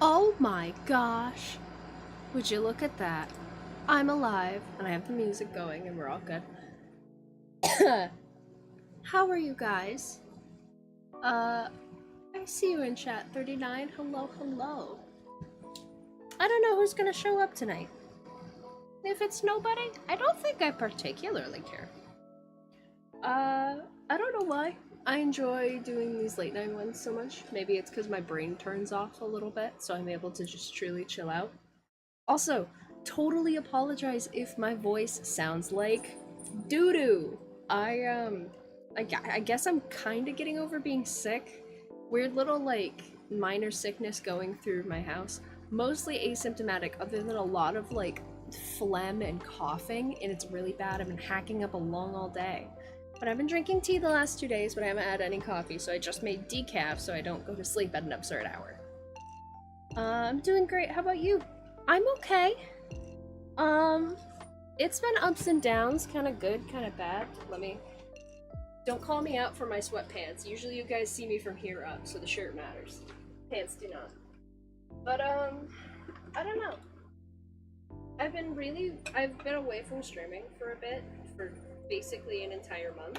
Oh my gosh. Would you look at that? I'm alive and I have the music going and we're all good. How are you guys? I see you in chat 39. Hello, hello. I don't know who's gonna show up tonight. If it's nobody, I don't think I particularly care. I don't know why. I enjoy doing these late night ones so much. Maybe it's because my brain turns off a little bit, so I'm able to just truly chill out. Also, totally apologize if my voice sounds like doo-doo. I guess I'm kind of getting over being sick. Weird little, like, minor sickness going through my house. Mostly asymptomatic, other than a lot of, like, phlegm and coughing, and it's really bad. I've been hacking up a lung all day. But I've been drinking tea the last 2 days, but I haven't had any coffee, so I just made decaf so I don't go to sleep at an absurd hour. I'm doing great. How about you? I'm okay. It's been ups and downs, kind of good, kind of bad. Don't call me out for my sweatpants. Usually you guys see me from here up, so the shirt matters. Pants do not. But, I don't know. I've been away from streaming for a bit, for basically an entire month.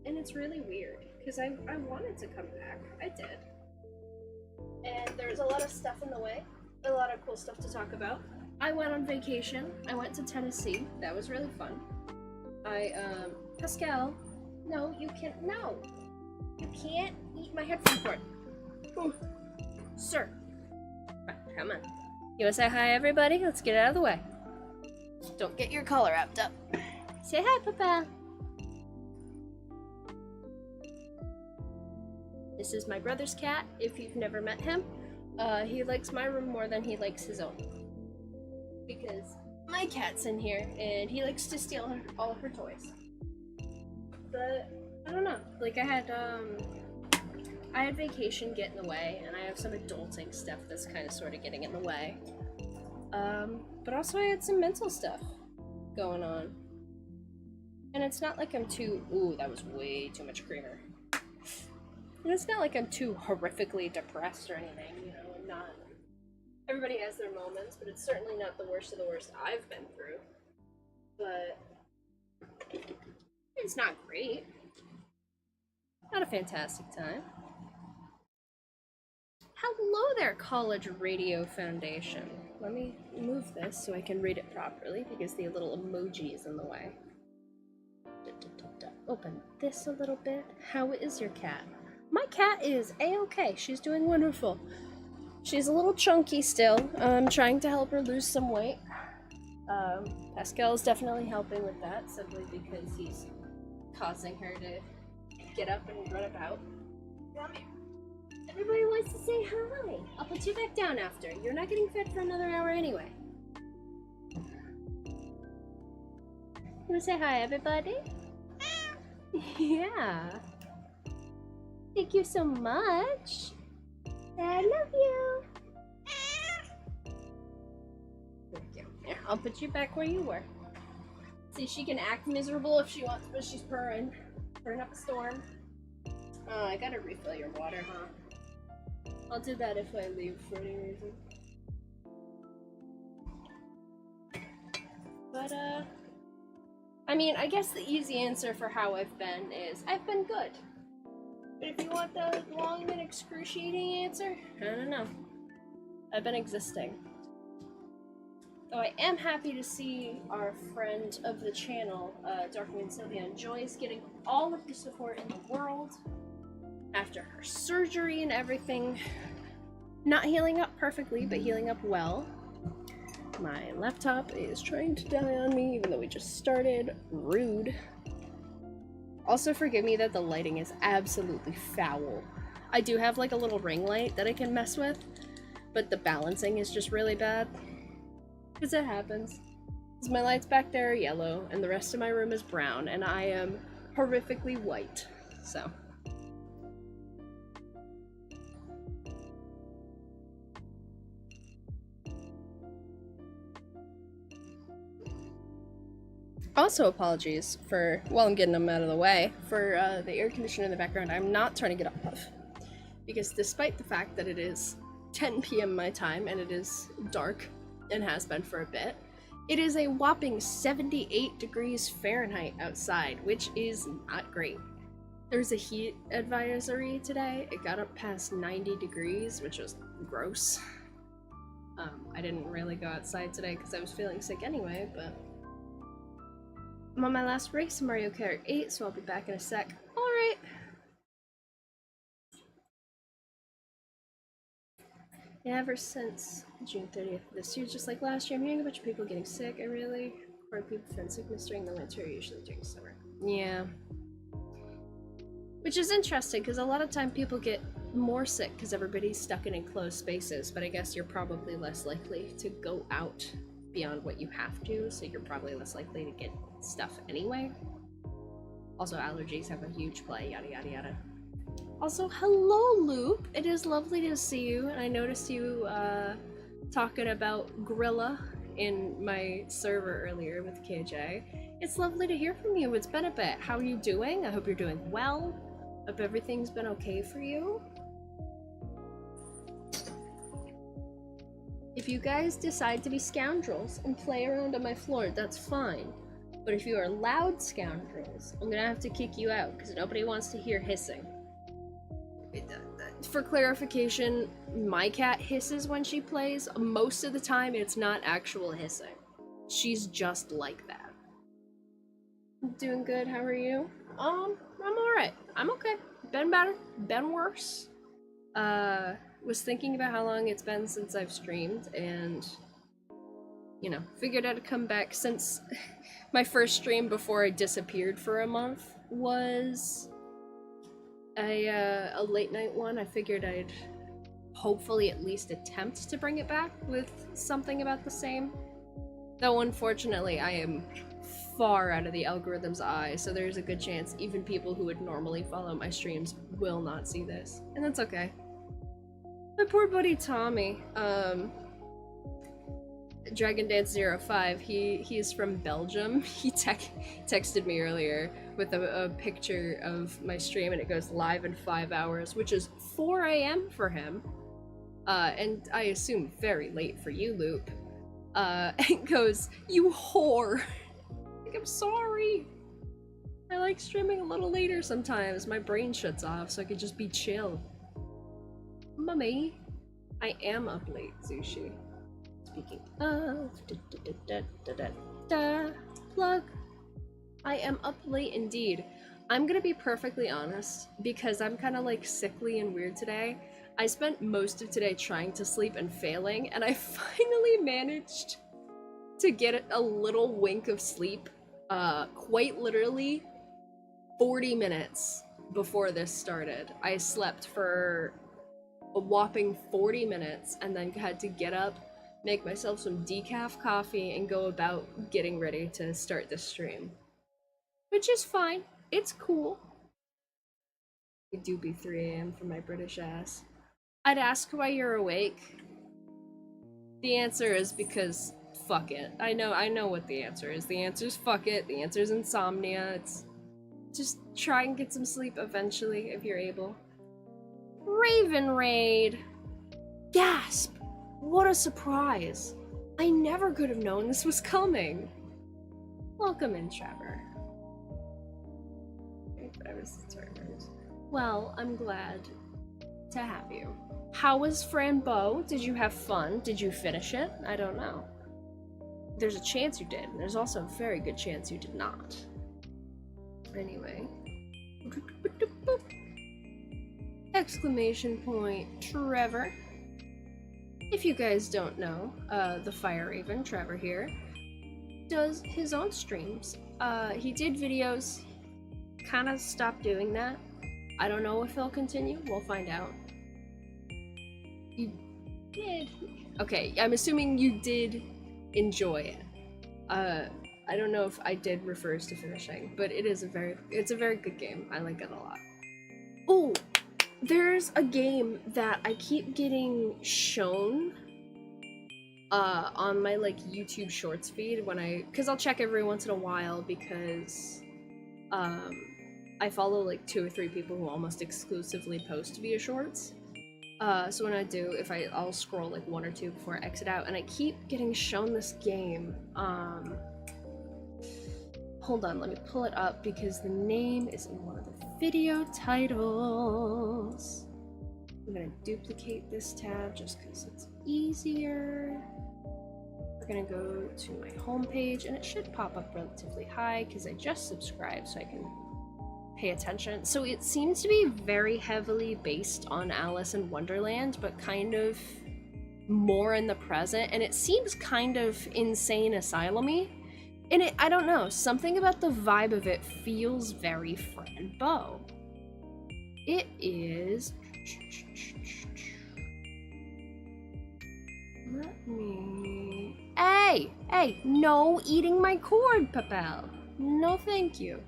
And it's really weird, because I wanted to come back. I did. And there's a lot of stuff in the way. A lot of cool stuff to talk about. I went on vacation. I went to Tennessee. That was really fun. Pascal, no, you can't, no. You can't eat my headphone cord. Ooh. Sir. Right, come on. You wanna say hi, everybody? Let's get out of the way. Don't get your collar wrapped up. Say hi, Papa. This is my brother's cat, if you've never met him. He likes my room more than he likes his own. Because my cat's in here, and he likes to steal all of her toys. But, I don't know, like I had vacation get in the way, and I have some adulting stuff that's kind of sort of getting in the way. But also I had some mental stuff going on. And it's not like I'm too, ooh, that was way too much creamer. And it's not like I'm too horrifically depressed or anything, you know, I'm not. Everybody has their moments, but it's certainly not the worst of the worst I've been through. But it's not great. Not a fantastic time. Hello there, College Radio Foundation. Let me move this so I can read it properly because the little emoji is in the way. Open this a little bit. How is your cat? My cat is a-okay. She's doing wonderful. She's a little chunky still. I'm trying to help her lose some weight. Pascal is definitely helping with that, simply because he's causing her to get up and run about. Come here. Everybody wants to say hi. I'll put you back down after. You're not getting fed for another hour anyway. You wanna say hi, everybody? Yeah. Thank you so much. I love you. There we go. Here, I'll put you back where you were. See, she can act miserable if she wants, but she's purring. Purring up a storm. Oh, I gotta refill your water, huh? I'll do that if I leave for any reason. But, I mean, I guess the easy answer for how I've been is, I've been good. But if you want the long and excruciating answer, I don't know. I've been existing. Though I am happy to see our friend of the channel, Darkwing Sylvia, enjoys getting all of the support in the world after her surgery and everything. Not healing up perfectly, but healing up well. My laptop is trying to die on me, even though we just started. Rude. Also, forgive me that the lighting is absolutely foul. I do have like a little ring light that I can mess with, but the balancing is just really bad. Because it happens. Because my lights back there are yellow, and the rest of my room is brown, and I am horrifically white, so. Also, apologies for, while I'm getting them out of the way, for the air conditioner in the background. I'm not turning it off because despite the fact that it is 10 p.m. my time and it is dark and has been for a bit, it is a whopping 78 degrees Fahrenheit outside, which is not great. There's a heat advisory today. It got up past 90 degrees, which was gross. I didn't really go outside today because I was feeling sick anyway, but I'm on my last race in Mario Kart 8, so I'll be back in a sec. Alright. Yeah, ever since June 30th this year, just like last year, I'm hearing a bunch of people getting sick. I really heard people find sickness during the winter, usually during summer. Yeah. Which is interesting, because a lot of time people get more sick because everybody's stuck in enclosed spaces, but I guess you're probably less likely to go out beyond what you have to, so you're probably less likely to get stuff anyway. Also, allergies have a huge play, yada yada yada. Also, hello Loop! It is lovely to see you, and I noticed you talking about Gorilla in my server earlier with KJ. It's lovely to hear from you. It's been a bit. How are you doing? I hope you're doing well. Hope everything's been okay for you. If you guys decide to be scoundrels and play around on my floor, that's fine. But if you are loud scoundrels, I'm gonna have to kick you out because nobody wants to hear hissing. For clarification, my cat hisses when she plays. Most of the time, it's not actual hissing. She's just like that. Doing good, how are you? I'm alright. I'm okay. Been better, been worse. Was thinking about how long it's been since I've streamed, and you know, figured I'd come back since my first stream before I disappeared for a month was a late night one. I figured I'd hopefully at least attempt to bring it back with something about the same. Though unfortunately I am far out of the algorithm's eye, so there's a good chance even people who would normally follow my streams will not see this. And that's okay. My poor buddy Tommy, Dragon Dance 05, he's from Belgium. He texted me earlier with a picture of my stream, and it goes live in 5 hours, which is 4 a.m. for him. And I assume very late for you, Loop. And goes, "You whore." Like, I'm sorry. I like streaming a little later sometimes. My brain shuts off so I could just be chill. Mummy, I am up late, Sushi. Speaking of, plug. I am up late indeed. I'm gonna be perfectly honest, because I'm kind of like sickly and weird today. I spent most of today trying to sleep and failing, and I finally managed to get a little wink of sleep, quite literally 40 minutes before this started. I slept for a whopping 40 minutes and then had to get up, make myself some decaf coffee, and go about getting ready to start the stream. Which is fine. It's cool. It do be 3 a.m. for my British ass. I'd ask why you're awake. The answer is because fuck it. I know what the answer is. The answer is fuck it. The answer is insomnia. It's just try and get some sleep eventually if you're able. Raven Raid! Gasp! What a surprise! I never could have known this was coming! Welcome in, Trevor. Well, I'm glad to have you. How was Frambeau? Did you have fun? Did you finish it? I don't know. There's a chance you did. There's also a very good chance you did not. Anyway. Exclamation point, Trevor. If you guys don't know, the Fire Raven, Trevor here, does his own streams. He did videos, kind of stopped doing that. I don't know if he'll continue, we'll find out. You did. Okay, I'm assuming you did enjoy it. I don't know if I did refers to finishing, but it's a very good game. I like it a lot. Oh! There's a game that I keep getting shown on my like YouTube Shorts feed because I'll check every once in a while because I follow like 2 or 3 people who almost exclusively post via Shorts, So when I do, I'll scroll like 1 or 2 before I exit out, and I keep getting shown this game. Hold on, let me pull it up because the name is in one of the video titles. I'm gonna duplicate this tab just because it's easier. We're gonna go to my homepage, and it should pop up relatively high because I just subscribed so I can pay attention. So it seems to be very heavily based on Alice in Wonderland, but kind of more in the present, and it seems kind of insane asylum-y. And I don't know, something about the vibe of it feels very Fran Bow. It is... Let me... Hey! Hey! No eating my cord, Papel! No thank you.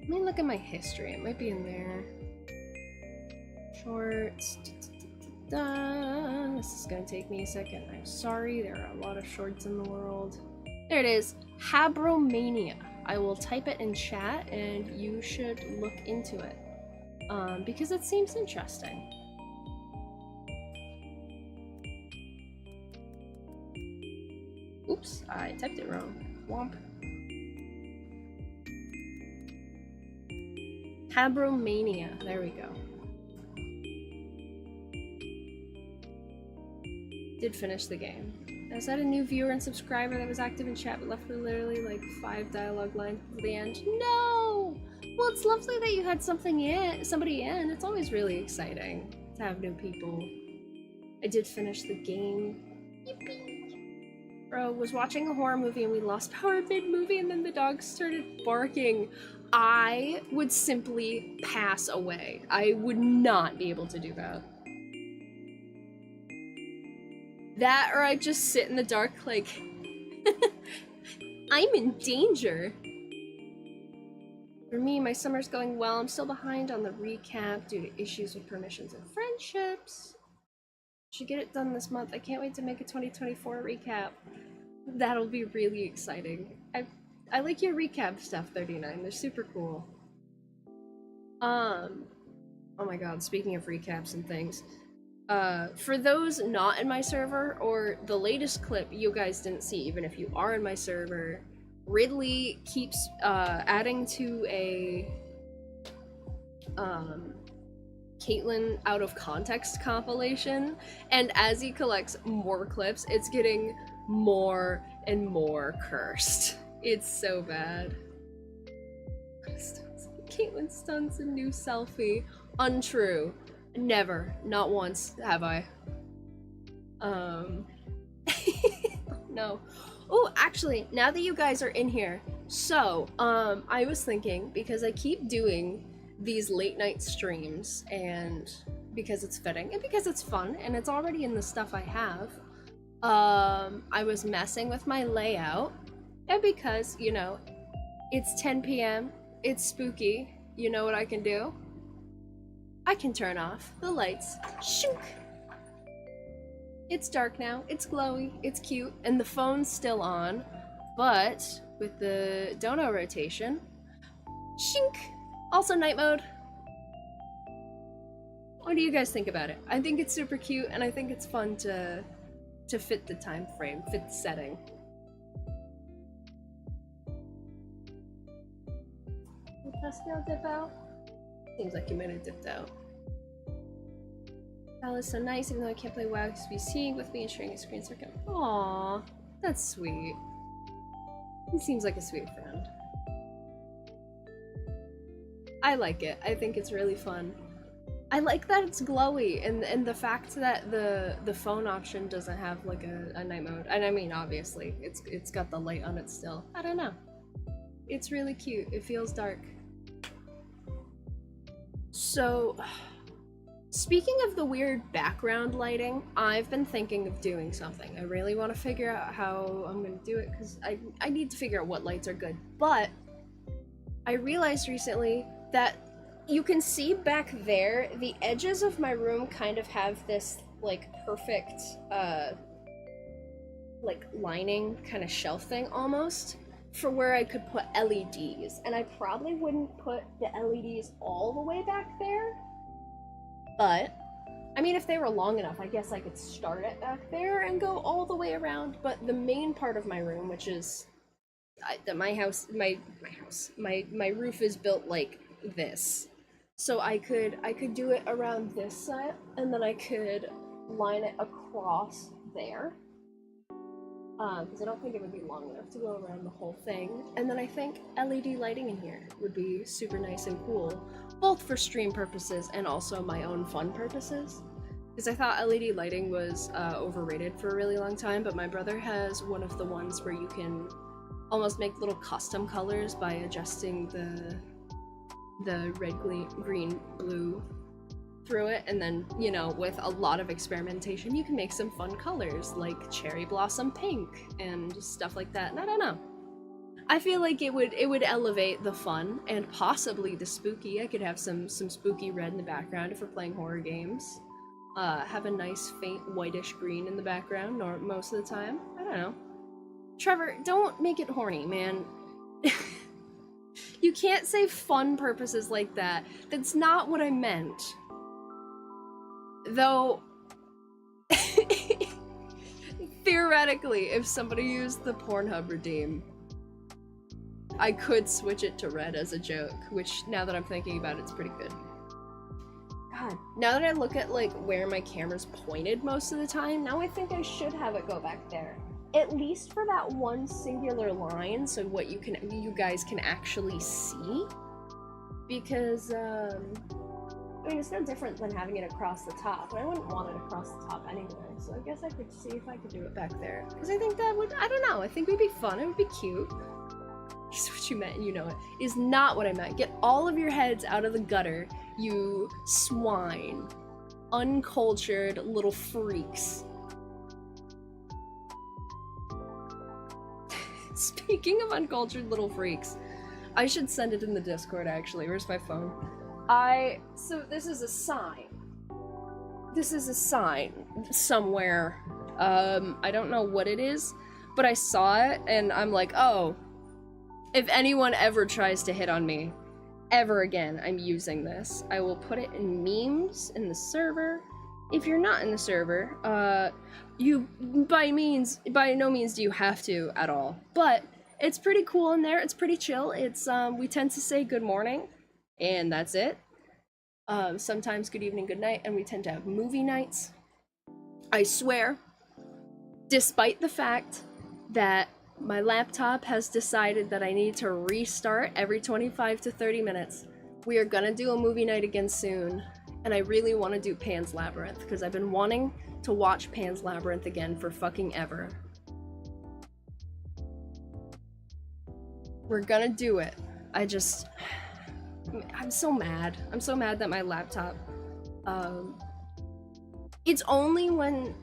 Let me look at my history, it might be in there. Shorts... This is gonna take me a second. I'm sorry, there are a lot of shorts in the world. There it is. Habromania. I will type it in chat and you should look into it. Because it seems interesting. Oops, I typed it wrong. Womp. Habromania. There we go. Did finish the game. Is that a new viewer and subscriber that was active in chat but left literally like 5 dialogue lines at the end? No! Well, it's lovely that you had somebody in. It's always really exciting to have new people. I did finish the game. Yippee! Bro, was watching a horror movie and we lost power mid-movie and then the dog started barking. I would simply pass away. I would not be able to do that. That, or I just sit in the dark like, I'm in danger. For me, my summer's going well. I'm still behind on the recap due to issues with permissions and friendships. Should get it done this month. I can't wait to make a 2024 recap. That'll be really exciting. I like your recap stuff, 39. They're super cool. Oh my god, speaking of recaps and things. For those not in my server, or the latest clip you guys didn't see, even if you are in my server, Ridley keeps adding to a Caitlyn out of context compilation, and as he collects more clips, it's getting more and more cursed. It's so bad. Caitlyn stunts a new selfie. Untrue. Never. Not once have I. No. Oh, actually, now that you guys are in here, so, I was thinking, because I keep doing these late night streams, and because it's fitting, and because it's fun, and it's already in the stuff I have, I was messing with my layout, and because, you know, it's 10 p.m., it's spooky, you know what I can do? I can turn off the lights. Shink! It's dark now, it's glowy, it's cute, and the phone's still on, but with the dono rotation, shink! Also night mode. What do you guys think about it? I think it's super cute, and I think it's fun to fit the time frame, fit the setting. Did Pascal dip out? Seems like you might have dipped out. That was so nice, even though I can't play WoW SBC with me and sharing a screen circuit. Aww, that's sweet. He seems like a sweet friend. I like it. I think it's really fun. I like that it's glowy, and the fact that the phone option doesn't have like a night mode. And I mean, obviously, it's got the light on it still. I don't know. It's really cute. It feels dark. So, speaking of the weird background lighting, I've been thinking of doing something. I really want to figure out how I'm going to do it, because I need to figure out what lights are good. But I realized recently that you can see back there, the edges of my room kind of have this, like, perfect, like, lining kind of shelf thing, almost. for where I could put LEDs, and I probably wouldn't put the LEDs all the way back there, but I mean, if they were long enough, I guess I could start it back there and go all the way around. But the main part of my room, which is my roof is built like this, so I could do it around this side, and then I could line it across there. Because I don't think it would be long enough to go around the whole thing. And then I think LED lighting in here would be super nice and cool, both for stream purposes and also my own fun purposes. Because I thought LED lighting was overrated for a really long time, but my brother has one of the ones where you can almost make little custom colors by adjusting the red, green, blue through it, and then, you know, with a lot of experimentation, you can make some fun colors like cherry blossom pink and stuff like that. And I don't know. I feel like it would elevate the fun and possibly the spooky. I could have some spooky red in the background if we're playing horror games. Have a nice faint whitish green in the background, or most of the time. I don't know. Trevor, don't make it horny, man. You can't say fun purposes like that. That's not what I meant. Though, theoretically, if somebody used the Pornhub redeem, I could switch it to red as a joke, which, now that I'm thinking about it, it's pretty good. God, now that I look at, like, where my camera's pointed most of the time, now I think I should have it go back there. At least for that one singular line, so what you guys can actually see. Because, I mean, it's no different than having it across the top, but I wouldn't want it across the top anyway, so I guess I could see if I could do it back there. Because I think that would, I don't know, I think it would be fun, it would be cute. That's what you meant, you know it. Is not what I meant. Get all of your heads out of the gutter, you swine. Uncultured little freaks. Speaking of uncultured little freaks, I should send it in the Discord actually. Where's my phone? So this is a sign. This is a sign somewhere. I don't know what it is, but I saw it and I'm like, oh, if anyone ever tries to hit on me, ever again, I'm using this. I will put it in memes in the server. If you're not in the server, you by no means do you have to at all. But it's pretty cool in there. It's pretty chill. It's we tend to say good morning, and that's it. Sometimes good evening, good night, and we tend to have movie nights. I swear, despite the fact that my laptop has decided that I need to restart every 25 to 30 minutes, we are gonna do a movie night again soon, and I really want to do Pan's Labyrinth, because I've been wanting to watch Pan's Labyrinth again for fucking ever. We're gonna do it. I'm so mad. I'm so mad that my laptop, it's only when,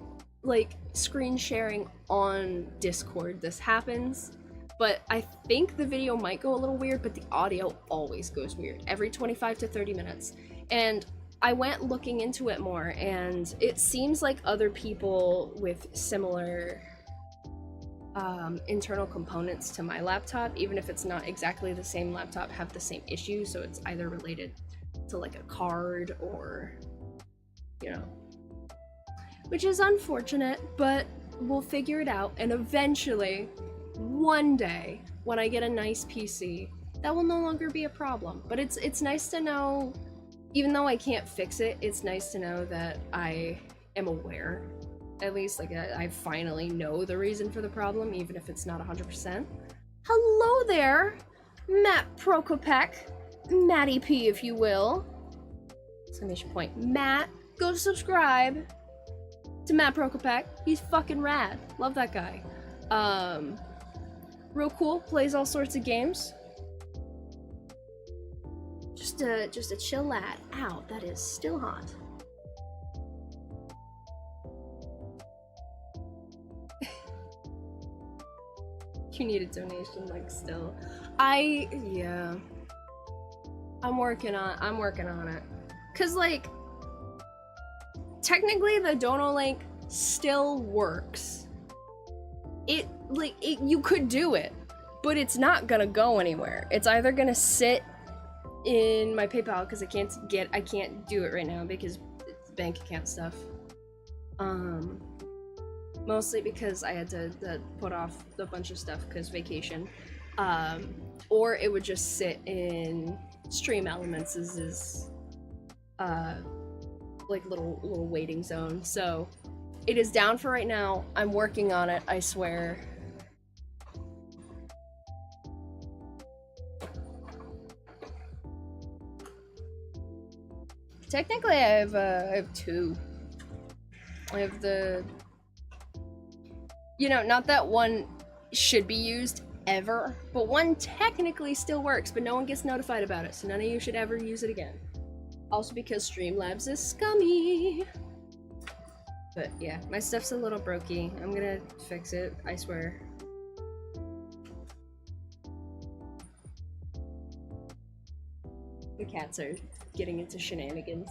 like, screen sharing on Discord this happens, but I think the video might go a little weird, but the audio always goes weird every 25 to 30 minutes. And I went looking into it more, and it seems like other people with similar internal components to my laptop, even if it's not exactly the same laptop, have the same issue, so it's either related to like a card or, you know, which is unfortunate, but we'll figure it out, and eventually, one day, when I get a nice PC, that will no longer be a problem. But it's nice to know, even though I can't fix it, it's nice to know that I am aware. At least, like, I finally know the reason for the problem, even if it's not 100%. Hello there, Matt Prokopek. Matty P, if you will. Exclamation point. Matt, go subscribe to Matt Prokopek. He's fucking rad. Love that guy. Real cool, plays all sorts of games. Just a chill lad. Ow, that is still hot. You need a donation, like, still. Yeah. I'm working on it. Cause, like, technically the Dono link still works. You could do it, but it's not gonna go anywhere. It's either gonna sit in my PayPal because I can't do it right now because it's bank account stuff. Mostly because I had to put off a bunch of stuff because vacation. Or it would just sit in Stream Elements' like little waiting zone. So it is down for right now. I'm working on it, I swear. Technically, I have two. I have the, you know, not that one should be used ever, but one technically still works, but no one gets notified about it, so none of you should ever use it again. Also because Streamlabs is scummy. But yeah, my stuff's a little brokey. I'm gonna fix it, I swear. The cats are getting into shenanigans.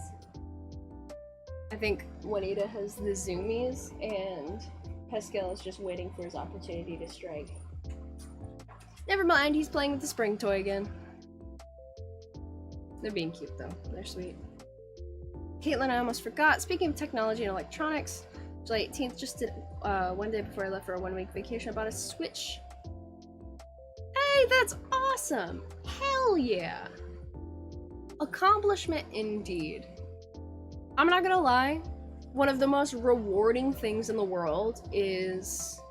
I think Juanita has the zoomies, and Pascal is just waiting for his opportunity to strike. Never mind, he's playing with the spring toy again. They're being cute though, they're sweet. Caitlin, I almost forgot, speaking of technology and electronics, July 18th, just did, one day before I left for a 1-week vacation, I bought a Switch. Hey, that's awesome! Hell yeah! Accomplishment indeed. I'm not gonna lie, one of the most rewarding things in the world is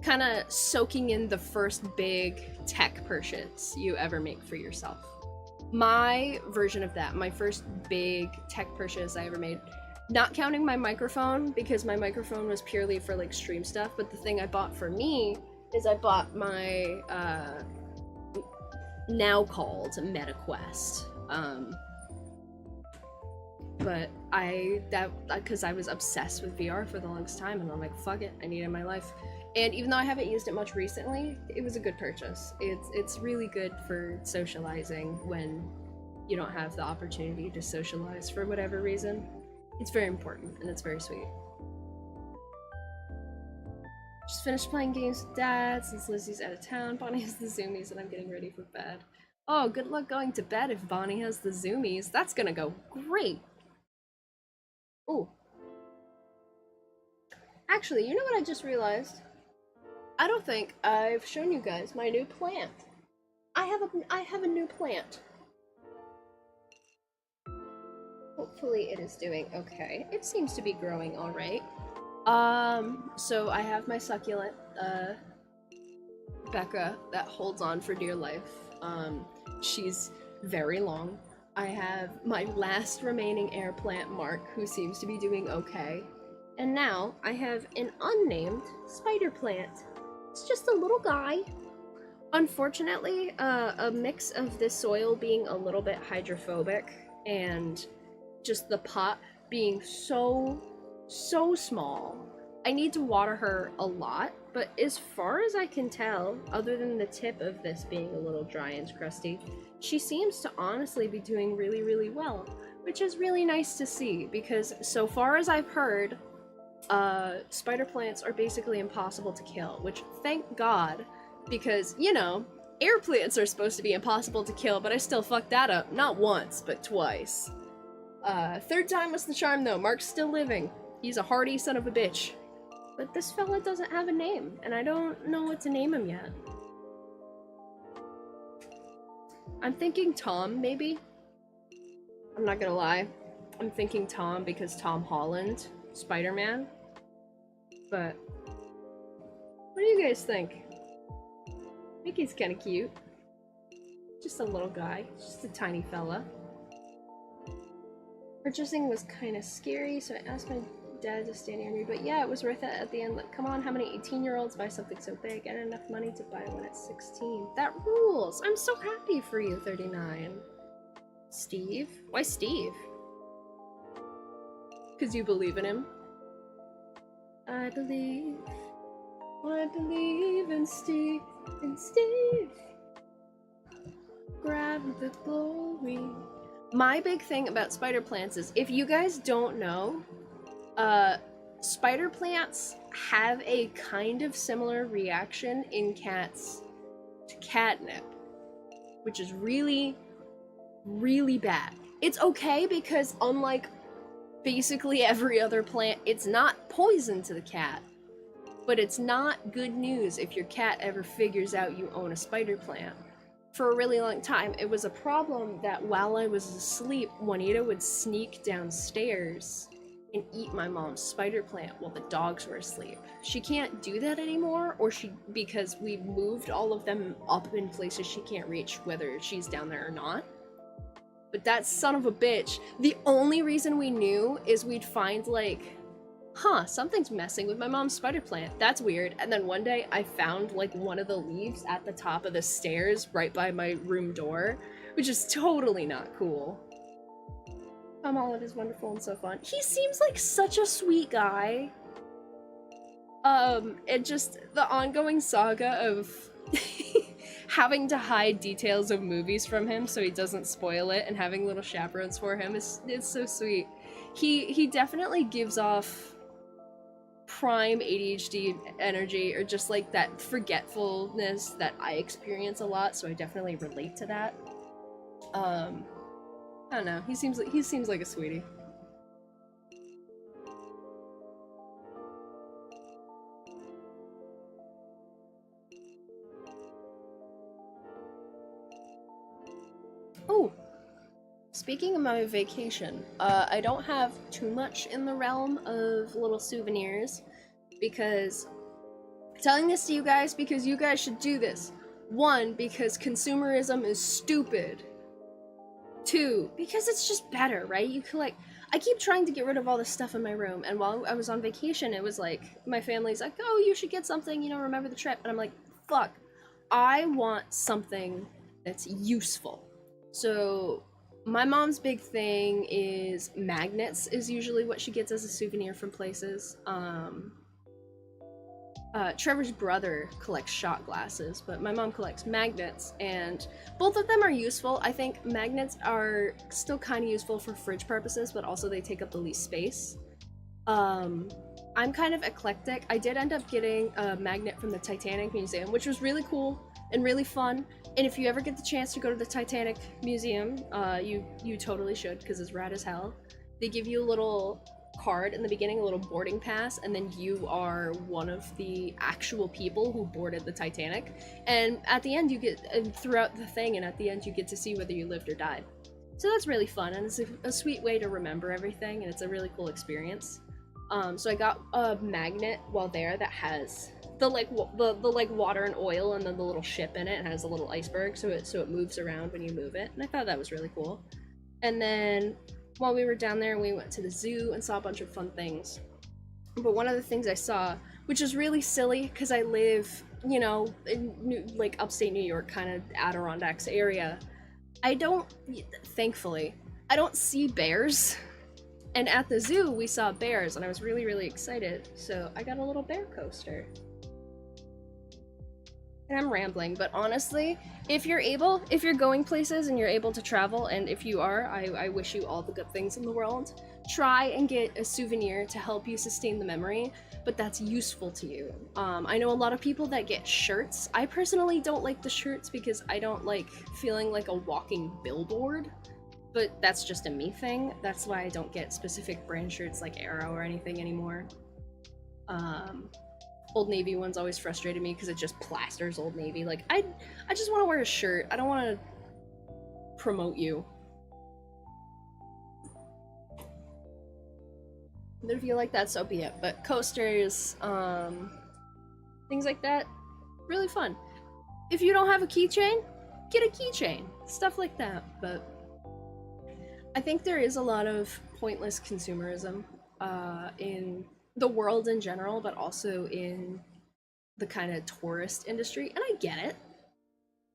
kind of soaking in the first big tech purchase you ever make for yourself. My version of that, my first big tech purchase I ever made, not counting my microphone, because my microphone was purely for like stream stuff, but the thing I bought for me is I bought my now called MetaQuest. But because I was obsessed with VR for the longest time, and I'm like, fuck it, I need it in my life. And even though I haven't used it much recently, it was a good purchase. It's really good for socializing when you don't have the opportunity to socialize for whatever reason. It's very important, and it's very sweet. Just finished playing games with Dad since Lizzie's out of town. Bonnie has the zoomies, and I'm getting ready for bed. Oh, good luck going to bed if Bonnie has the zoomies. That's gonna go great. Ooh. Actually, you know what I just realized? I don't think I've shown you guys my new plant. I have a new plant. Hopefully it is doing okay. It seems to be growing all right. So I have my succulent, Becca, that holds on for dear life. She's very long. I have my last remaining air plant, Mark, who seems to be doing okay. And now I have an unnamed spider plant. It's just a little guy. Unfortunately, a mix of this soil being a little bit hydrophobic and just the pot being so small. I need to water her a lot, but as far as I can tell, other than the tip of this being a little dry and crusty, she seems to honestly be doing really, really well, which is really nice to see, because so far as I've heard, spider plants are basically impossible to kill, which thank God, because, you know, air plants are supposed to be impossible to kill, but I still fucked that up, not once, but twice. Third time was the charm though, Mark's still living. He's a hardy son of a bitch. But this fella doesn't have a name, and I don't know what to name him yet. I'm thinking Tom, maybe? I'm not gonna lie. I'm thinking Tom because Tom Holland, Spider-Man. But what do you guys think? I think he's kinda cute. Just a little guy, just a tiny fella. Purchasing was kinda scary, so I asked my dad to stay near me, but yeah, it was worth it at the end. Like, come on, how many 18-year-olds buy something so big? I had enough money to buy one at 16. That rules! I'm so happy for you, 39. Steve? Why Steve? Because you believe in him? I believe in Steve, grab the glory. My big thing about spider plants is, if you guys don't know, spider plants have a kind of similar reaction in cats to catnip, which is really, really bad. It's okay because unlike basically every other plant, it's not poison to the cat. But it's not good news if your cat ever figures out you own a spider plant. For a really long time, it was a problem that while I was asleep, Juanita would sneak downstairs and eat my mom's spider plant while the dogs were asleep. She can't do that anymore, because we moved all of them up in places she can't reach, whether she's down there or not. But that son of a bitch, the only reason we knew is we'd find like, something's messing with my mom's spider plant. That's weird. And then one day I found like one of the leaves at the top of the stairs right by my room door, which is totally not cool. Tom Holland is wonderful and so fun. He seems like such a sweet guy. And just the ongoing saga of having to hide details of movies from him so he doesn't spoil it and having little chaperones for him is so sweet. He definitely gives off prime ADHD energy, or just like that forgetfulness that I experience a lot, so I definitely relate to that. I don't know, he seems like a sweetie. Oh, speaking of my vacation, I don't have too much in the realm of little souvenirs, because I'm telling this to you guys because you guys should do this. 1, because consumerism is stupid. 2, because it's just better, right? You collect. I keep trying to get rid of all this stuff in my room, and while I was on vacation, it was like, my family's like, oh, you should get something, remember the trip. And I'm like, fuck, I want something that's useful. So my mom's big thing is magnets, is usually what she gets as a souvenir from places. Trevor's brother collects shot glasses, but my mom collects magnets, and both of them are useful. I think magnets are still kind of useful for fridge purposes, but also they take up the least space. I'm kind of eclectic. I did end up getting a magnet from the Titanic Museum, which was really cool and really fun. And if you ever get the chance to go to the Titanic Museum, you totally should, because it's rad as hell. They give you a little card in the beginning, a little boarding pass, and then you are one of the actual people who boarded the Titanic. And at the end, you get, throughout the thing, and at the end, you get to see whether you lived or died. So that's really fun, and it's a sweet way to remember everything, and it's a really cool experience. So I got a magnet while there that has the water and oil, and then the little ship in it. It has a little iceberg, so it moves around when you move it, and I thought that was really cool. And then while we were down there, we went to the zoo and saw a bunch of fun things. But one of the things I saw, which is really silly because I live, in upstate New York, kind of Adirondacks area, thankfully, I don't see bears. And at the zoo, we saw bears, and I was really, really excited. So I got a little bear coaster. And I'm rambling, but honestly, if you're going places and you're able to travel, and if you are, I wish you all the good things in the world. Try and get a souvenir to help you sustain the memory, but that's useful to you. I know a lot of people that get shirts. I personally don't like the shirts because I don't like feeling like a walking billboard, but that's just a me thing. That's why I don't get specific brand shirts like Arrow or anything anymore. Old Navy ones always frustrated me because it just plasters Old Navy. Like, I just want to wear a shirt. I don't want to promote you. But if you like that, so be it. But coasters, things like that, really fun. If you don't have a keychain, get a keychain. Stuff like that. But I think there is a lot of pointless consumerism in the world in general, but also in the kind of tourist industry, and I get it.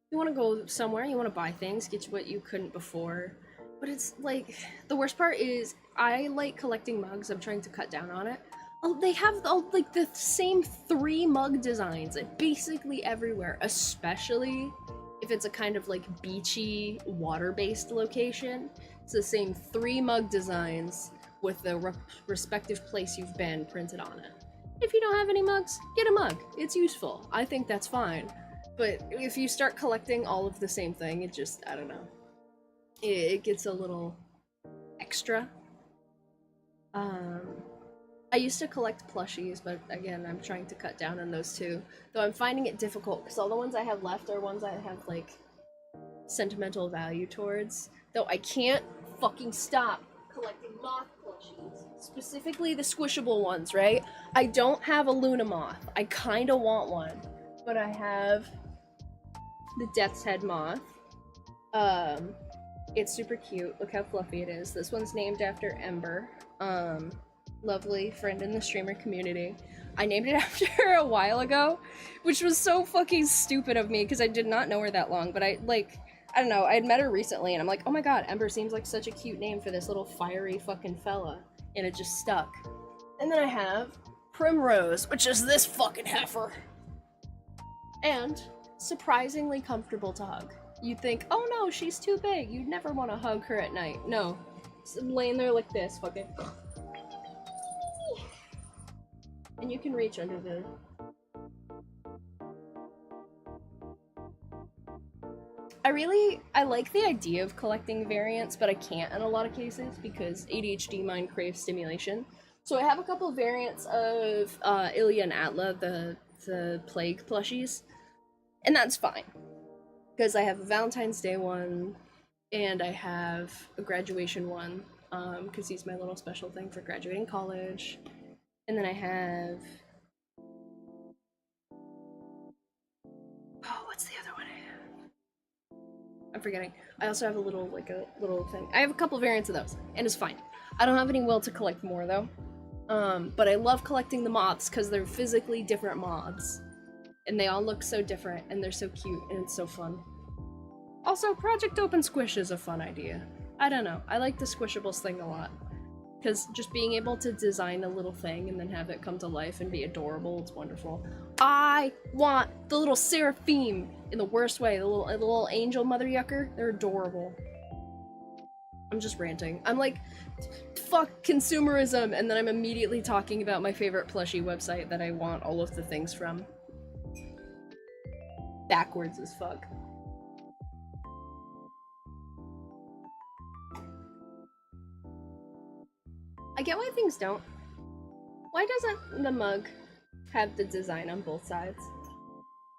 You want to go somewhere, you want to buy things, get you what you couldn't before, but it's like, the worst part is, I like collecting mugs. I'm trying to cut down on it. Oh, they have like the same 3 mug designs basically everywhere, especially if it's a kind of like beachy, water-based location. It's the same 3 mug designs with the respective place you've been printed on it. If you don't have any mugs, get a mug. It's useful. I think that's fine. But if you start collecting all of the same thing, it just, I don't know. It gets a little extra. I used to collect plushies, but again, I'm trying to cut down on those too. Though I'm finding it difficult, because all the ones I have left are ones I have, like, sentimental value towards. Though I can't fucking stop collecting moth plushies. Specifically the squishable ones, right? I don't have a Luna moth. I kinda want one. But I have the Death's Head moth. It's super cute. Look how fluffy it is. This one's named after Ember. Lovely friend in the streamer community. I named it after her a while ago, which was so fucking stupid of me because I did not know her that long, but I don't know, I had met her recently and I'm like, oh my god, Ember seems like such a cute name for this little fiery fucking fella, and it just stuck. And then I have Primrose, which is this fucking heifer. And surprisingly comfortable to hug. You'd think, oh no, she's too big. You'd never want to hug her at night. No. I'm laying there like this, fucking. And you can reach under the... I like the idea of collecting variants, but I can't in a lot of cases because ADHD mind craves stimulation. So I have a couple of variants of Ilya and Atla, the plague plushies, and that's fine. Because I have a Valentine's Day one, and I have a graduation one, because he's my little special thing for graduating college. And then I have... Oh, what's the other one I have? I'm forgetting. I also have a little thing. I have a couple variants of those, and it's fine. I don't have any will to collect more, though. But I love collecting the moths, because they're physically different moths. And they all look so different, and they're so cute, and it's so fun. Also, Project Open Squish is a fun idea. I don't know, I like the Squishables thing a lot. Because just being able to design a little thing and then have it come to life and be adorable, it's wonderful. I want the little Seraphim in the worst way, the little angel mother yucker. They're adorable. I'm just ranting. I'm like, fuck consumerism, and then I'm immediately talking about my favorite plushie website that I want all of the things from. Backwards as fuck. I get why things don't. Why doesn't the mug have the design on both sides?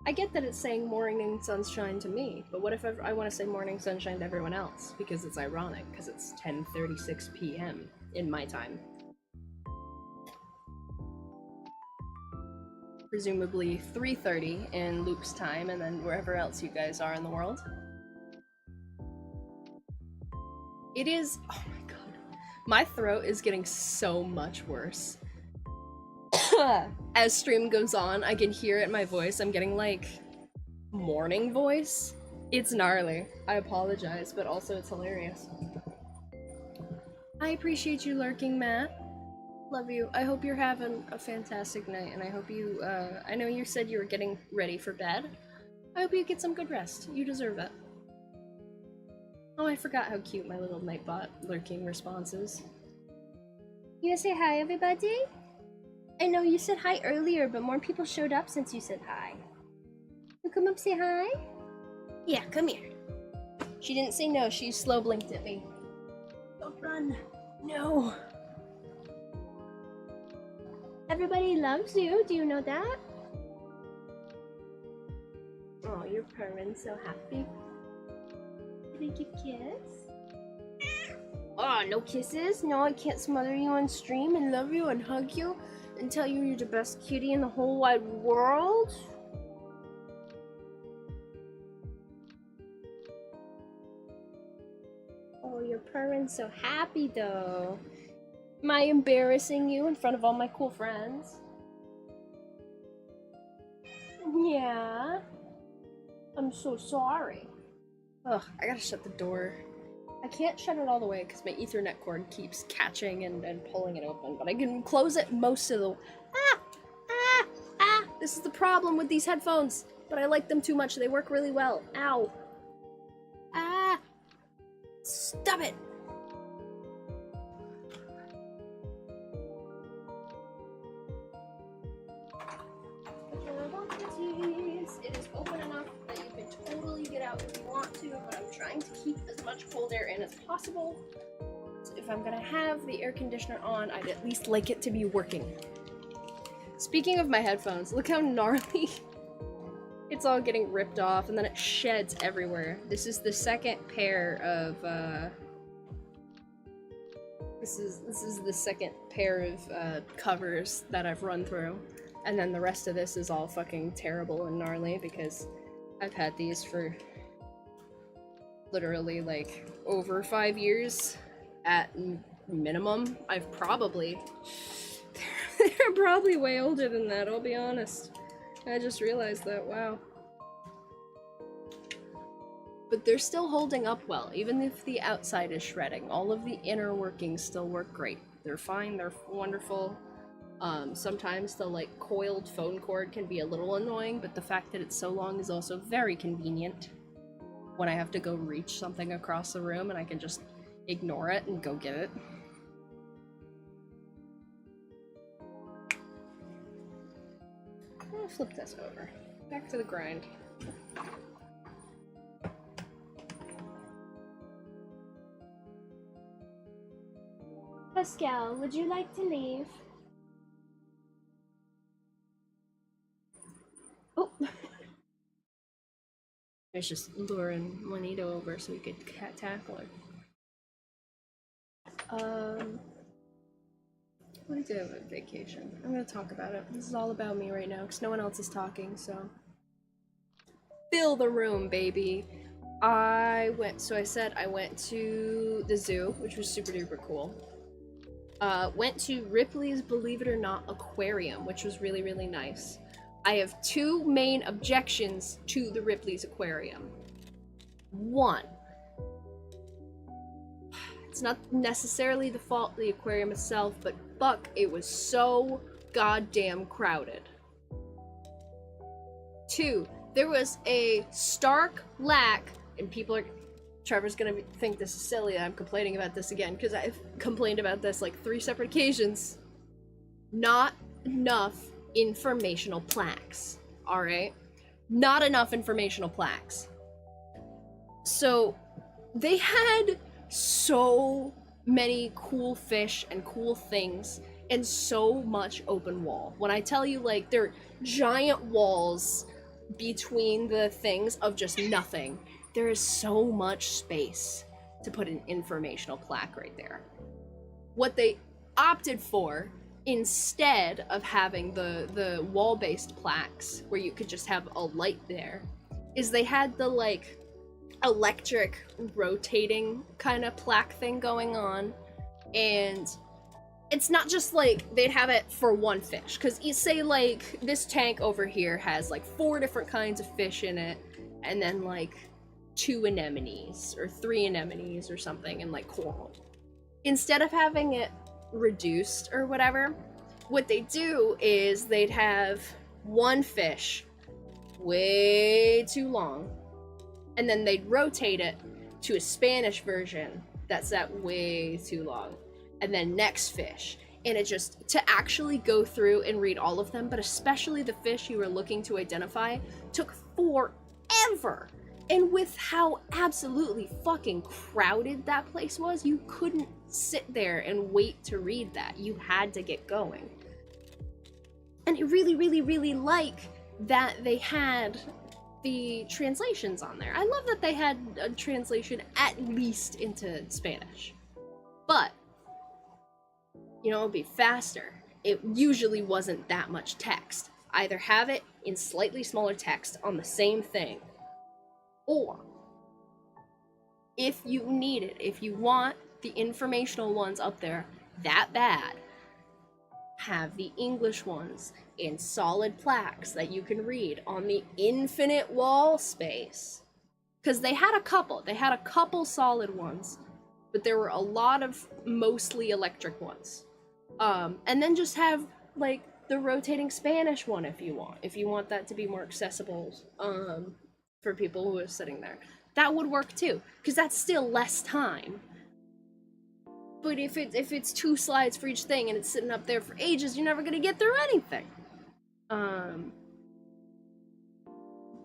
I get that it's saying morning sunshine to me, but what if I want to say morning sunshine to everyone else? Because it's ironic, because it's 10:36 p.m. in my time. Presumably 3:30 in Luke's time, and then wherever else you guys are in the world. It is... Oh my god. My throat is getting so much worse. As stream goes on, I can hear it in my voice. I'm getting, like, morning voice. It's gnarly. I apologize, but also it's hilarious. I appreciate you lurking, Matt. Love you. I hope you're having a fantastic night, and I hope you, I know you said you were getting ready for bed. I hope you get some good rest. You deserve it. Oh, I forgot how cute my little Nightbot lurking response is. You wanna say hi, everybody? I know you said hi earlier, but more people showed up since you said hi. You come up, say hi? Yeah, come here. She didn't say no, she slow blinked at me. Don't run. No. Everybody loves you, do you know that? Oh, you're purring so happy. Can I give a kiss? Oh, no kisses? No, I can't smother you on stream and love you and hug you and tell you you're the best kitty in the whole wide world? Oh, you're purring so happy though. Am I embarrassing you in front of all my cool friends? Yeah. I'm so sorry. Ugh, I gotta shut the door. I can't shut it all the way because my Ethernet cord keeps catching and pulling it open, but I can close it most of the... Ah! This is the problem with these headphones, but I like them too much. They work really well. Ow. Ah! Stop it! It is open enough out if you want to, but I'm trying to keep as much cold air in as possible. So if I'm gonna have the air conditioner on, I'd at least like it to be working. Speaking of my headphones, look how gnarly it's all getting ripped off and then it sheds everywhere. This is the second pair of this is the second pair of covers that I've run through, and then the rest of this is all fucking terrible and gnarly because I've had these for literally like over 5 years at minimum. I've probably they're probably way older than that, I'll be honest. I just realized that, wow. But they're still holding up well, even if the outside is shredding. All of the inner workings still work great. They're fine, they're wonderful. Sometimes the like coiled phone cord can be a little annoying, but the fact that it's so long is also very convenient. When I have to go reach something across the room and I can just ignore it and go get it. I'll flip this over. Back to the grind. Pascal, would you like to leave? Oh! I was just luring Juanito over so we could tackle her. What did I do on vacation? I'm gonna talk about it. This is all about me right now, because no one else is talking, so... Fill the room, baby! I said I went to the zoo, which was super duper cool. Went to Ripley's Believe It or Not Aquarium, which was really, really nice. I have two main objections to the Ripley's Aquarium. One, it's not necessarily the fault of the aquarium itself, but fuck, it was so goddamn crowded. Two, there was a stark lack, and Trevor's gonna think this is silly, I'm complaining about this again, because I've complained about this like 3 separate occasions. Not enough informational plaques, alright? Not enough informational plaques. So, they had so many cool fish and cool things and so much open wall. When I tell you, like, there are giant walls between the things of just nothing, there is so much space to put an informational plaque right there. What they opted for, instead of having the wall-based plaques where you could just have a light there, is they had the, like, electric rotating kind of plaque thing going on, and it's not just like they'd have it for one fish, because you say like this tank over here has like 4 different kinds of fish in it, and then like 2 anemones or 3 anemones or something, and like coral. Instead of having it reduced or whatever, what they do is they'd have one fish way too long, and then they'd rotate it to a Spanish version that's that way too long, and then next fish. And it just, to actually go through and read all of them, but especially the fish you were looking to identify, took forever. And with how absolutely fucking crowded that place was, you couldn't sit there and wait to read that. You had to get going. And I really, really, really like that they had the translations on there. I love that they had a translation at least into Spanish. But, you know, it'd be faster. It usually wasn't that much text. Either have it in slightly smaller text on the same thing, or if you need it, if you want the informational ones up there that bad, have the English ones in solid plaques that you can read on the infinite wall space. Because they had a couple solid ones, but there were a lot of mostly electric ones. And then just have like the rotating Spanish one if you want that to be more accessible for people who are sitting there. That would work too, because that's still less time. But if it's 2 slides for each thing and it's sitting up there for ages, you're never gonna get through anything.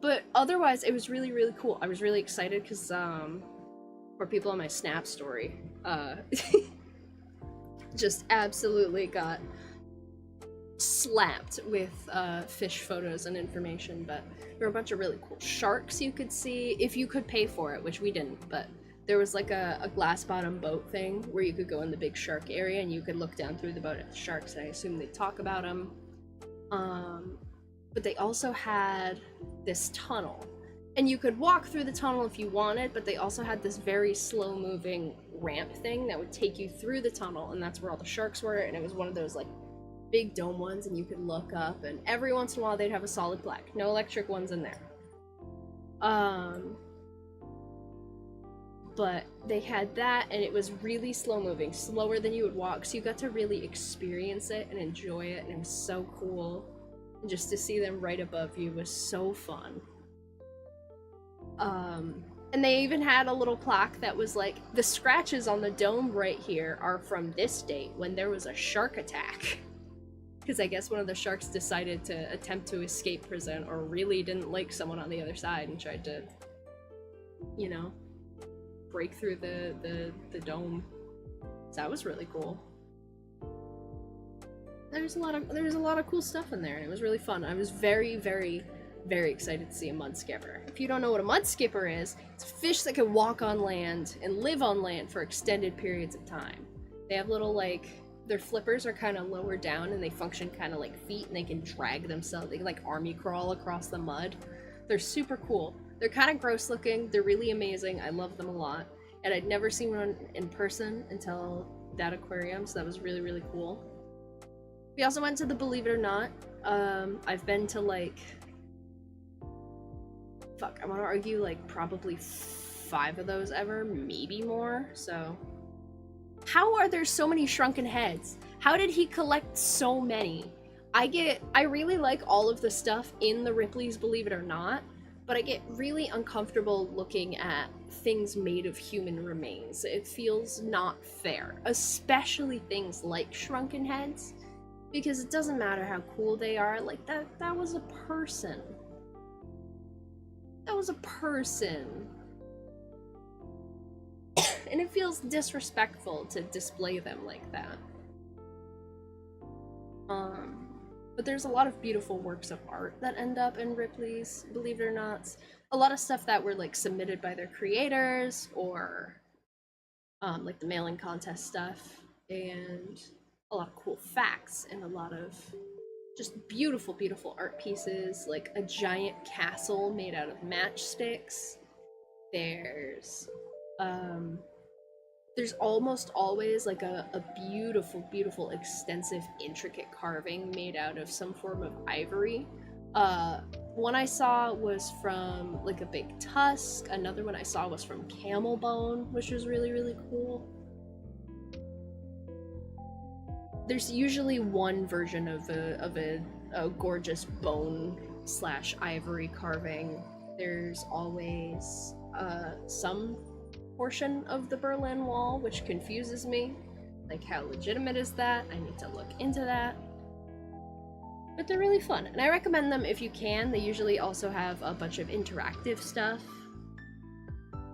But otherwise, it was really, really cool. I was really excited because, for people on my Snap story, just absolutely got slapped with fish photos and information, but there were a bunch of really cool sharks you could see if you could pay for it, which we didn't, but there was like a glass bottom boat thing where you could go in the big shark area and you could look down through the boat at the sharks, and I assume they talk about them. But they also had this tunnel, and you could walk through the tunnel if you wanted, but they also had this very slow moving ramp thing that would take you through the tunnel, and that's where all the sharks were, and it was one of those like big dome ones, and you could look up, and every once in a while they'd have a solid black. No electric ones in there. But they had that, and it was really slow moving, slower than you would walk, so you got to really experience it and enjoy it, and it was so cool. And just to see them right above you was so fun. And they even had a little plaque that was like, the scratches on the dome right here are from this date when there was a shark attack. Because I guess one of the sharks decided to attempt to escape prison, or really didn't like someone on the other side and tried to, you know, break through the dome. So that was really cool. There's a lot of cool stuff in there, and it was really fun. I was very, very, very excited to see a mud skipper. If you don't know what a mud skipper is, it's a fish that can walk on land and live on land for extended periods of time. They have little, like, their flippers are kind of lower down, and they function kind of like feet, and they can drag themselves. They can like army crawl across the mud. They're super cool. They're kind of gross looking. They're really amazing. I love them a lot. And I'd never seen one in person until that aquarium, so that was really, really cool. We also went to the Believe It or Not. I've been to like, I want to argue like probably 5 of those ever, maybe more, so. How are there so many shrunken heads? How did he collect so many? I really like all of the stuff in the Ripley's Believe It or Not, but I get really uncomfortable looking at things made of human remains. It feels not fair, especially things like shrunken heads, because it doesn't matter how cool they are, like that was a person. That was a person. And it feels disrespectful to display them like that. But there's a lot of beautiful works of art that end up in Ripley's Believe It or Not. A lot of stuff that were like submitted by their creators, or like the mailing contest stuff, and a lot of cool facts, and a lot of just beautiful, beautiful art pieces, like a giant castle made out of matchsticks. There's almost always like a beautiful, beautiful, extensive, intricate carving made out of some form of ivory. One I saw was from like a big tusk. Another one I saw was from camel bone, which was really, really cool. There's usually one version of a gorgeous bone / ivory carving. There's always some portion of the Berlin Wall, which confuses me. Like, how legitimate is that? I need to look into that. But they're really fun, and I recommend them if you can. They usually also have a bunch of interactive stuff.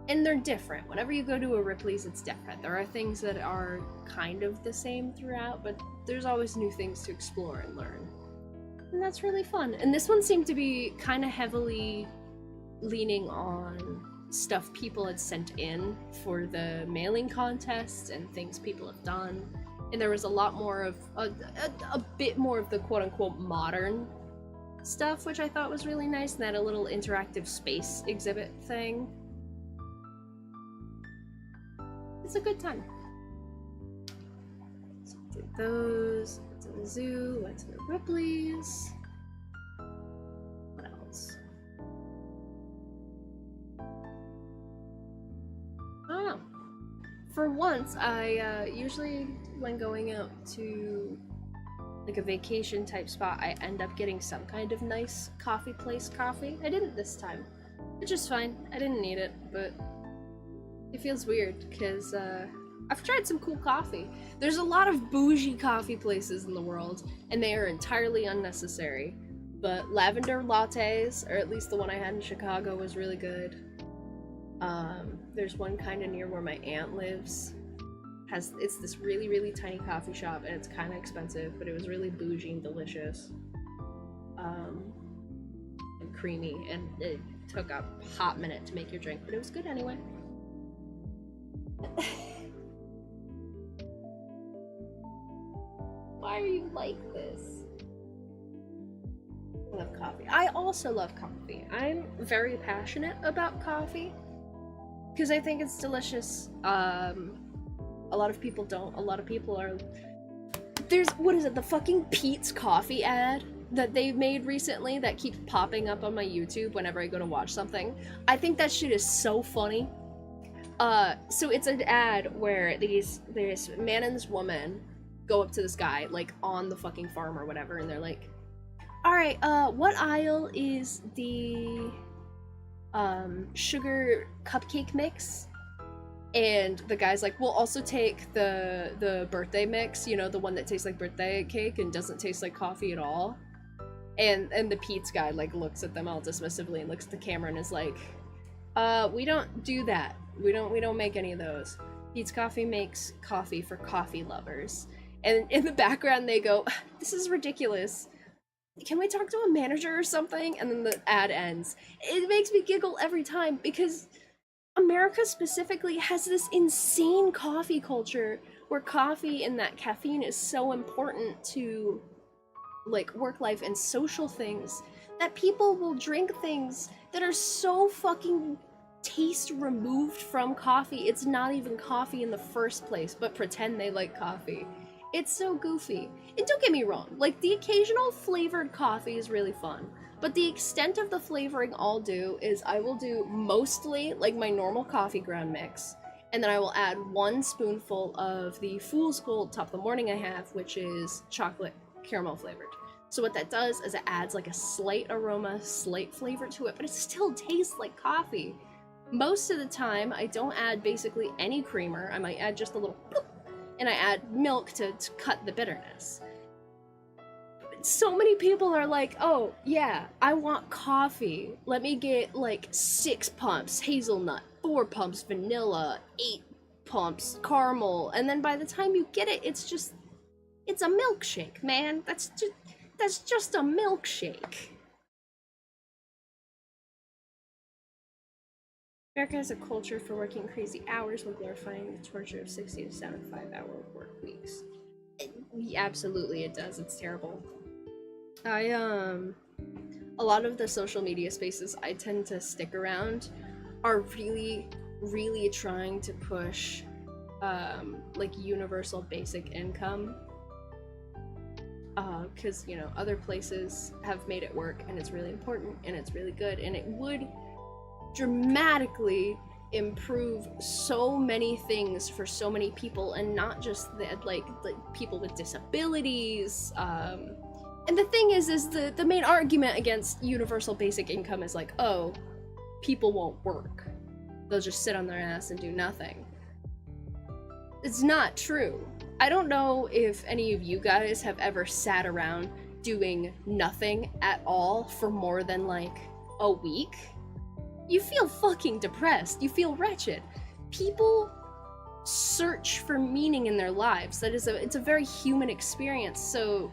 And they're different. Whenever you go to a Ripley's, it's different. There are things that are kind of the same throughout, but there's always new things to explore and learn. And that's really fun. And this one seemed to be kind of heavily leaning on stuff people had sent in for the mailing contest and things people have done. And there was a lot more of, a bit more of the quote-unquote modern stuff, which I thought was really nice, and that a little interactive space exhibit thing. It's a good time. So did those, went to the zoo, went to the Ripley's. What else? I don't know. For once, I usually when going out to like a vacation type spot, I end up getting some kind of nice coffee place coffee. I didn't this time, which is fine. I didn't need it, but it feels weird because I've tried some cool coffee. There's a lot of bougie coffee places in the world, and they are entirely unnecessary. But lavender lattes, or at least the one I had in Chicago, was really good. There's one kind of near where my aunt lives. It's this really, really tiny coffee shop, and it's kind of expensive, but it was really bougie and delicious. And creamy, and it took a hot minute to make your drink, but it was good anyway. Why are you like this? I love coffee. I also love coffee. I'm very passionate about coffee because I think it's delicious. A lot of people don't. A lot of people are. There's, what is it, the fucking Pete's Coffee ad that they made recently that keeps popping up on my YouTube whenever I go to watch something. I think that shit is so funny. So it's an ad where this man and this woman go up to this guy, like, on the fucking farm or whatever, and they're like, alright, what aisle is the, sugar cupcake mix? And the guy's like, we'll also take the birthday mix, you know, the one that tastes like birthday cake and doesn't taste like coffee at all. And the Pete's guy, like, looks at them all dismissively and looks at the camera and is like, we don't do that. We don't make any of those. Pete's Coffee makes coffee for coffee lovers. And in the background they go, this is ridiculous. Can we talk to a manager or something? And then the ad ends. It makes me giggle every time because America specifically has this insane coffee culture where coffee and that caffeine is so important to, like, work life and social things that people will drink things that are so fucking taste removed from coffee. It's not even coffee in the first place, but pretend they like coffee. It's so goofy. And don't get me wrong, like, the occasional flavored coffee is really fun, but the extent of the flavoring I'll do is I will do mostly, like, my normal coffee ground mix, and then I will add 1 spoonful of the Fool's Gold Top of the Morning I have, which is chocolate caramel flavored. So what that does is it adds, like, a slight aroma, slight flavor to it, but it still tastes like coffee. Most of the time, I don't add basically any creamer. I might add just a little bloop, and I add milk to cut the bitterness. So many people are like, oh, yeah, I want coffee. Let me get, like, 6 pumps hazelnut, 4 pumps vanilla, 8 pumps caramel, and then by the time you get it, it's a milkshake, man. That's just a milkshake. America has a culture for working crazy hours while glorifying the torture of 60 to 75-hour work weeks. Absolutely it does. It's terrible. A lot of the social media spaces I tend to stick around are really, really trying to push, like, universal basic income. Because, you know, other places have made it work, and it's really important, and it's really good, and it would dramatically improve so many things for so many people, and not just the, like people with disabilities. And the thing is the main argument against universal basic income is like, oh, people won't work. They'll just sit on their ass and do nothing. It's not true. I don't know if any of you guys have ever sat around doing nothing at all for more than, like, a week. You feel fucking depressed. You feel wretched. People search for meaning in their lives. It's a very human experience. So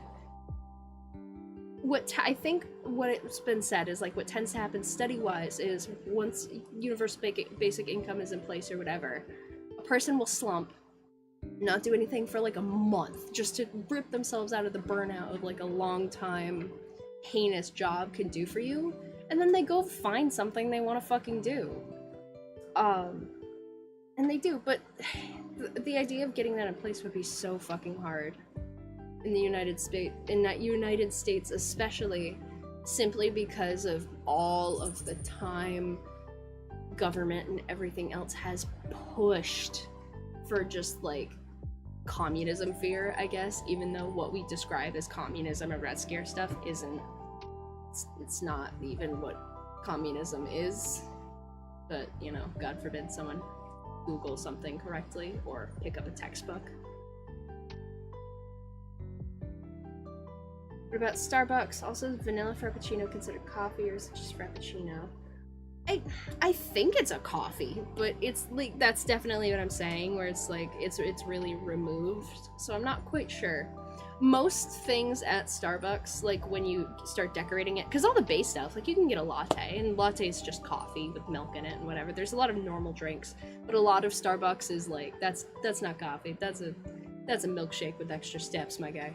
I think what's been said is, like, what tends to happen study-wise is once universal basic income is in place or whatever, a person will slump, not do anything for, like, a month, just to rip themselves out of the burnout of, like, a long time heinous job can do for you. And then they go find something they want to fucking do. And they do, but the idea of getting that in place would be so fucking hard in the United States especially, simply because of all of the time government and everything else has pushed for just, like, communism fear, I guess, even though what we describe as communism or Red Scare stuff isn't. It's not even what communism is, but, you know, God forbid someone Google something correctly or pick up a textbook. What about Starbucks? Also, is vanilla frappuccino considered coffee, or is it just frappuccino? I think it's a coffee, but it's like, that's definitely what I'm saying, where it's like it's really removed, so I'm not quite sure. Most things at Starbucks, like when you start decorating it, because all the base stuff, like you can get a latte, and latte is just coffee with milk in it and whatever. There's a lot of normal drinks, but a lot of Starbucks is like, that's not coffee, that's a milkshake with extra steps, my guy.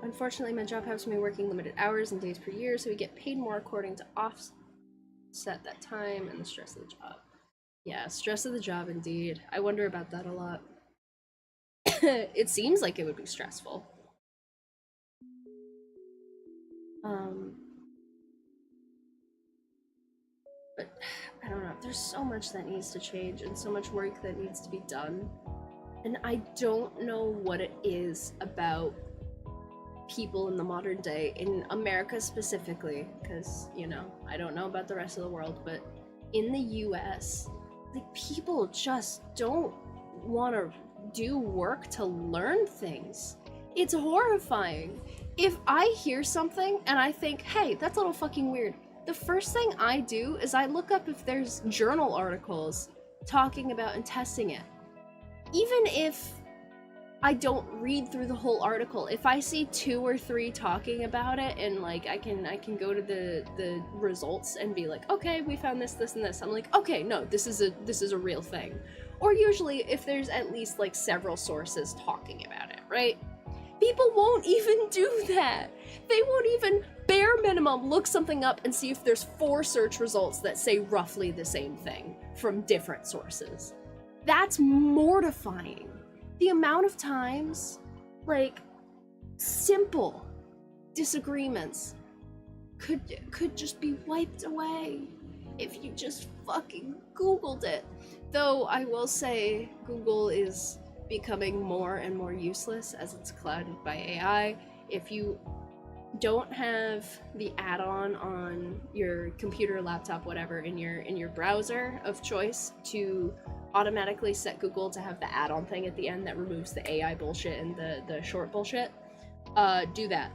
Unfortunately, my job has me working limited hours and days per year, so we get paid more according to offset that time and the stress of the job. Yeah, stress of the job indeed. I wonder about that a lot. It seems like it would be stressful. But I don't know, there's so much that needs to change and so much work that needs to be done. And I don't know what it is about people in the modern day, in America specifically, because, you know, I don't know about the rest of the world, but in the US, like, people just don't want to do work to learn things. It's horrifying. If I hear something and I think, hey, that's a little fucking weird, the first thing I do is I look up if there's journal articles talking about and testing it. Even if I don't read through the whole article, if I see 2 or 3 talking about it and like I can go to the results and be like, okay, we found this, this, and this. I'm like, okay, no, this is a real thing. Or usually if there's at least like several sources talking about it, right? People won't even do that. They won't even, bare minimum, look something up and see if there's 4 search results that say roughly the same thing from different sources. That's mortifying. The amount of times, like, simple disagreements could just be wiped away if you just fucking Googled it. Though I will say Google is becoming more and more useless as it's clouded by AI. If you don't have the add-on on your computer, laptop, whatever, in your browser of choice to automatically set Google to have the add-on thing at the end that removes the AI bullshit and the short bullshit, do that.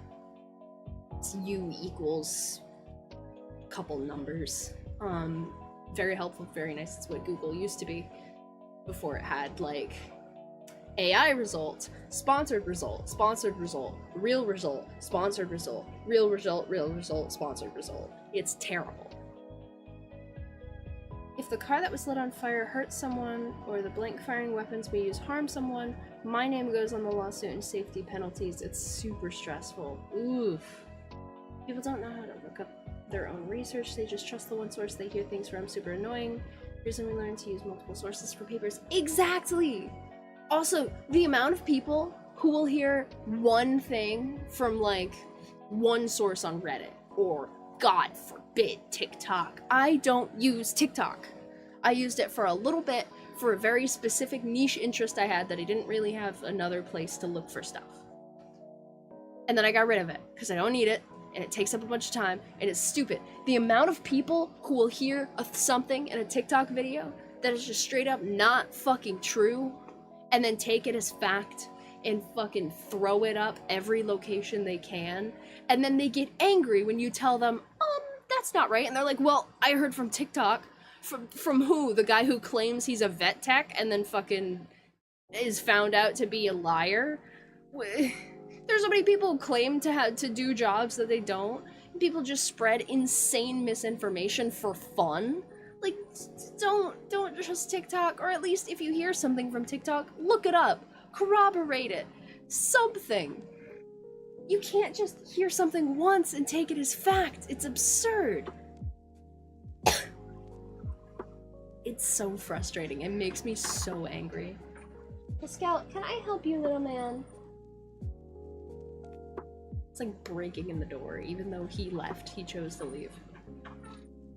It's U equals a couple numbers. Very helpful, very nice. It's what Google used to be before it had like AI result, sponsored result, sponsored result, real result, sponsored result, real result, sponsored result. It's terrible. If the car that was lit on fire hurt someone, or the blank firing weapons we use harm someone, my name goes on the lawsuit and safety penalties. It's super stressful. Oof. People don't know how to look up their own research. They just trust the one source they hear things from. Super annoying. Here's when we learn to use multiple sources for papers. Exactly! Also, the amount of people who will hear one thing from, like, one source on Reddit, or, God forbid, TikTok. I don't use TikTok. I used it for a little bit for a very specific niche interest I had that I didn't really have another place to look for stuff. And then I got rid of it, because I don't need it, and it takes up a bunch of time, and it's stupid. The amount of people who will hear something in a TikTok video that is just straight up not fucking true, and then take it as fact and fucking throw it up every location they can, and then they get angry when you tell them, that's not right, and they're like, well, I heard from TikTok. From who? The guy who claims he's a vet tech and then fucking is found out to be a liar? There's so many people who claim to do jobs that they don't, and people just spread insane misinformation for fun. Like, don't trust TikTok, or at least if you hear something from TikTok, look it up, corroborate it, something. You can't just hear something once and take it as fact. It's absurd. It's so frustrating. It makes me so angry. Hey, Scout, can I help you, little man? It's like breaking in the door, even though he left. He chose to leave.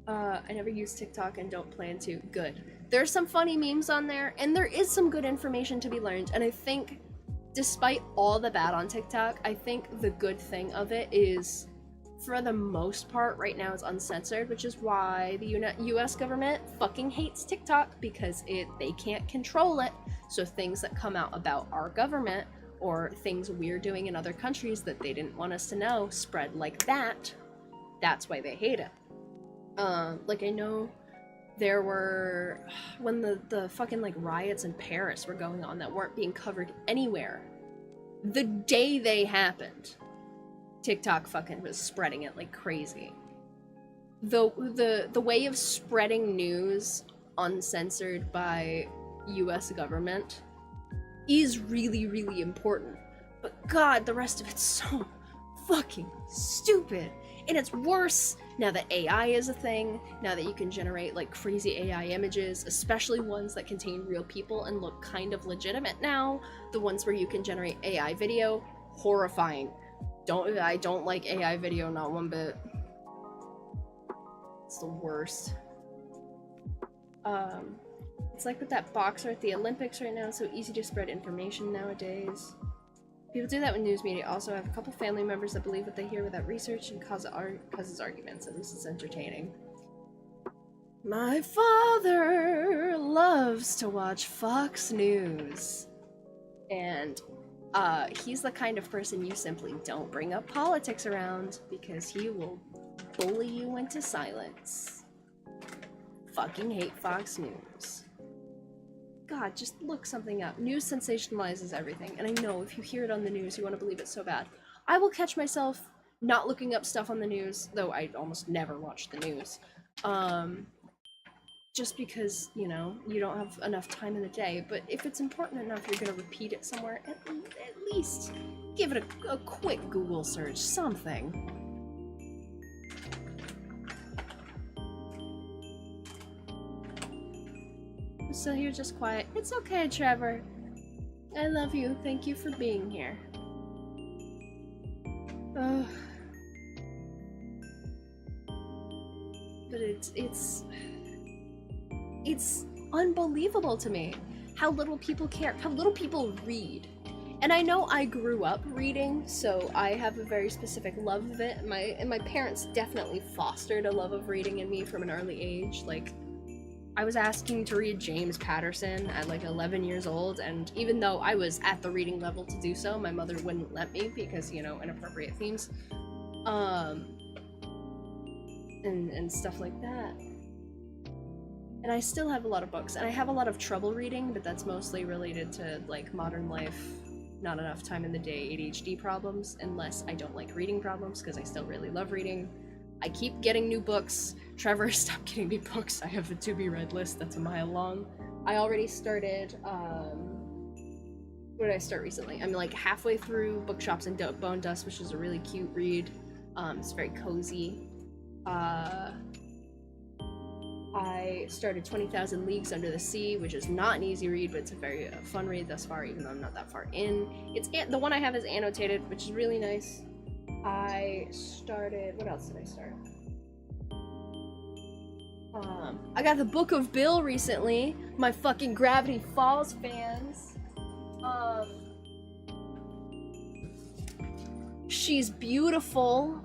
I never use TikTok and don't plan to. Good. There's some funny memes on there, and there is some good information to be learned, and I think, despite all the bad on TikTok, I think the good thing of it is for the most part, right now is uncensored, which is why the US government fucking hates TikTok, because they can't control it. So things that come out about our government or things we're doing in other countries that they didn't want us to know spread like that. That's why they hate it. Like, I know there were, when the fucking like riots in Paris were going on that weren't being covered anywhere, the day they happened, TikTok fucking was spreading it like crazy. The way of spreading news uncensored by US government is really, really important. But God, the rest of it's so fucking stupid. And it's worse now that AI is a thing, now that you can generate like crazy AI images, especially ones that contain real people and look kind of legitimate now. The ones where you can generate AI video, horrifying. I don't like AI video, not one bit. It's the worst. It's like with that boxer at the Olympics right now, it's so easy to spread information nowadays. People do that with news media. Also, I have a couple family members that believe what they hear without research and causes arguments. At least it's entertaining. My father loves to watch Fox News. And he's the kind of person you simply don't bring up politics around, because he will bully you into silence. Fucking hate Fox News. God, just look something up. News sensationalizes everything, and I know if you hear it on the news, you want to believe it so bad. I will catch myself not looking up stuff on the news, though I almost never watch the news. Just because, you know, you don't have enough time in the day, but if it's important enough, you're gonna repeat it somewhere, at least give it a quick Google search, something. I'm still here, just quiet. It's okay, Trevor. I love you. Thank you for being here. But it's unbelievable to me how little people care, how little people read. And I know I grew up reading, so I have a very specific love of it. My parents definitely fostered a love of reading in me from an early age. Like, I was asking to read James Patterson at like 11 years old, and even though I was at the reading level to do so, my mother wouldn't let me because, you know, inappropriate themes. And stuff like that. And I still have a lot of books, and I have a lot of trouble reading, but that's mostly related to like modern life, not enough time in the day, ADHD problems, unless I don't like reading problems, because I still really love reading. I keep getting new books. Trevor, stop getting me books. I have a to-be-read list that's a mile long. I already started, what did I start recently? I'm like halfway through Bookshops and Bone Dust, which is a really cute read. It's very cozy. I started 20,000 Leagues Under the Sea, which is not an easy read, but it's a very fun read thus far, even though I'm not that far in. The one I have is annotated, which is really nice. I started, what else did I start? I got the Book of Bill recently, my fucking Gravity Falls fans. She's beautiful.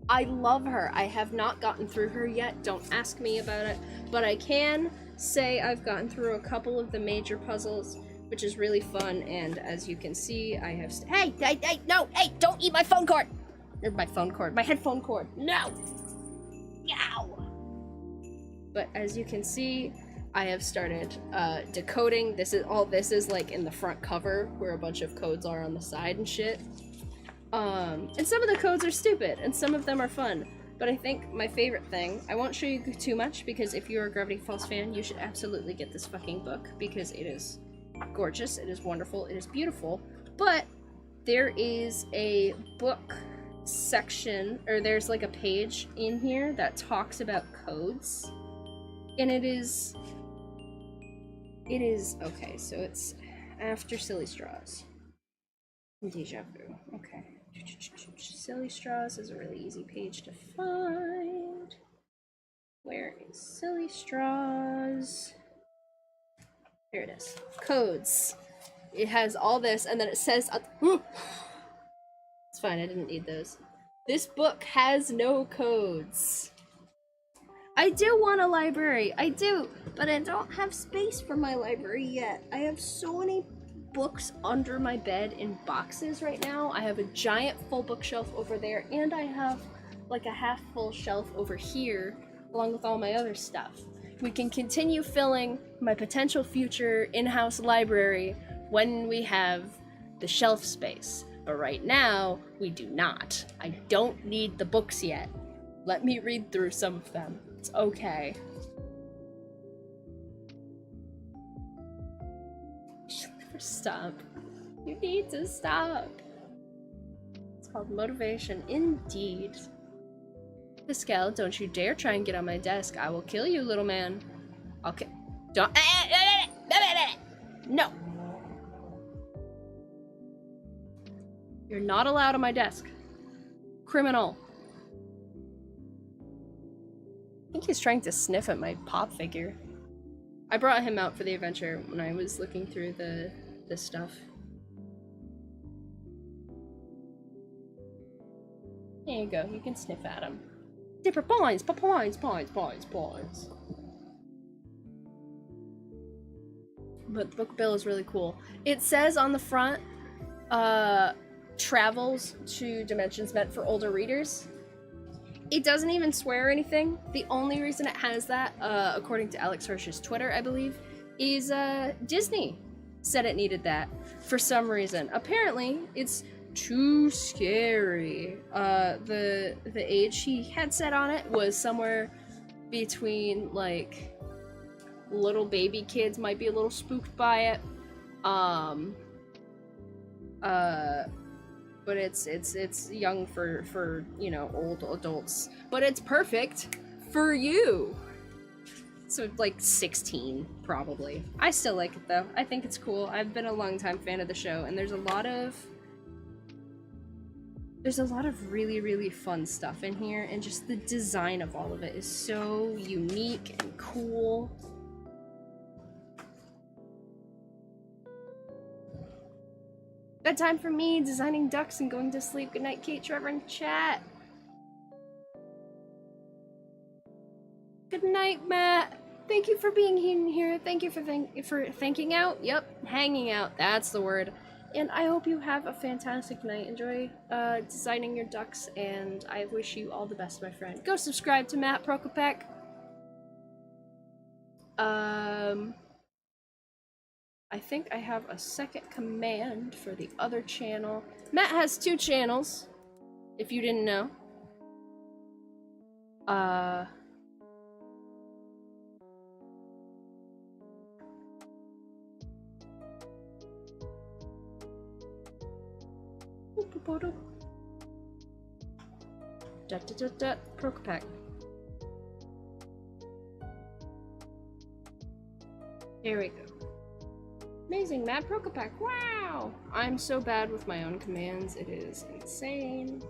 I love her. I have not gotten through her yet, don't ask me about it, but I can say I've gotten through a couple of the major puzzles, which is really fun, and as you can see, I have hey, no, hey, don't eat my phone cord! Or my phone cord, my headphone cord, no! Yow! But as you can see, I have started decoding. This is like in the front cover, where a bunch of codes are on the side and shit. And some of the codes are stupid, and some of them are fun. But I think my favorite thing, I won't show you too much, because if you're a Gravity Falls fan, you should absolutely get this fucking book, because it is gorgeous, it is wonderful, it is beautiful. But there is a book section, or there's like a page in here that talks about codes. And it is, okay, so it's after Silly Straws. Deja vu, okay. Silly Straws is a really easy page to find. Where is Silly Straws? There it is. Codes. It has all this, and then it says... it's fine, I didn't need those. This book has no codes. I do want a library, I do, but I don't have space for my library yet. I have so many books under my bed in boxes right now. I have a giant full bookshelf over there, and I have like a half full shelf over here, along with all my other stuff. We can continue filling my potential future in-house library when we have the shelf space. But right now, we do not. I don't need the books yet. Let me read through some of them. It's okay. She'll never stop. You need to stop. It's called motivation, indeed. Pascal, don't you dare try and get on my desk. I will kill you, little man. Okay. Don't. No. You're not allowed on my desk. Criminal. I think he's trying to sniff at my pop figure. I brought him out for the adventure when I was looking through this stuff. There you go, you can sniff at him. Dipper points, points. But the book bill is really cool. It says on the front, travels to dimensions meant for older readers. It doesn't even swear or anything. The only reason it has that, according to Alex Hirsch's Twitter, I believe, is Disney said it needed that for some reason. Apparently, it's too scary. The age he had set on it was somewhere between, like, little baby kids might be a little spooked by it. But it's young for you know, old adults. But it's perfect for you. So like 16 probably. I still like it though. I think it's cool. I've been a longtime fan of the show, and there's a lot of really fun stuff in here, and just the design of all of it is so unique and cool. Bedtime for me, designing ducks and going to sleep. Good night, Kate, Trevor, and chat. Good night, Matt. Thank you for being in here. Thank you for thanking out. Yep, hanging out. That's the word. And I hope you have a fantastic night. Enjoy designing your ducks, and I wish you all the best, my friend. Go subscribe to Matt Prokopek. I think I have a second command for the other channel. Matt has 2 channels, if you didn't know. Prokopek. Here we go. Amazing, Matt Prokopek. Wow! I'm so bad with my own commands, it is insane.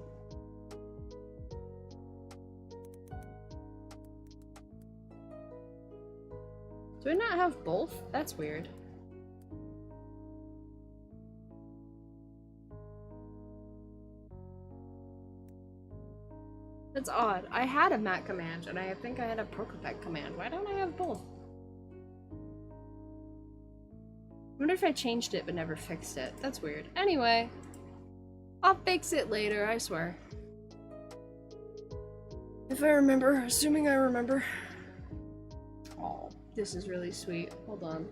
Do I not have both? That's weird. That's odd. I had a Matt command, and I think I had a Prokopek command. Why don't I have both? I wonder if I changed it but never fixed it. That's weird. Anyway, I'll fix it later, I swear. If I remember, assuming I remember. Oh, this is really sweet. Hold on.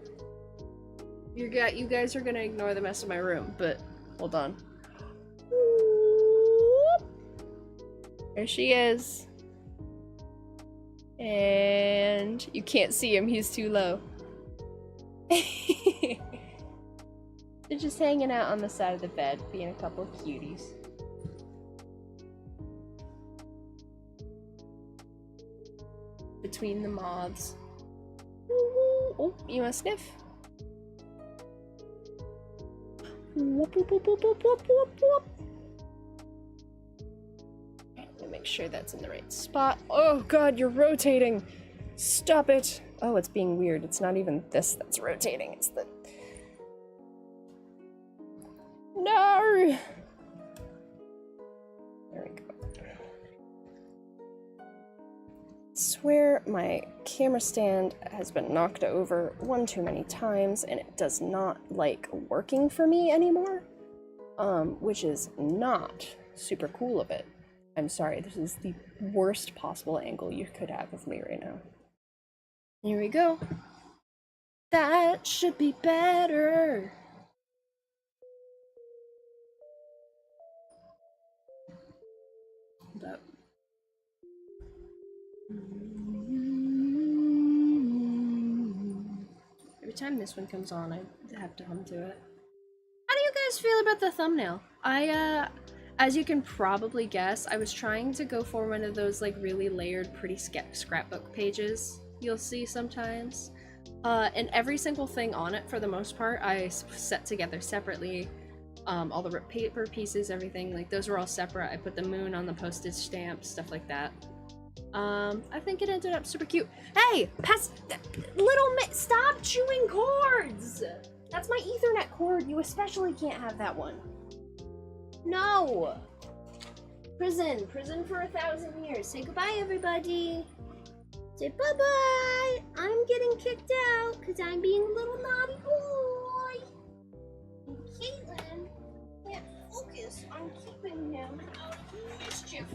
You guys are gonna ignore the mess of my room, but hold on. There she is. And you can't see him, he's too low. They're just hanging out on the side of the bed, being a couple of cuties. Between the moths. Oh, you wanna sniff? Whoop, whoop, whoop, whoop, whoop, whoop, whoop, whoop. Let me make sure that's in the right spot. Oh god, you're rotating! Stop it! Oh, it's being weird. It's not even this that's rotating, it's the... No! There we go. swear my camera stand has been knocked over one too many times and it does not like working for me anymore, which is not super cool of it. I'm sorry, this is the worst possible angle you could have of me right now. Here we go. That should be better. But every time this one comes on, I have to hum to it. How do you guys feel about the thumbnail? As you can probably guess, I was trying to go for one of those like really layered, pretty scrapbook pages you'll see sometimes. And every single thing on it, for the most part, I set together separately. All the ripped paper pieces, everything, like those were all separate. I put the moon on the postage stamp, stuff like that. I think it ended up super cute. Hey, stop chewing cords! That's my Ethernet cord. You especially can't have that one. No! Prison for 1,000 years. Say goodbye, everybody. Say bye-bye. I'm getting kicked out because I'm being a little naughty boy. And Caitlin can't focus on keeping him out of mischief.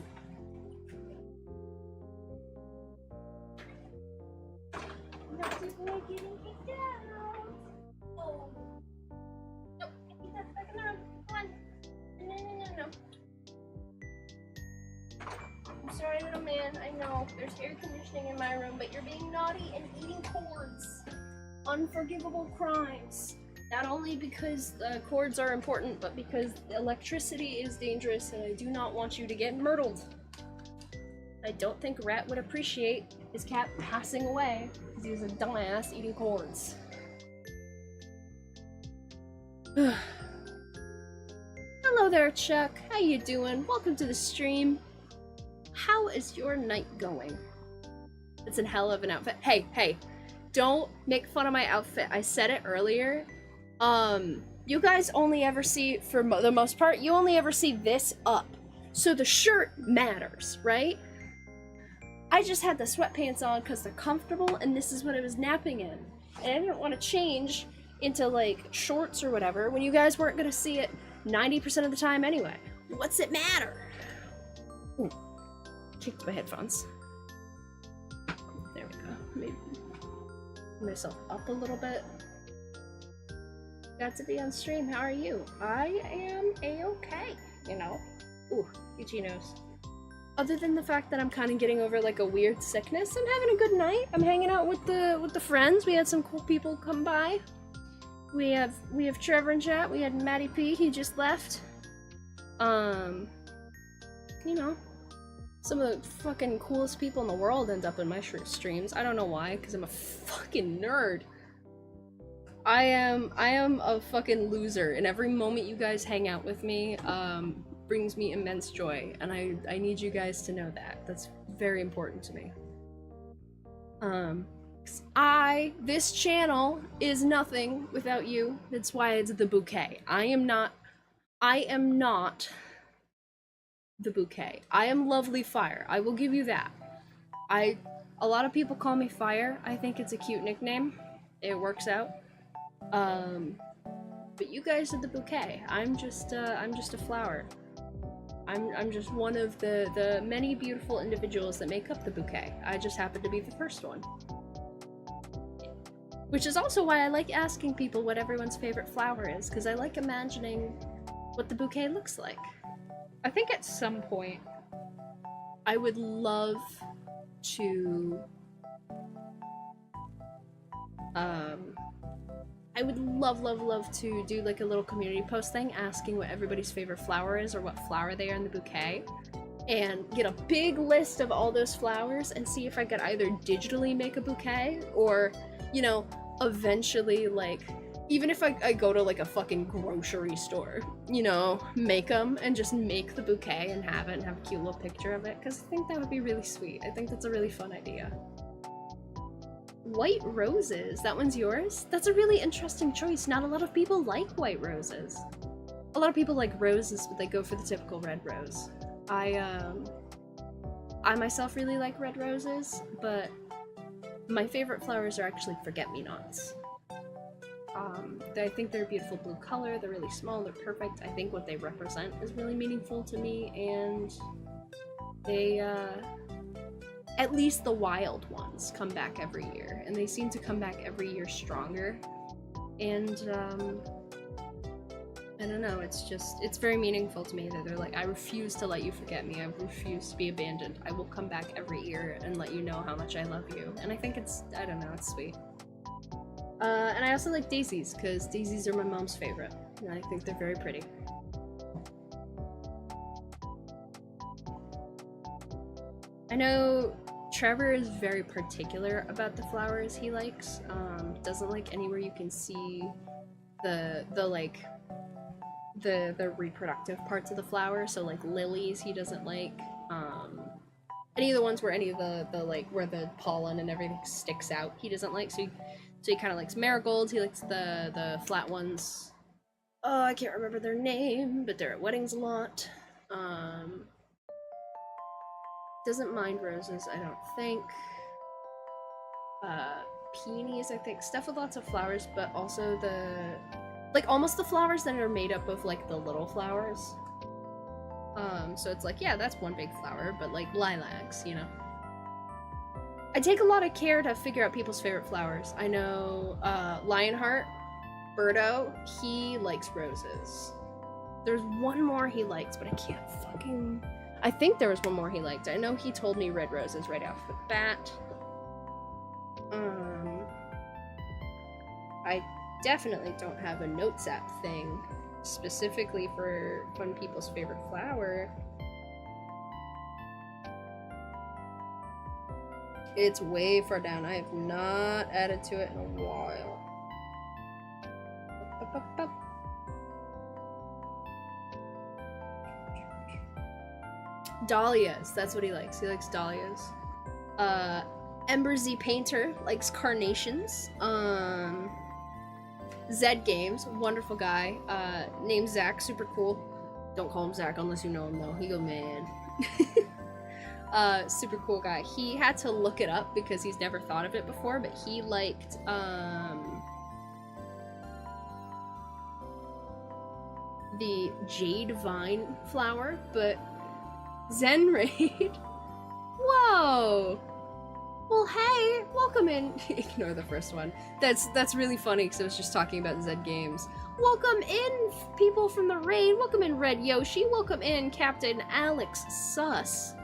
Naughty boy getting kicked out. Oh. Nope, keep that back in the room. Come on. No. I'm sorry, little man. I know there's air conditioning in my room, but you're being naughty and eating cords. Unforgivable crimes. Not only because cords are important, but because electricity is dangerous and I do not want you to get murdered. I don't think Rat would appreciate his cat passing away because he was a dumbass eating cords. Hello there, Chuck. How you doing? Welcome to the stream. How is your night going? It's a hell of an outfit. Hey, don't make fun of my outfit. I said it earlier. You guys only ever see, for the most part, you only ever see this up. So the shirt matters, right? I just had the sweatpants on because they're comfortable and this is what I was napping in. And I didn't want to change into like shorts or whatever when you guys weren't going to see it 90% of the time anyway. What's it matter? Ooh, kicked my headphones. There we go. Maybe move myself up a little bit. Got to be on stream. How are you? I am a-okay, you know. Ooh, itchy nose. Other than the fact that I'm kind of getting over like a weird sickness, I'm having a good night. I'm hanging out with the friends. We had some cool people come by. We have Trevor in chat. We had Matty P. He just left. You know, some of the fucking coolest people in the world end up in my streams. I don't know why, because I'm a fucking nerd. I am a fucking loser, and every moment you guys hang out with me, brings me immense joy, and I need you guys to know that. That's very important to me. This channel is nothing without you. That's why it's the Bouquet. I am not the Bouquet. I am Lovely Fire. I will give you that. A lot of people call me Fire. I think it's a cute nickname. It works out. But you guys are the Bouquet. I'm just a flower. I'm just one of the many beautiful individuals that make up the Bouquet. I just happen to be the first one. Which is also why I like asking people what everyone's favorite flower is, because I like imagining what the bouquet looks like. I think at some point I would love to I would love to do like a little community post thing asking what everybody's favorite flower is or what flower they are in the bouquet, and get a big list of all those flowers and see if I could either digitally make a bouquet or, you know, eventually, like, even if I go to like a fucking grocery store, you know, make them and just make the bouquet and have it and have a cute little picture of it, because I think that would be really sweet. I think that's a really fun idea. White roses, that one's yours? That's a really interesting choice. Not a lot of people like white roses. A lot of people like roses, but they go for the typical red rose. I myself really like red roses, but my favorite flowers are actually forget-me-nots. I think they're a beautiful blue color, they're really small, they're perfect. I think what they represent is really meaningful to me, and they, at least the wild ones come back every year, and they seem to come back every year stronger. And, I don't know, it's very meaningful to me that they're like, I refuse to let you forget me, I refuse to be abandoned, I will come back every year and let you know how much I love you. And I think I don't know, it's sweet. And I also like daisies, because daisies are my mom's favorite, and I think they're very pretty. I know Trevor is very particular about the flowers he likes. Doesn't like anywhere you can see the reproductive parts of the flower, so like lilies he doesn't like. Any of the ones where any of the like where the pollen and everything sticks out he doesn't like, so he kind of likes marigolds, he likes the flat ones. Oh, I can't remember their name, but they're at weddings a lot. Doesn't mind roses, I don't think. Peonies, I think. Stuff with lots of flowers, but also like almost the flowers that are made up of like the little flowers. So it's like, yeah, that's one big flower, but like lilacs, you know. I take a lot of care to figure out people's favorite flowers. I know Lionheart, Birdo, he likes roses. There's one more he likes, but I can't fucking... I think there was one more he liked. I know he told me red roses right off the bat. I definitely don't have a notes app thing specifically for fun people's favorite flower. It's way far down. I have not added to it in a while. Dahlias, that's what he likes. He likes dahlias. Ember Z Painter likes carnations. Zed Games, wonderful guy. Named Zach, super cool. Don't call him Zach unless you know him though. He go, man. Super cool guy. He had to look it up because he's never thought of it before, but he liked, the jade vine flower, but Zen Raid. Whoa! Well, hey, welcome in. Ignore the first one. That's really funny because I was just talking about Zed Games. Welcome in, people from the raid. Welcome in, Red Yoshi. Welcome in, Captain Alex Sus.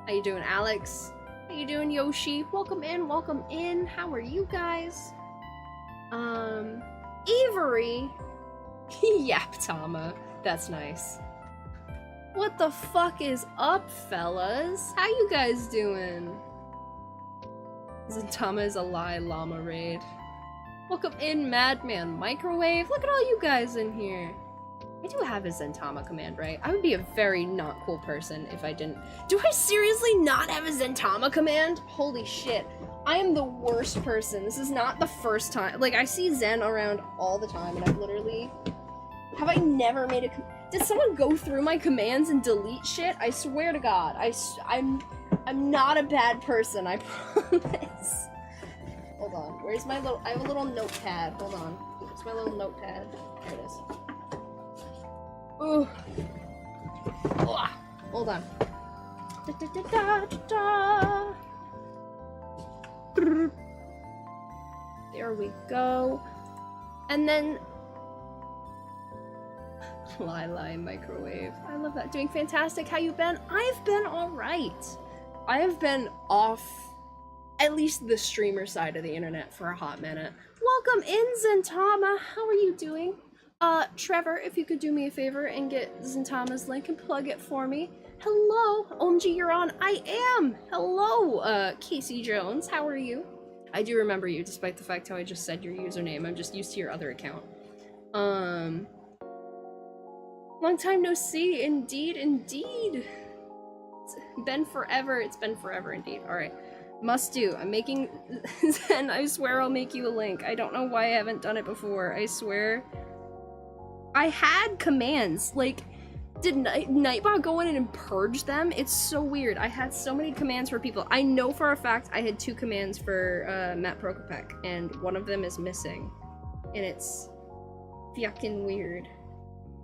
How you doing, Alex? How you doing, Yoshi? Welcome in, welcome in. How are you guys? Avery. Yaptama. That's nice. What the fuck is up, fellas? How you guys doing? Zentama is a lie llama raid. Welcome in, Madman Microwave. Look at all you guys in here. I do have a Zentama command, right? I would be a very not cool person if I didn't. Do I seriously not have a Zentama command? Holy shit. I am the worst person. This is not the first time. Like, I see Zen around all the time, and I've literally... Have I never made a... Did someone go through my commands and delete shit? I swear to God. I'm not a bad person, I promise. Hold on. Where's my little... I have a little notepad. Hold on. Where's my little notepad? There it is. Ooh. Ugh. Hold on. Da, da, da, da, da, da. There we go. And then... Lili Microwave. I love that. Doing fantastic. How you been? I've been alright. I have been off at least the streamer side of the internet for a hot minute. Welcome in, Zentama. How are you doing? Trevor, if you could do me a favor and get Zentama's link and plug it for me. Hello, Omji, you're on. I am. Hello, Casey Jones. How are you? I do remember you, despite the fact how I just said your username. I'm just used to your other account. Long time no see. Indeed, indeed. It's been forever. It's been forever, indeed. All right. Must do. I'm making Zen. I swear I'll make you a link. I don't know why I haven't done it before. I swear. I had commands. Like, Did Nightbot go in and purge them? It's so weird. I had so many commands for people. I know for a fact I had 2 commands for Matt Prokopek, and one of them is missing. And it's fucking weird.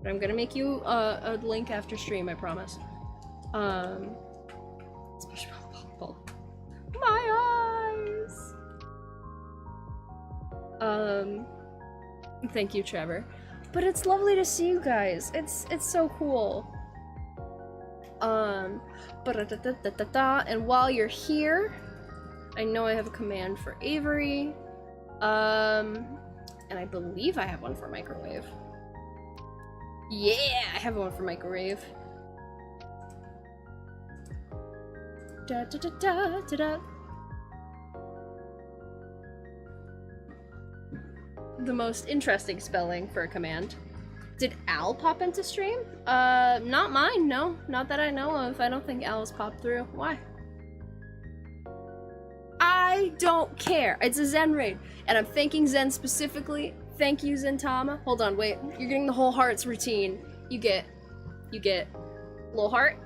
But I'm gonna make you a link after stream, I promise. SpongeBob. My eyes! Thank you, Trevor. But it's lovely to see you guys. It's so cool. And while you're here, I know I have a command for Avery. And I believe I have one for microwave. Yeah, I have one for microwave. Da da da da da da. The most interesting spelling for a command. Did Al pop into stream? Not mine, no. Not that I know of. I don't think Al's popped through. Why? I don't care. It's a Zen raid. And I'm thanking Zen specifically. Thank you, Zentama. Hold on, wait. You're getting the whole hearts routine. You get little heart.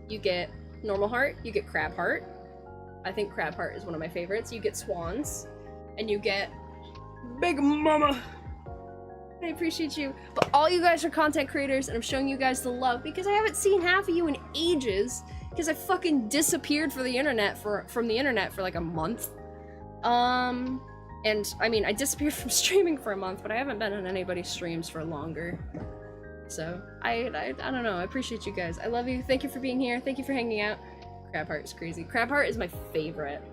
You get normal heart. You get crab heart. I think crab heart is one of my favorites. You get swans. And you get Big Mama. I appreciate you. But all you guys are content creators, and I'm showing you guys the love because I haven't seen half of you in ages because I fucking disappeared from the internet for like a month. And I mean, I disappeared from streaming for a month, but I haven't been on anybody's streams for longer. So I don't know. I appreciate you guys. I love you. Thank you for being here. Thank you for hanging out. Crab heart is crazy. Crab heart is my favorite.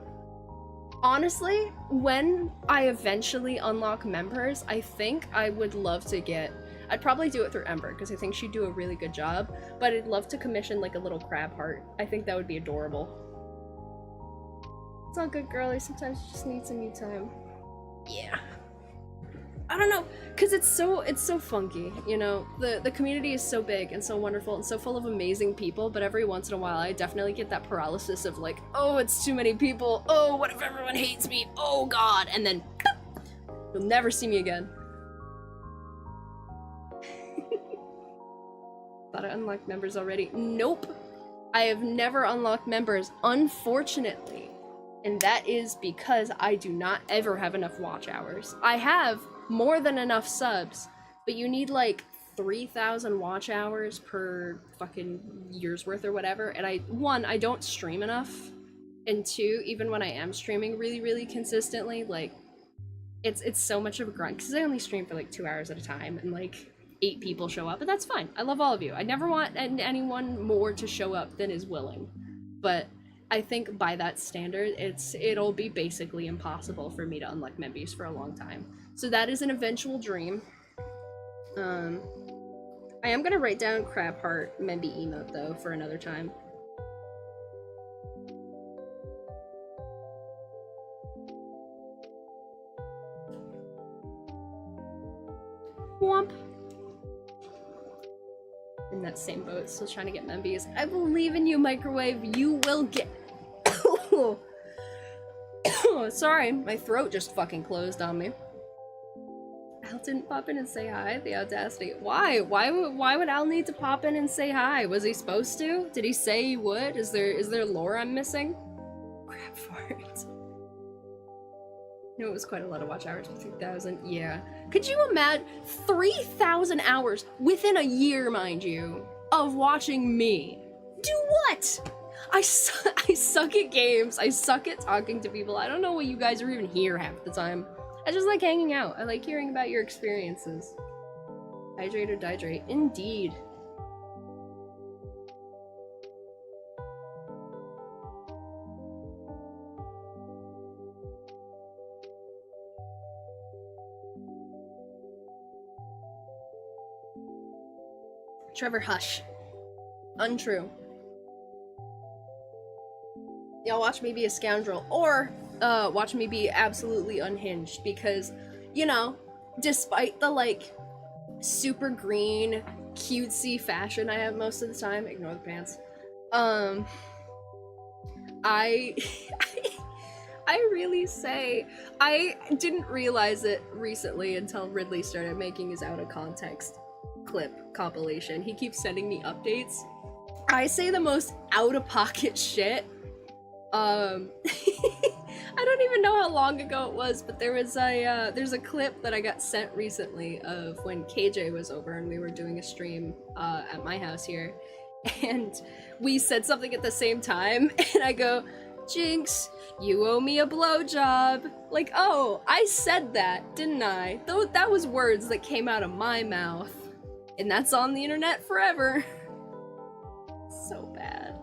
Honestly, when I eventually unlock members, I think I would love to get... I'd probably do it through Ember, because I think she'd do a really good job, but I'd love to commission, like, a little crab heart. I think that would be adorable. It's all good, girlie. Sometimes you just need some me time. Yeah. I don't know, because it's so funky, you know? The community is so big and so wonderful and so full of amazing people, but every once in a while I definitely get that paralysis of like, oh, it's too many people, oh, what if everyone hates me, oh god, and then you'll never see me again. Thought I unlocked members already. Nope. I have never unlocked members, unfortunately. And that is because I do not ever have enough watch hours. I have more than enough subs, but you need like 3,000 watch hours per fucking year's worth or whatever, and I don't stream enough, and 2, even when I am streaming really consistently, like, it's so much of a grind, because I only stream for like 2 hours at a time, and like 8 people show up, and that's fine. I love all of you. I never want anyone more to show up than is willing, but I think by that standard, it'll be basically impossible for me to unlock members for a long time. So that is an eventual dream. I am gonna write down Crab Heart Memby emote though for another time. Womp. In that same boat, still trying to get Membies. I believe in you, Microwave. You will get. Sorry, my throat just fucking closed on me. Al didn't pop in and say hi. The audacity. Why? Why would Al need to pop in and say hi? Was he supposed to? Did he say he would? Is there lore I'm missing? Crap fart. No, it was quite a lot of watch hours for 3,000. Yeah. Could you imagine 3,000 hours within a year, mind you, of watching me? Do what? I suck at games. I suck at talking to people. I don't know what you guys are even here half the time. I just like hanging out. I like hearing about your experiences. Hydrate or dihydrate. Indeed. Trevor, hush. Untrue. Y'all watch me be a scoundrel, or watch me be absolutely unhinged, because, you know, despite the, like, super green, cutesy fashion I have most of the time, ignore the pants, I really say, I didn't realize it recently until Ridley started making his out of context clip compilation. He keeps sending me updates. I say the most out-of-pocket shit. I don't even know how long ago it was, but there's a clip that I got sent recently of when KJ was over and we were doing a stream at my house here, and we said something at the same time, and I go, Jinx, you owe me a blowjob. Like, oh, I said that, didn't I? Though that was words that came out of my mouth, and that's on the internet forever. So bad.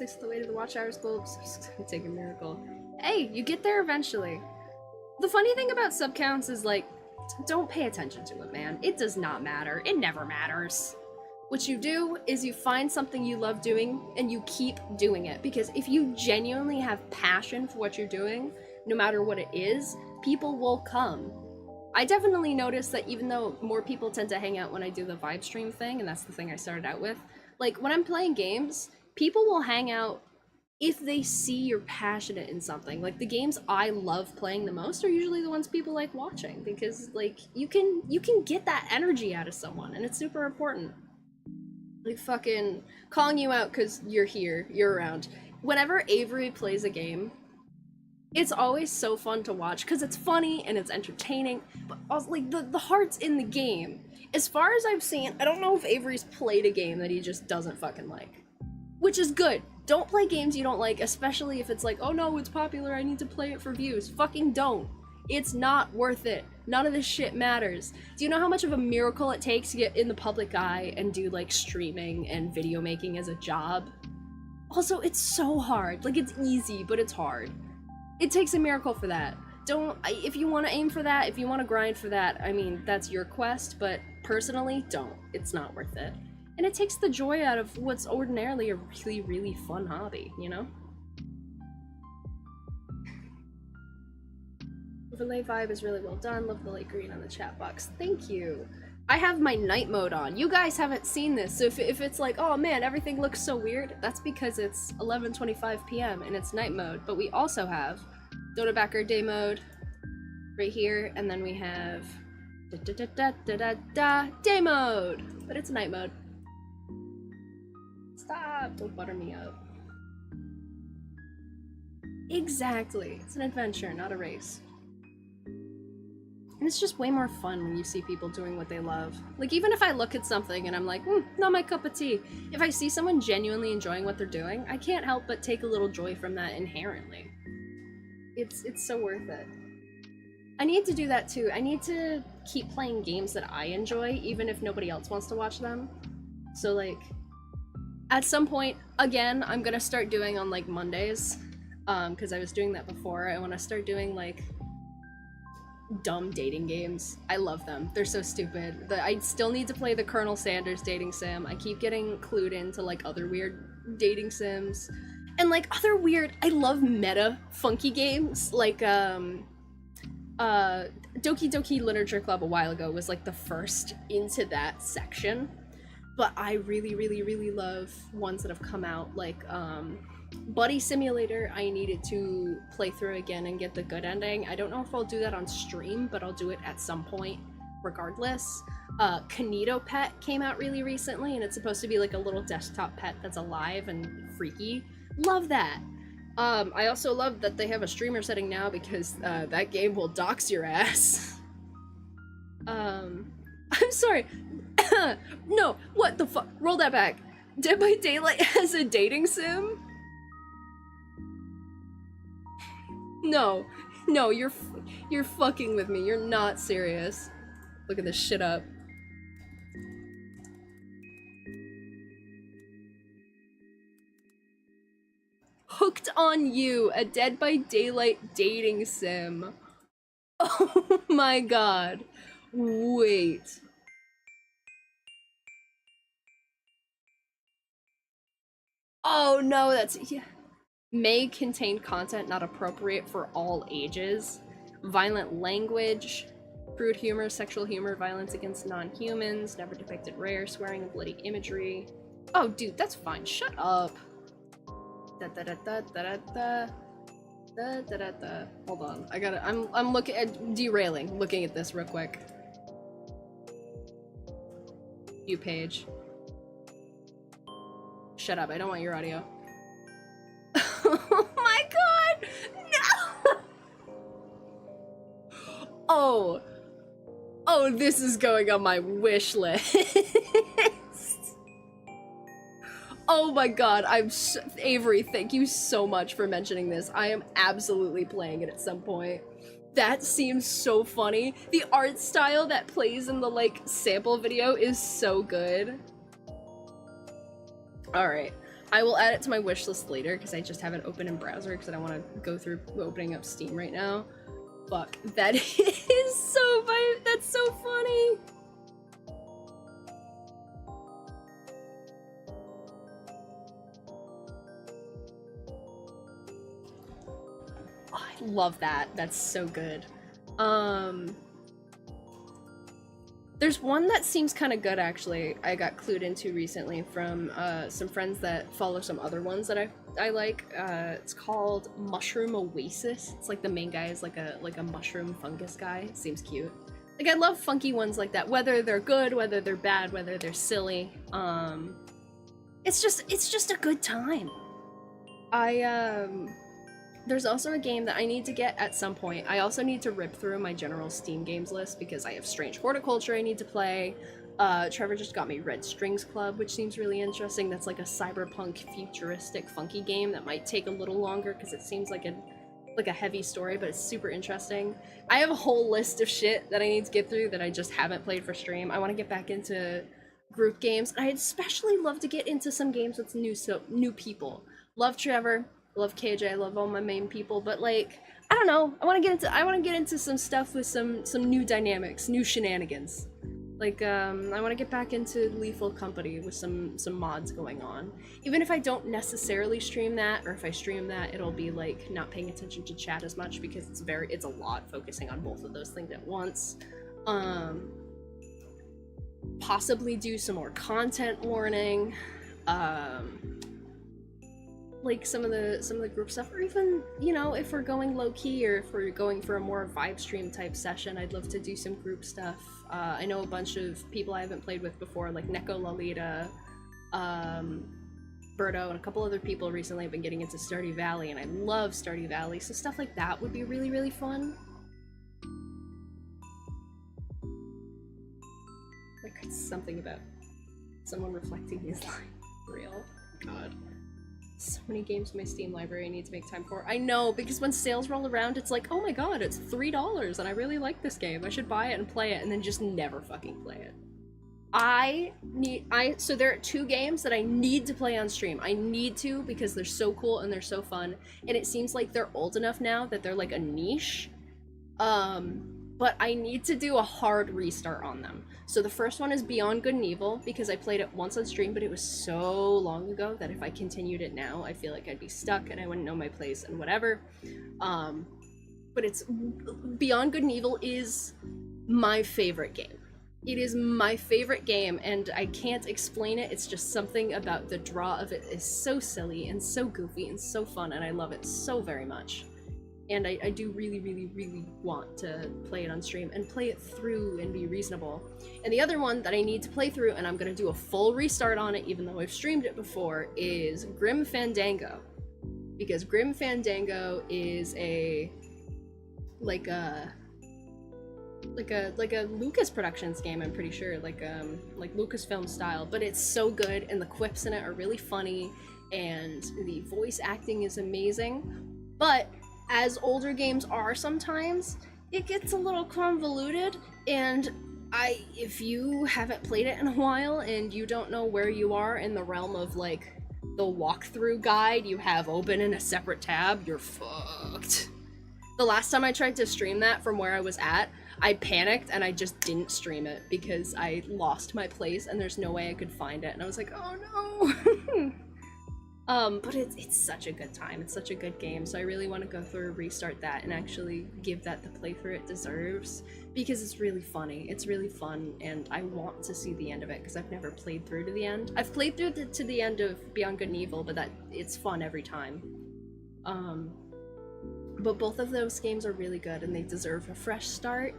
6th the way to the Watch Hours Globes. Take a miracle. Hey, you get there eventually. The funny thing about sub counts is, like, don't pay attention to it, man. It does not matter. It never matters. What you do is you find something you love doing and you keep doing it. Because if you genuinely have passion for what you're doing, no matter what it is, people will come. I definitely noticed that even though more people tend to hang out when I do the vibe stream thing, and that's the thing I started out with, like, when I'm playing games, people will hang out if they see you're passionate in something. Like, the games I love playing the most are usually the ones people like watching, because, like, you can get that energy out of someone, and it's super important. Like, fucking calling you out because you're here, you're around. Whenever Avery plays a game, it's always so fun to watch because it's funny and it's entertaining, but also, like, the heart's in the game. As far as I've seen, I don't know if Avery's played a game that he just doesn't fucking like. Which is good. Don't play games you don't like, especially if it's like, oh no, it's popular, I need to play it for views. Fucking don't. It's not worth it. None of this shit matters. Do you know how much of a miracle it takes to get in the public eye and do, like, streaming and video making as a job? Also, it's so hard. Like, it's easy, but it's hard. It takes a miracle for that. If you want to aim for that, if you want to grind for that, I mean, that's your quest, but personally, don't. It's not worth it. And it takes the joy out of what's ordinarily a really, really fun hobby, you know? Overlay vibe is really well done. Love the light green on the chat box. Thank you. I have my night mode on. You guys haven't seen this, so if it's like, oh man, everything looks so weird, that's because it's 11:25 p.m. and it's night mode. But we also have Dota Backer day mode right here, and then we have day mode, but it's night mode. Stop! Don't butter me up. Exactly. It's an adventure, not a race. And it's just way more fun when you see people doing what they love. Like, even if I look at something and I'm like, not my cup of tea, if I see someone genuinely enjoying what they're doing, I can't help but take a little joy from that inherently. It's so worth it. I need to do that too. I need to keep playing games that I enjoy, even if nobody else wants to watch them. So, like, at some point, again, I'm gonna start doing on, like, Mondays, because I was doing that before. I want to start doing, like, dumb dating games. I love them. They're so stupid. I still need to play the Colonel Sanders dating sim. I keep getting clued into, like, other weird dating sims. And, like, other weird, I love meta funky games. Like, Doki Doki Literature Club a while ago was, like, the first into that section. But I really, really, really love ones that have come out, like, Buddy Simulator. I needed to play through again and get the good ending. I don't know if I'll do that on stream, but I'll do it at some point regardless. Kanito Pet came out really recently, and it's supposed to be like a little desktop pet that's alive and freaky. Love that. I also love that they have a streamer setting now, because that game will dox your ass. I'm sorry. No, what the fuck? Roll that back. Dead by Daylight has a dating sim? No, you're fucking with me. You're not serious. Looking this shit up. Hooked on You, a Dead by Daylight dating sim. Oh my god. Wait. Oh no, that's... yeah. May contain content not appropriate for all ages. Violent language. Crude humor, sexual humor, violence against non-humans. Never depicted rare, swearing, and bloody imagery. Oh, dude, that's fine. Shut up. Hold on. I'm looking at... derailing. Looking at this real quick. You, Paige. Shut up, I don't want your audio. Oh my god! No! Oh. Oh, this is going on my wish list. Oh my god, Avery, thank you so much for mentioning this. I am absolutely playing it at some point. That seems so funny. The art style that plays in the, like, sample video is so good. Alright. I will add it to my wish list later, because I just have it open in browser, because I don't want to go through opening up Steam right now. Fuck. That is so that's so funny! Oh, I love that. That's so good. There's one that seems kind of good, actually. I got clued into recently from some friends that follow some other ones that I like. It's called Mushroom Oasis. It's like the main guy is like a mushroom fungus guy. It seems cute. Like, I love funky ones like that, whether they're good, whether they're bad, whether they're silly. It's just a good time. There's also a game that I need to get at some point. I also need to rip through my general Steam games list because I have Strange Horticulture I need to play. Trevor just got me Red Strings Club, which seems really interesting. That's like a cyberpunk futuristic funky game that might take a little longer because it seems like a heavy story, but it's super interesting. I have a whole list of shit that I need to get through that I just haven't played for stream. I want to get back into group games. I'd especially love to get into some games with new people. Love Trevor. Love KJ, I love all my main people, but like, I don't know, I want to get into some stuff with some new dynamics, new shenanigans. Like, I want to get back into Lethal Company with some mods going on. Even if I don't necessarily stream that, or if I stream that, it'll be like not paying attention to chat as much because it's a lot focusing on both of those things at once. Possibly do some more content warning. Like some of the group stuff, or even, you know, if we're going low-key or if we're going for a more vibe stream type session, I'd love to do some group stuff. I know a bunch of people I haven't played with before, like Neko Lalita, Berto, and a couple other people recently have been getting into Stardew Valley, and I love Stardew Valley, so stuff like that would be really, really fun. Like, something about someone reflecting his life. Real. God. So many games in my Steam library I need to make time for. I know, because when sales roll around, it's like, oh my god, it's $3 and I really like this game. I should buy it and play it, and then just never fucking play it. So there are 2 games that I need to play on stream. I need to because they're so cool and they're so fun, and it seems like they're old enough now that they're like a niche. But I need to do a hard restart on them. So the first one is Beyond Good and Evil, because I played it once on stream, but it was so long ago that if I continued it now, I feel like I'd be stuck and I wouldn't know my place and whatever. But it's Beyond Good and Evil is my favorite game. It is my favorite game, and I can't explain it. It's just something about the draw of it is so silly and so goofy and so fun, and I love it so very much. And I do really, really, really want to play it on stream and play it through and be reasonable. And the other one that I need to play through, and I'm gonna do a full restart on it even though I've streamed it before, is Grim Fandango. Because Grim Fandango is like a Lucas Productions game, I'm pretty sure, like Lucasfilm style, but it's so good and the quips in it are really funny and the voice acting is amazing. But as older games are sometimes, it gets a little convoluted, and if you haven't played it in a while and you don't know where you are in the realm of like the walkthrough guide you have open in a separate tab, you're fucked. The last time I tried to stream that from where I was at, I panicked and I just didn't stream it because I lost my place and there's no way I could find it, and I was like, oh no. But it's such a good time. It's such a good game, so I really want to go through and restart that and actually give that the playthrough it deserves, because it's really funny. It's really fun, and I want to see the end of it because I've never played through to the end. I've played through to the end of Beyond Good and Evil, but it's fun every time. But both of those games are really good, and they deserve a fresh start.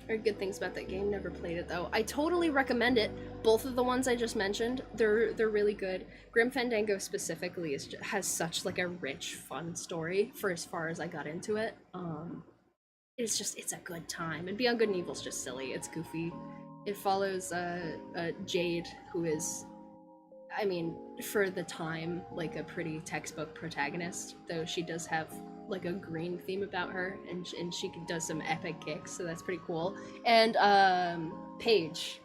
Heard good things about that game, never played it though. I totally recommend it. Both of the ones I just mentioned, they're really good. Grim Fandango specifically has such like a rich, fun story for as far as I got into it. It's a good time. And Beyond Good and Evil's just silly. It's goofy. It follows Jade, who is, I mean, for the time, like a pretty textbook protagonist, though she does have like a green theme about her, and she does some epic kicks, so that's pretty cool. And Paige,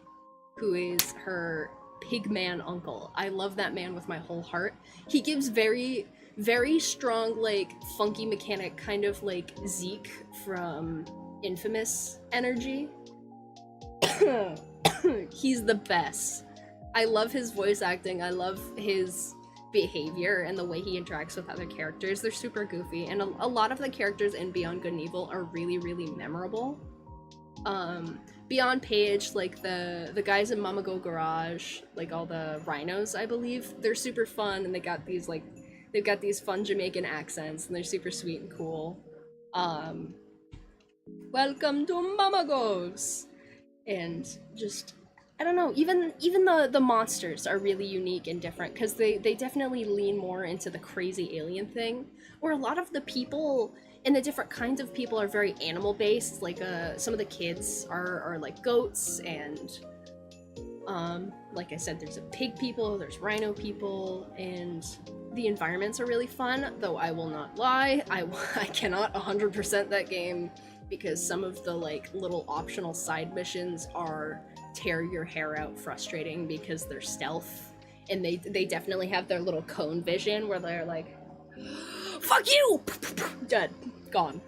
who is her pigman uncle. I love that man with my whole heart. He gives very, very strong, like, funky mechanic, kind of like Zeke from Infamous energy. He's the best. I love his voice acting. I love his behavior and the way he interacts with other characters. They're super goofy, and a lot of the characters in Beyond Good and Evil are really, really memorable. Beyond Paige, like the guys in Mama Go Garage, like all the rhinos, I believe, they're super fun, and they've got these fun Jamaican accents, and they're super sweet and cool. Welcome to Mama Go's! And just, I don't know, even the monsters are really unique and different, because they definitely lean more into the crazy alien thing, where a lot of the people and the different kinds of people are very animal based. Like some of the kids are like goats, and like I said, there's a pig people, there's rhino people, and the environments are really fun, though I will not lie, I cannot 100% that game, because some of the like little optional side missions are tear your hair out frustrating because they're stealth, and they definitely have their little cone vision where they're like, fuck you! Dead. Gone.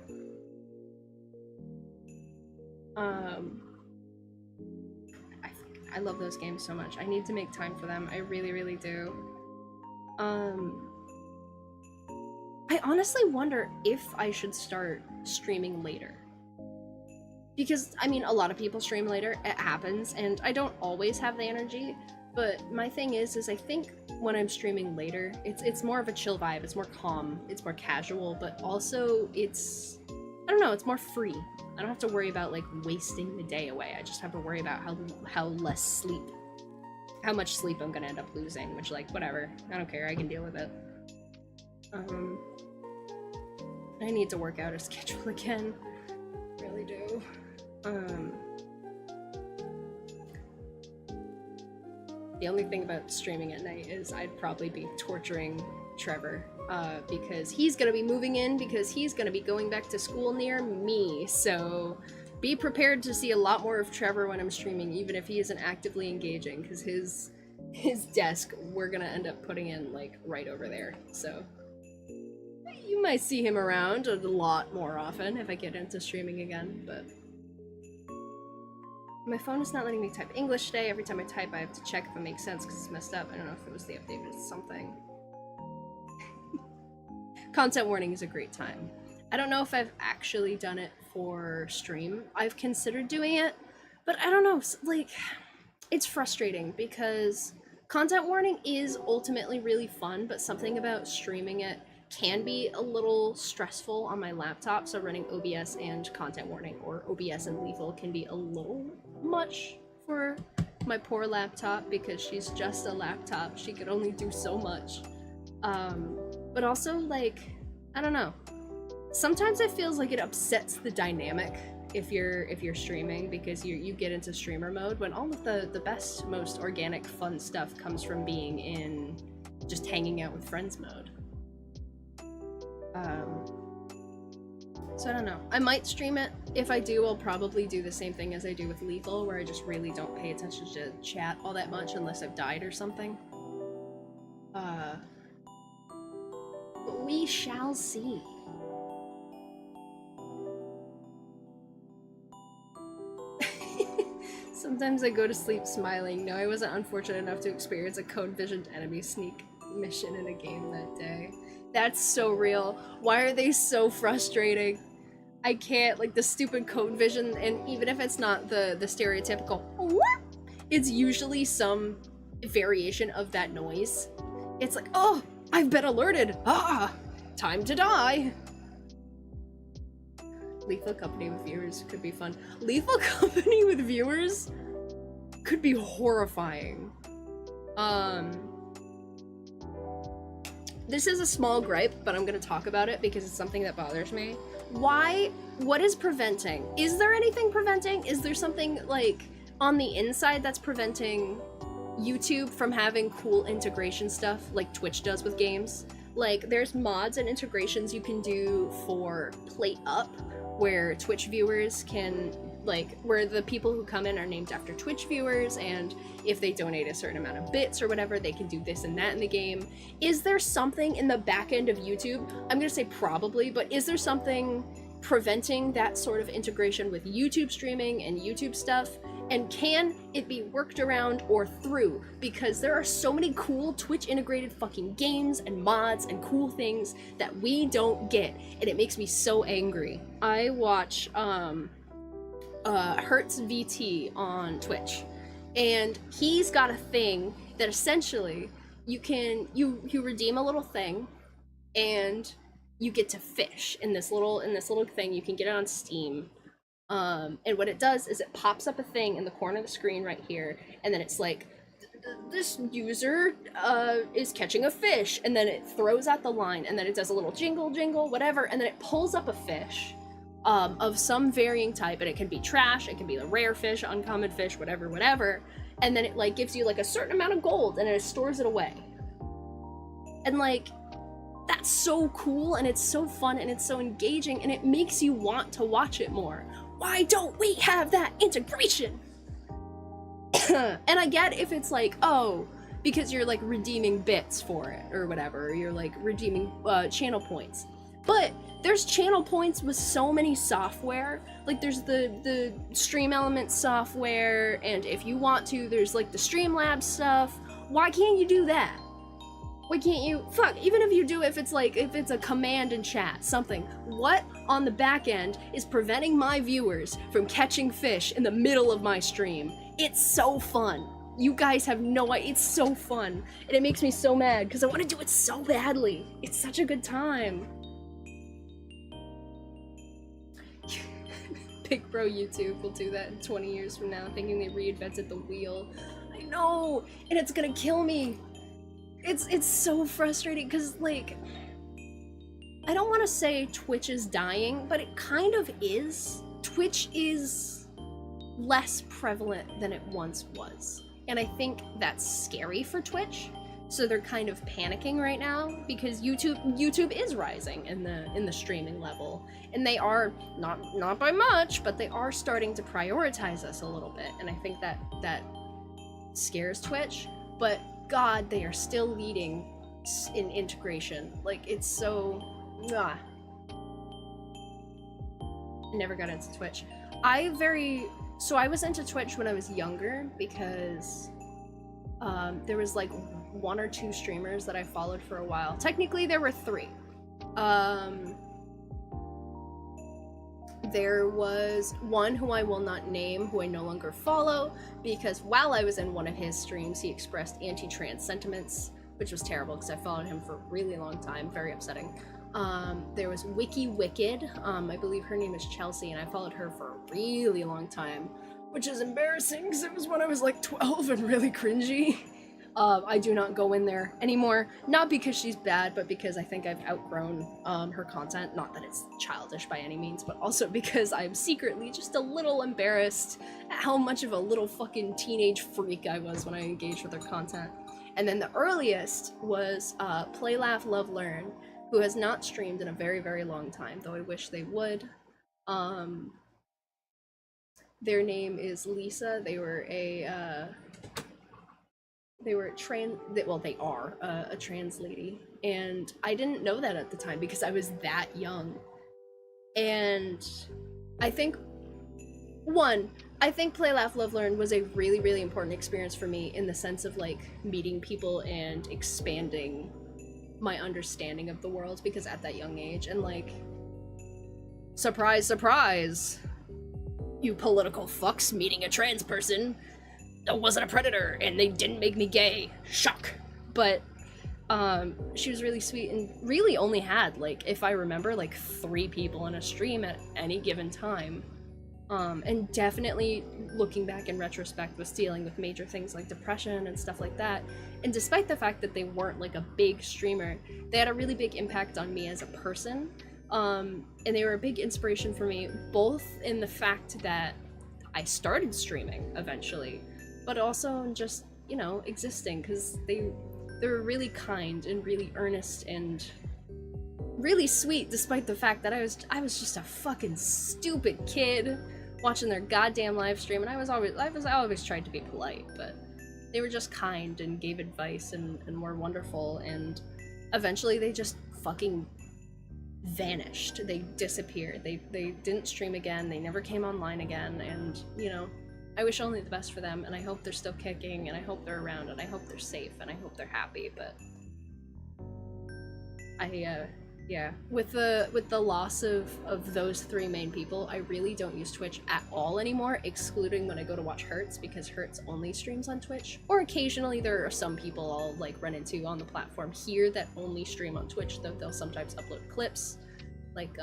I love those games so much. I need to make time for them. I really, really do. I honestly wonder if I should start streaming later. Because, I mean, a lot of people stream later, it happens, and I don't always have the energy, but my thing is I think when I'm streaming later, it's more of a chill vibe, it's more calm, it's more casual, but also it's, I don't know, it's more free. I don't have to worry about, like, wasting the day away. I just have to worry about how much sleep I'm gonna end up losing, which, like, whatever. I don't care, I can deal with it. I need to work out a schedule again. Really do. The only thing about streaming at night is I'd probably be torturing Trevor, because he's gonna be moving in, because he's gonna be going back to school near me, so be prepared to see a lot more of Trevor when I'm streaming, even if he isn't actively engaging, because his desk, we're gonna end up putting in, like, right over there, so you might see him around a lot more often if I get into streaming again, but my phone is not letting me type English today. Every time I type, I have to check if it makes sense because it's messed up. I don't know if it was the update or something. Content warning is a great time. I don't know if I've actually done it for stream. I've considered doing it, but I don't know, like, it's frustrating because content warning is ultimately really fun, but something about streaming it can be a little stressful on my laptop, so running OBS and content warning, or OBS and lethal, can be a little much for my poor laptop because she's just a laptop. She could only do so much. But also, like, I don't know. Sometimes it feels like it upsets the dynamic if you're streaming, because you get into streamer mode when all of the best, most organic, fun stuff comes from being in just hanging out with friends mode. So I don't know. I might stream it. If I do, I'll probably do the same thing as I do with Lethal, where I just really don't pay attention to chat all that much unless I've died or something. But we shall see. Sometimes I go to sleep smiling. No, I wasn't unfortunate enough to experience a code-visioned enemy sneak mission in a game that day. That's so real. Why are they so frustrating? I can't, like, the stupid code vision, and even if it's not the stereotypical whoop, it's usually some variation of that noise. It's like, oh, I've been alerted. Ah, time to die. Lethal company with viewers could be fun. Lethal company with viewers could be horrifying. This is a small gripe, but I'm gonna talk about it because it's something that bothers me. What is preventing? Is there anything preventing? Is there something, like, on the inside that's preventing YouTube from having cool integration stuff like Twitch does with games? Like, there's mods and integrations you can do for Plate Up, where Twitch viewers can, like, where the people who come in are named after Twitch viewers, and if they donate a certain amount of bits or whatever, they can do this and that in the game. Is there something in the back end of YouTube? I'm gonna say probably, but is there something preventing that sort of integration with YouTube streaming and YouTube stuff? And can it be worked around or through? Because there are so many cool Twitch integrated fucking games and mods and cool things that we don't get, and it makes me so angry. I watch Hertz VT on Twitch, and he's got a thing that essentially you can you redeem a little thing and you get to fish in this little thing. You can get it on Steam. And what it does is it pops up a thing in the corner of the screen right here, and then it's like, this user is catching a fish, and then it throws out the line, and then it does a little jingle, whatever, and then it pulls up a fish of some varying type, and it can be trash, it can be a rare fish, uncommon fish, whatever, and then it, like, gives you, like, a certain amount of gold, and it stores it away. And, like, that's so cool, and it's so fun, and it's so engaging, and it makes you want to watch it more. Why don't we have that integration? And I get if it's like, oh, because you're, like, redeeming bits for it or whatever, or you're, like, redeeming channel points. But there's channel points with so many software. Like, there's the Stream Elements software, and if you want to, there's, like, the Streamlabs stuff. Why can't you do that? Why can't you, even if you do, if it's a command in chat, something, what on the back end is preventing my viewers from catching fish in the middle of my stream? It's so fun. You guys have no idea, it's so fun. And it makes me so mad, because I want to do it so badly. It's such a good time. Big Bro YouTube will do that in 20 years from now, thinking they reinvented the wheel. I know, and it's gonna kill me. It's so frustrating, because, like, I don't want to say Twitch is dying, but it kind of is. Twitch is less prevalent than it once was, and I think that's scary for Twitch. So they're kind of panicking right now, because YouTube is rising in the streaming level, and they are not by much, but they are starting to prioritize us a little bit, and I think that scares Twitch. But God, they are still leading in integration. Like, it's so... I never got into Twitch. So I was into Twitch when I was younger, because there was, like, 1 or 2 streamers that I followed for a while. Technically, there were 3. There was one who I will not name, who I no longer follow, because while I was in one of his streams, he expressed anti-trans sentiments, which was terrible, because I followed him for a really long time, very upsetting. There was Wiki Wicked, I believe her name is Chelsea, and I followed her for a really long time, which is embarrassing, because it was when I was like 12 and really cringy. I do not go in there anymore, not because she's bad, but because I think I've outgrown her content. Not that it's childish by any means, but also because I'm secretly just a little embarrassed at how much of a little fucking teenage freak I was when I engaged with her content. And then the earliest was Play, Laugh, Love, Learn, who has not streamed in a very, very long time, though I wish they would. Their name is Lisa. They were a they are a trans lady, and I didn't know that at the time because I was that young. And I think Play, Laugh, Love, Learn was a really, really important experience for me, in the sense of, like, meeting people and expanding my understanding of the world, because at that young age, and, like, surprise, surprise, you political fucks, meeting a trans person wasn't a predator, and they didn't make me gay. Shock. But She was really sweet and really only had, like, if I remember, like 3 people in a stream at any given time. And definitely looking back in retrospect was dealing with major things like depression and stuff like that. And despite the fact that they weren't like a big streamer, they had a really big impact on me as a person. And they were a big inspiration for me, both in the fact that I started streaming eventually, but also in just, you know, existing, because they were really kind and really earnest and really sweet, despite the fact that I was just a fucking stupid kid watching their goddamn live stream, and I always tried to be polite, but they were just kind and gave advice and were wonderful, and eventually they just fucking vanished. They disappeared. They didn't stream again. They never came online again, and, you know, I wish only the best for them, and I hope they're still kicking, and I hope they're around, and I hope they're safe, and I hope they're happy, but yeah, with the loss of those 3 main people, I really don't use Twitch at all anymore, excluding when I go to watch Hertz, because Hertz only streams on Twitch. Or occasionally there are some people I'll like run into on the platform here that only stream on Twitch, though they'll sometimes upload clips. Like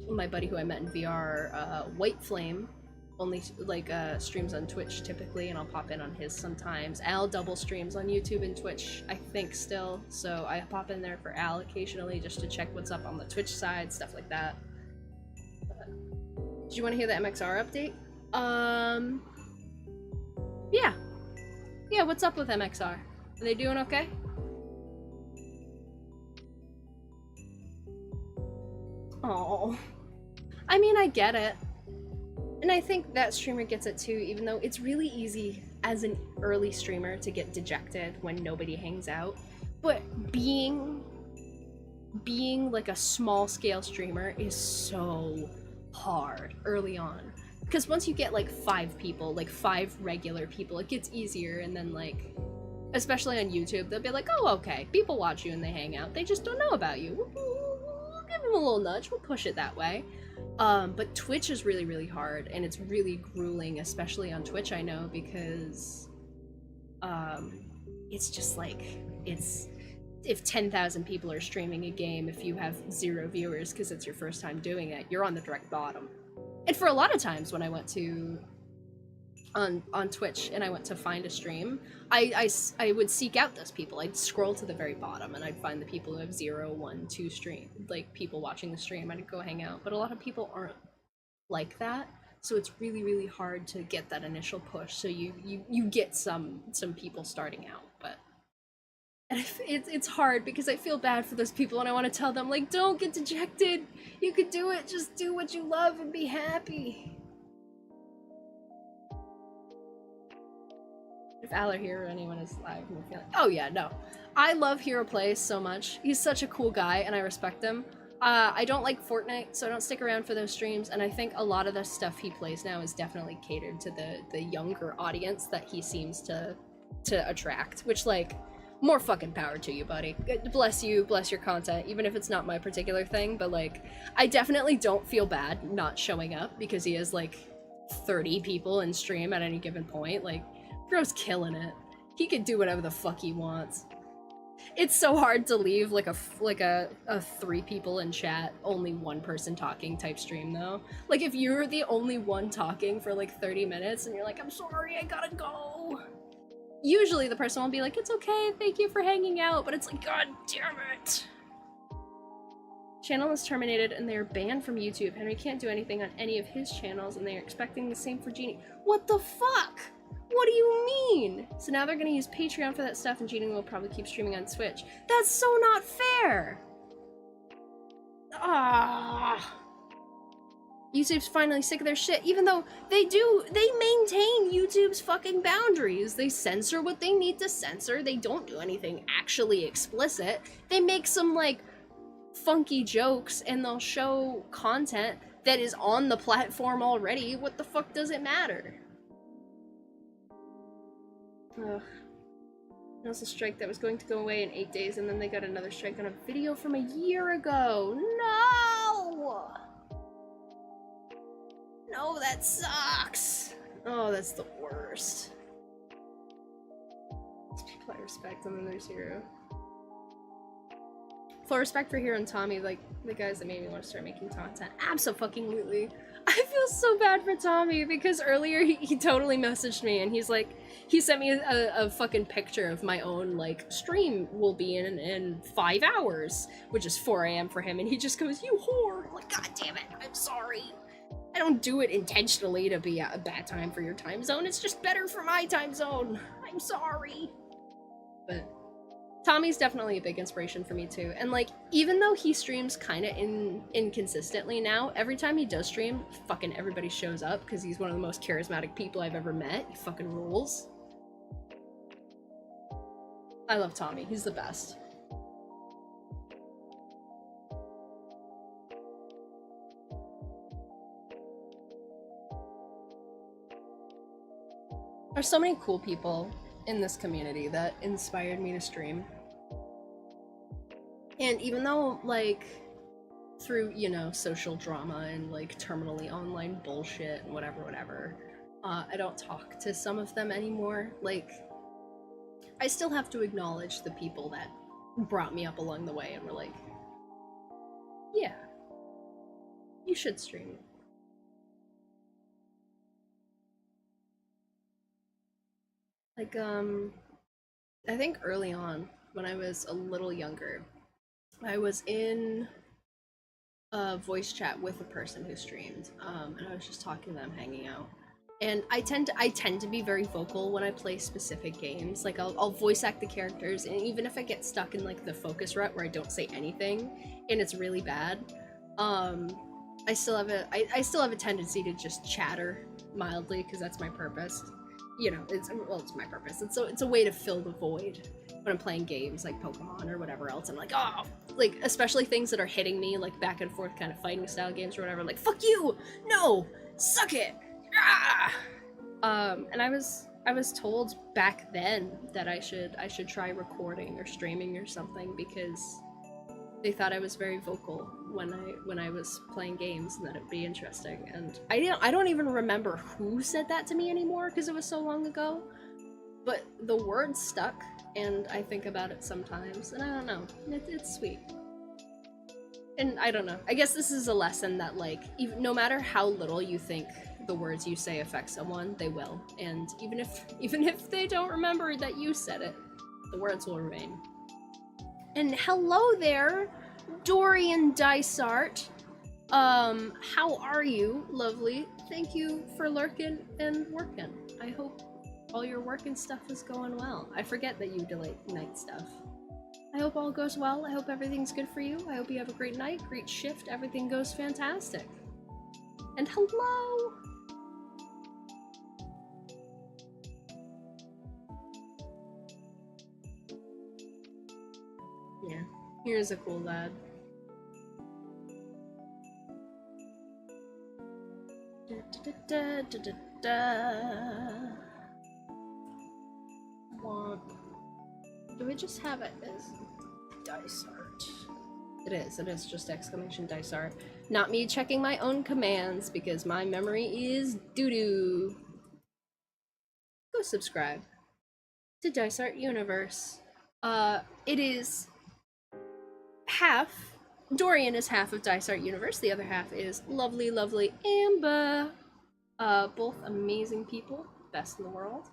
my buddy who I met in VR, White Flame, only like streams on Twitch typically, and I'll pop in on his sometimes. Al double streams on YouTube and Twitch, I think, still, so I pop in there for Al occasionally just to check what's up on the Twitch side, stuff like that. Did you want to hear the MXR update? Yeah, what's up with MXR? Are they doing okay? Oh, I mean, I get it. And I think that streamer gets it too, even though it's really easy as an early streamer to get dejected when nobody hangs out. But being like a small scale streamer is so hard early on. Because once you get like 5 people, like 5 regular people, it gets easier, and then like, especially on YouTube, they'll be like, oh, okay, people watch you and they hang out, they just don't know about you. We'll give them a little nudge, we'll push it that way. But Twitch is really, really hard, and it's really grueling, especially on Twitch, I know, because, it's just like, it's, if 10,000 people are streaming a game, if you have 0 viewers because it's your first time doing it, you're on the direct bottom. And for a lot of times when I went to, on Twitch, and I went to find a stream, I would seek out those people. I'd scroll to the very bottom, and I'd find the people who have 0, 1, 2 stream, like people watching the stream. I'd go hang out, but a lot of people aren't like that, so it's really, really hard to get that initial push. So you get some people starting out, but and it's hard because I feel bad for those people, and I want to tell them, like, don't get dejected. You could do it. Just do what you love and be happy. If Al or here or anyone is live, I'm feeling, oh yeah, no. I love Hero Plays so much. He's such a cool guy, and I respect him. I don't like Fortnite, so I don't stick around for those streams, and I think a lot of the stuff he plays now is definitely catered to the younger audience that he seems to attract, which, like, more fucking power to you, buddy. Bless you, bless your content, even if it's not my particular thing, but, like, I definitely don't feel bad not showing up because he has, like, 30 people in stream at any given point. Like, bro's killing it. He could do whatever the fuck he wants. It's so hard to leave like a 3 people in chat, only 1 person talking type stream though. Like if you're the only one talking for like 30 minutes and you're like, I'm sorry, I gotta go. Usually the person will be like, it's okay, thank you for hanging out, but it's like, god damn it. Channel is terminated and they're banned from YouTube. Henry can't do anything on any of his channels and they're expecting the same for Genie. What the fuck? What do you mean? So now they're gonna use Patreon for that stuff and Genie will probably keep streaming on Twitch. That's so not fair! Ah. YouTube's finally sick of their shit, even though they maintain YouTube's fucking boundaries. They censor what they need to censor. They don't do anything actually explicit. They make some, like, funky jokes and they'll show content that is on the platform already. What the fuck does it matter? Ugh. That was a strike that was going to go away in 8 days, and then they got another strike on a video from a year ago. No! No, that sucks! Oh, that's the worst. These people I respect, and then there's Hero. full respect for Hero and Tommy, like the guys that made me want to start making content. Absolutely. I feel so bad for Tommy because earlier he totally messaged me and he's like, he sent me a fucking picture of my own like stream will be in 5 hours, which is 4 a.m. for him, and he just goes, "You whore!" I'm like, God damn it, I'm sorry. I don't do it intentionally to be a bad time for your time zone. It's just better for my time zone. I'm sorry. But Tommy's definitely a big inspiration for me too. And like, even though he streams kind of inconsistently now, every time he does stream, fucking everybody shows up because he's one of the most charismatic people I've ever met. He fucking rules. I love Tommy. He's the best. There's so many cool people in this community that inspired me to stream. And even though, like, through, you know, social drama and, like, terminally online bullshit and whatever, I don't talk to some of them anymore. Like, I still have to acknowledge the people that brought me up along the way and were like, yeah, you should stream. Like, I think early on, when I was a little younger, I was in a voice chat with a person who streamed, and I was just talking to them, hanging out. And I tend to be very vocal when I play specific games. Like, I'll voice act the characters, and even if I get stuck in, like, the focus rut where I don't say anything, and it's really bad, I still have a tendency to just chatter mildly, because that's my purpose. You know, it's my purpose. It's a way to fill the void when I'm playing games like Pokemon or whatever else. I'm like, oh, like, especially things that are hitting me, like back and forth kind of fighting style games or whatever. Like, fuck you, no, suck it, ah. And I was told back then that I should try recording or streaming or something because they thought I was very vocal when I was playing games and that it'd be interesting. And I don't even remember who said that to me anymore because it was so long ago. But the word stuck, and I think about it sometimes, and I don't know, it's sweet. And I don't know, I guess this is a lesson that, like, even no matter how little you think the words you say affect someone, they will. And even if they don't remember that you said it, the words will remain. And hello there, Dorian Dysart. How are you, lovely? Thank you for lurking and working. I hope all your work and stuff is going well. I forget that you delay night stuff. I hope all goes well. I hope everything's good for you. I hope you have a great night, great shift. Everything goes fantastic. And hello! Yeah, here's a cool lad. Do we just have it as Dysart? It is just exclamation Dysart. Not me checking my own commands because my memory is doo-doo. Go subscribe to Dysart Universe. It is half, Dorian is half of Dysart Universe, the other half is lovely, lovely Amber. Both amazing people, best in the world.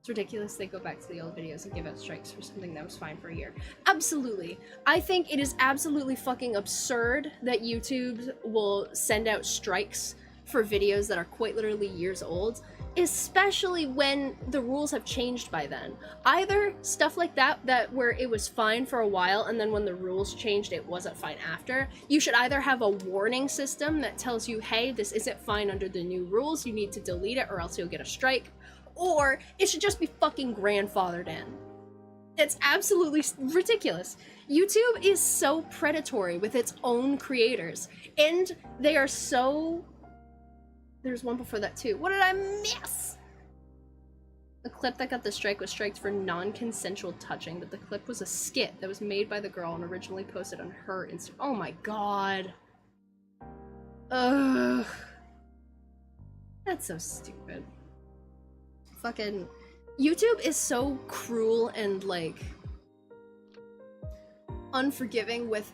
It's ridiculous they go back to the old videos and give out strikes for something that was fine for a year. Absolutely. I think it is absolutely fucking absurd that YouTube will send out strikes for videos that are quite literally years old, especially when the rules have changed by then. Either stuff like that where it was fine for a while and then when the rules changed it wasn't fine after. You should either have a warning system that tells you, hey, this isn't fine under the new rules, you need to delete it or else you'll get a strike, or it should just be fucking grandfathered in. It's absolutely ridiculous. YouTube is so predatory with its own creators, and they are so... There's one before that too. What did I miss? The clip that got the strike was striked for non-consensual touching, but the clip was a skit that was made by the girl and originally posted on her Instagram. Oh my god. Ugh. That's so stupid. Fucking YouTube is so cruel and like unforgiving with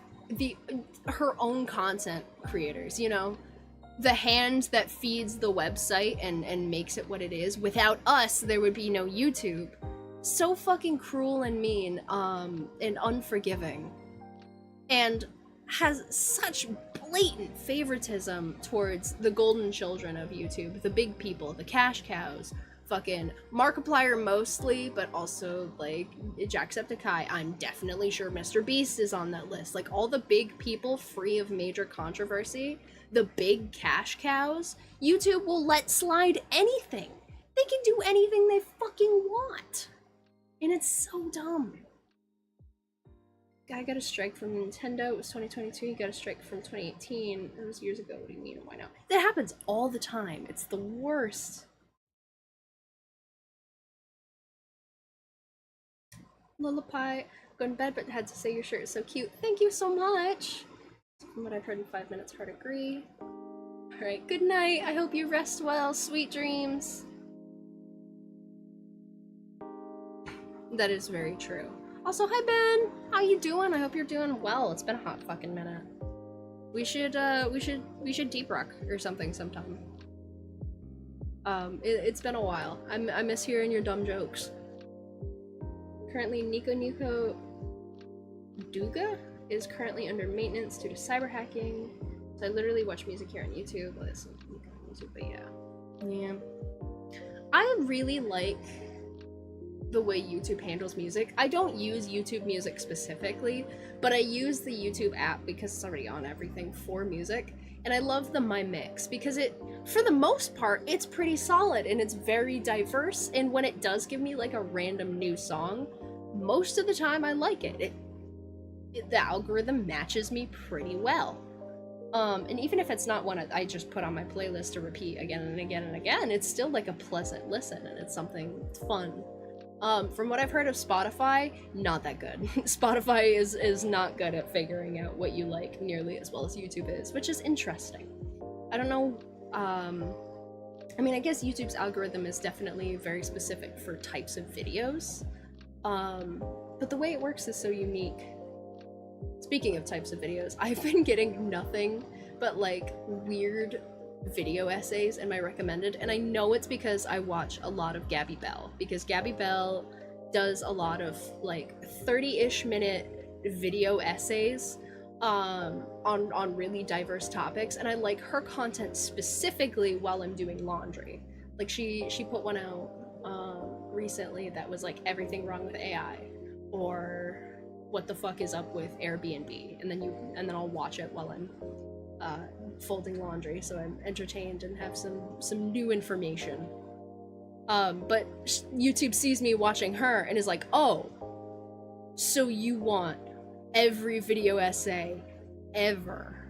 her own content creators, you know? The hand that feeds the website and makes it what it is. Without us, there would be no YouTube. So fucking cruel and mean, and unforgiving. And has such blatant favoritism towards the golden children of YouTube, the big people, the cash cows, fucking Markiplier mostly, but also, like, Jacksepticeye. I'm definitely sure Mr. Beast is on that list. Like, all the big people free of major controversy, the big cash cows, YouTube will let slide anything. They can do anything they fucking want. And it's so dumb. Guy got a strike from Nintendo. It was 2022. He got a strike from 2018. It was years ago. What do you mean? Why not? That happens all the time. It's the worst. Lullaby. Going to bed, but had to say your shirt is so cute. Thank you so much. From what I've heard in 5 minutes, hard agree. Alright, good night. I hope you rest well. Sweet dreams. That is very true. Also, hi Ben! How you doing? I hope you're doing well. It's been a hot fucking minute. We should deep rock or something sometime. It's been a while. I miss hearing your dumb jokes. Currently, Nico Duga is currently under maintenance due to cyber hacking. So I literally watch music here on YouTube. Well, it's music, but yeah. I really like the way YouTube handles music. I don't use YouTube Music specifically, but I use the YouTube app because it's already on everything for music. And I love the My Mix because it, for the most part, it's pretty solid and it's very diverse. And when it does give me like a random new song, most of the time I like it. The algorithm matches me pretty well. And even if it's not one I just put on my playlist to repeat again and again and again, it's still like a pleasant listen and it's something fun. From what I've heard of Spotify, not that good. Spotify is not good at figuring out what you like nearly as well as YouTube is, which is interesting. I don't know, I mean, I guess YouTube's algorithm is definitely very specific for types of videos, but the way it works is so unique. Speaking of types of videos, I've been getting nothing but like weird video essays in my recommended, and I know it's because I watch a lot of Gabby Bell, because Gabby Bell does a lot of like 30-ish minute video essays on really diverse topics, and I like her content specifically while I'm doing laundry. Like she put one out recently that was like everything wrong with AI, or what the fuck is up with Airbnb, and then I'll watch it while I'm folding laundry, so I'm entertained and have some new information. But YouTube sees me watching her and is like, oh, so you want every video essay ever?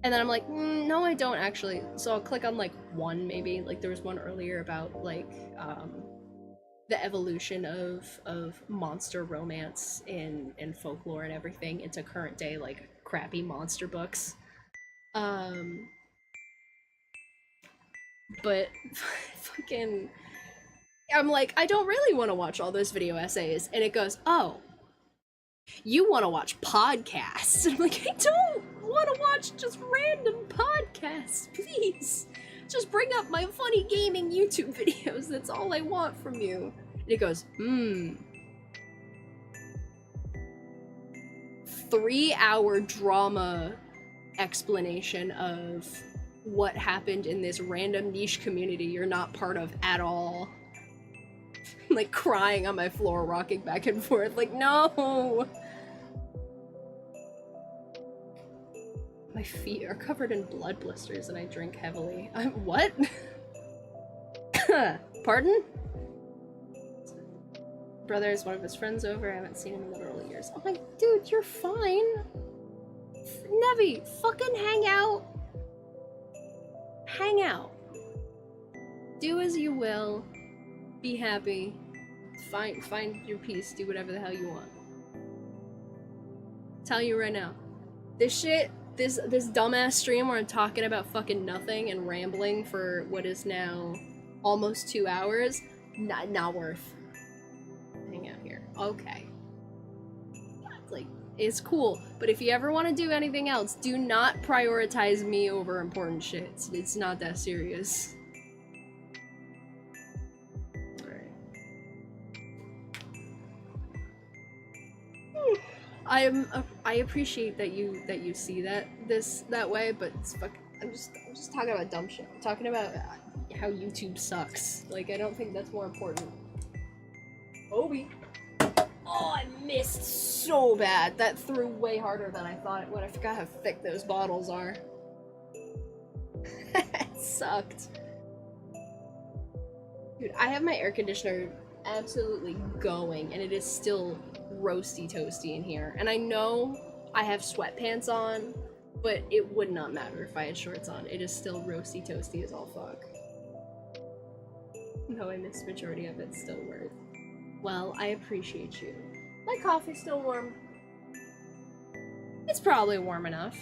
And then I'm like, no, I don't actually. So I'll click on like one, maybe. Like there was one earlier about like the evolution of monster romance in folklore and everything into current day like crappy monster books. But fucking, I'm like, I don't really want to watch all those video essays, and it goes, oh, you want to watch podcasts? And I'm like, I don't want to watch just random podcasts, please. Just bring up my funny gaming YouTube videos, that's all I want from you. And it goes, 3-hour drama explanation of what happened in this random niche community you're not part of at all. Like crying on my floor, rocking back and forth, like, no! My feet are covered in blood blisters and I drink heavily. What? Pardon? Brother is one of his friends over. I haven't seen him in literal years. I'm like, dude, you're fine. Nevi, fucking hang out. Hang out. Do as you will. Be happy. Find your peace. Do whatever the hell you want. Tell you right now. This shit, this dumbass stream where I'm talking about fucking nothing and rambling for what is now almost 2 hours, not worth. Hang out here. Okay. It's like It's cool. But if you ever want to do anything else, do not prioritize me over important shit. It's not that serious. I appreciate that you see that way, but it's fuck. I'm just talking about dumb shit. I'm talking about how YouTube sucks. Like, I don't think that's more important. Obi. Oh, I missed so bad. That threw way harder than I thought it would. I forgot how thick those bottles are. It sucked. Dude, I have my air conditioner absolutely going, and it is still roasty toasty in here. And I know I have sweatpants on, but it would not matter if I had shorts on. It is still roasty toasty as all fuck. Though I missed majority of it, still worth. Well, I appreciate you. My coffee's still warm. It's probably warm enough.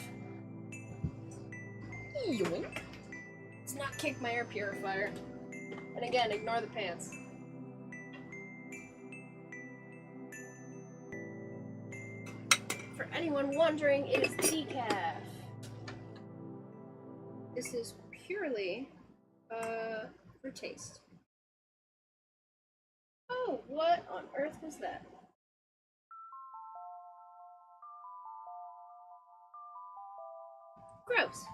Yoink. Let's not kick my air purifier. And again, ignore the pants. For anyone wondering, it is decaf. This is purely for taste. Oh, what on earth was that? Gross.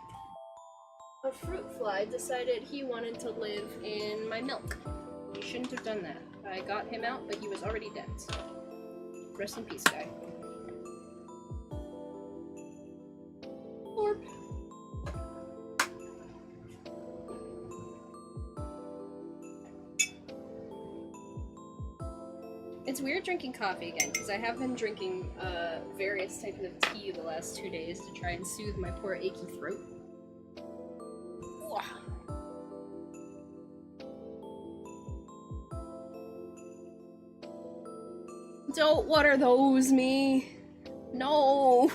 A fruit fly decided he wanted to live in my milk. He shouldn't have done that. I got him out, but he was already dead. So. Rest in peace, guy. Orp. It's weird drinking coffee again, because I have been drinking various types of tea the last 2 days to try and soothe my poor achy throat. Don't water those me. No.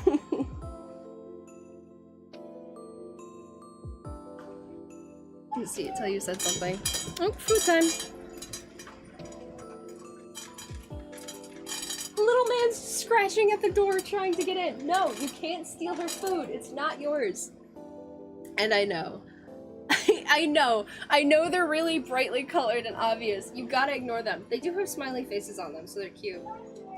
Let's see, until you said something. Oh, food time. Little man's scratching at the door trying to get in. No, you can't steal her food. It's not yours. And I know. I know they're really brightly colored and obvious. You gotta ignore them. They do have smiley faces on them, so they're cute.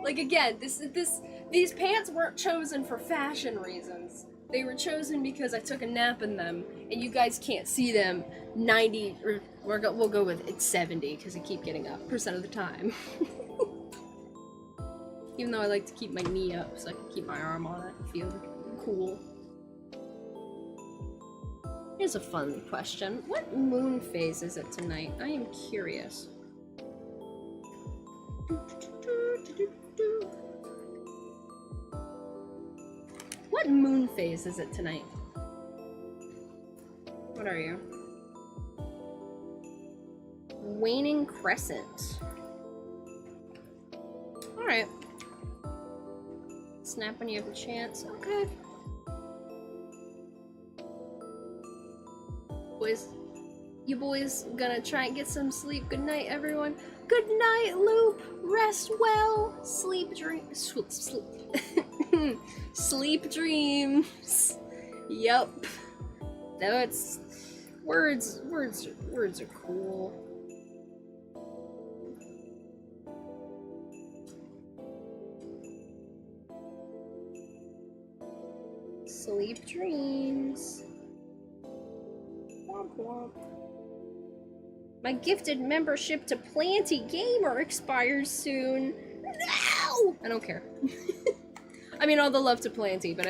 Like, again, these pants weren't chosen for fashion reasons. They were chosen because I took a nap in them, and you guys can't see them 90, or we'll go with it's 70, because I keep getting up % of the time. Even though I like to keep my knee up so I can keep my arm on it and feel cool. Here's a fun question. What moon phase is it tonight? I am curious. What moon phase is it tonight? What are you? Waning crescent. Alright. Snap when you have a chance. Okay. Boys, you boys gonna try and get some sleep. Good night, everyone. Good night, Loop. Rest well. Sleep sleep dreams. Yup. No, it's words are cool. Sleep dreams. Womp womp. My gifted membership to Planty Gamer expires soon. No! I don't care. I mean, all the love to Planty, but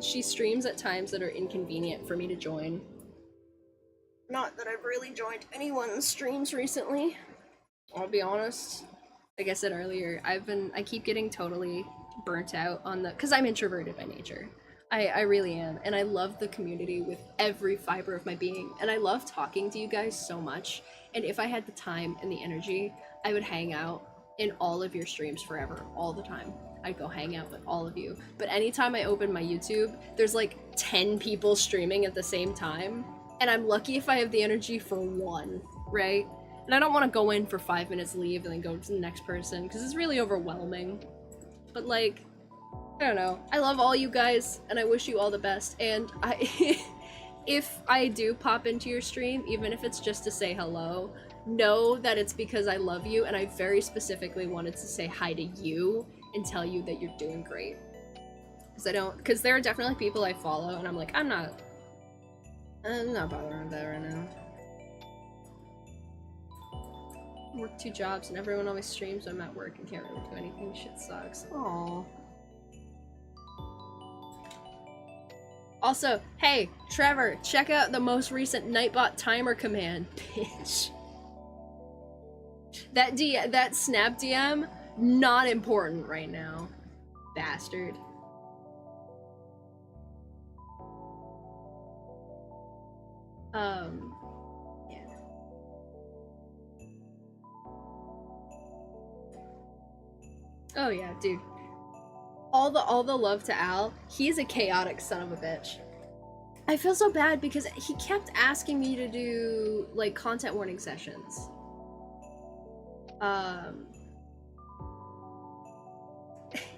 she streams at times that are inconvenient for me to join. Not that I've really joined anyone's streams recently. I'll be honest. Like I said earlier, I keep getting totally burnt out on because I'm introverted by nature. I really am, and I love the community with every fiber of my being, and I love talking to you guys so much, and if I had the time and the energy, I would hang out in all of your streams forever, all the time. I'd go hang out with all of you, but anytime I open my YouTube, there's like 10 people streaming at the same time, and I'm lucky if I have the energy for one, right? And I don't want to go in for 5 minutes, leave, and then go to the next person, because it's really overwhelming. But like, I don't know. I love all you guys, and I wish you all the best. And I, if I do pop into your stream, even if it's just to say hello, know that it's because I love you, and I very specifically wanted to say hi to you and tell you that you're doing great. Because there are definitely people I follow, and I'm like, I'm not bothering with that right now. I work 2 jobs, and everyone always streams when I'm at work and can't really do anything. Shit sucks. Aww. Also, hey, Trevor, check out the most recent Nightbot timer command, bitch. That snap DM, not important right now, bastard. Yeah. Oh yeah, dude. All the love to Al. He's a chaotic son of a bitch. I feel so bad because he kept asking me to do like content warning sessions.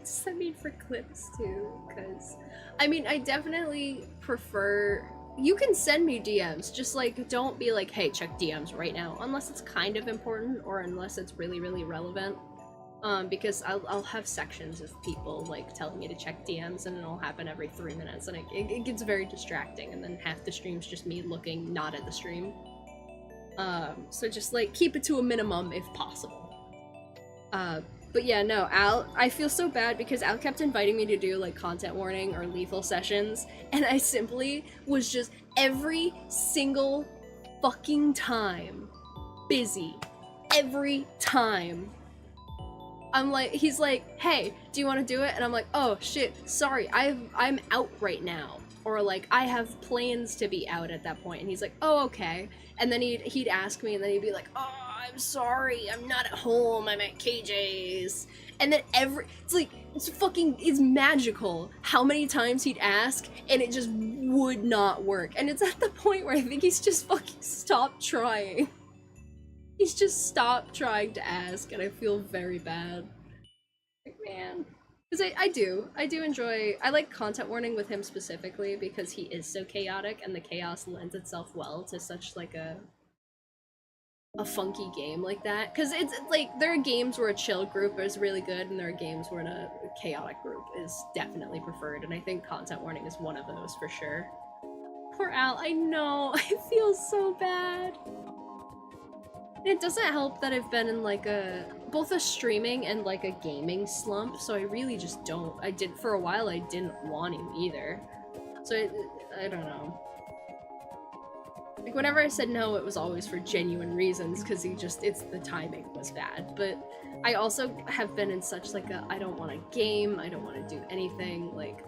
Send me for clips too, because I mean I definitely prefer. You can send me DMs, just like don't be like, hey, check DMs right now, unless it's kind of important or unless it's really relevant. Because I'll have sections of people like telling me to check DMs, and it'll happen every 3 minutes, and it gets very distracting, and then half the stream's just me looking not at the stream. So just like keep it to a minimum if possible. But yeah, no, Al, I feel so bad because Al kept inviting me to do like content warning or lethal sessions, and I simply was just every single fucking time busy. Every time. I'm like, he's like, hey, do you want to do it? And I'm like, oh shit, sorry, I'm out right now. Or like, I have plans to be out at that point. And he's like, oh, okay. And then he'd ask me, and then he'd be like, oh, I'm sorry, I'm not at home, I'm at KJ's. And then it's magical how many times he'd ask, and it just would not work. And it's at the point where I think he's just fucking stopped trying. He's just stopped trying to ask, and I feel very bad. Like, man. Because I do enjoy, I like content warning with him specifically because he is so chaotic, and the chaos lends itself well to such like a funky game like that. Because it's like, there are games where a chill group is really good, and there are games where a chaotic group is definitely preferred, and I think content warning is one of those for sure. Poor Al, I know, I feel so bad. It doesn't help that I've been in like both a streaming and like a gaming slump, so I really just don't. For a while I didn't want him either. So I don't know. Like whenever I said no, it was always for genuine reasons, because the timing was bad. But I also have been in such like I don't want to game, I don't want to do anything, like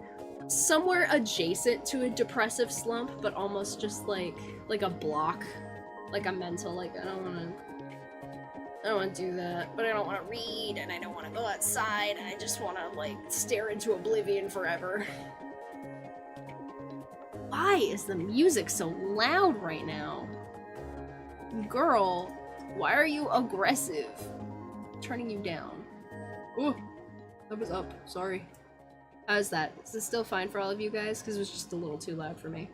somewhere adjacent to a depressive slump, but almost just like a block. Like a mental, like I don't want to do that, but I don't want to read, and I don't want to go outside, and I just want to like stare into oblivion forever. Why is the music so loud right now? Girl, why are you aggressive? I'm turning you down. Oh, that was up, sorry. How's that? Is this still fine for all of you guys? Because it was just a little too loud for me.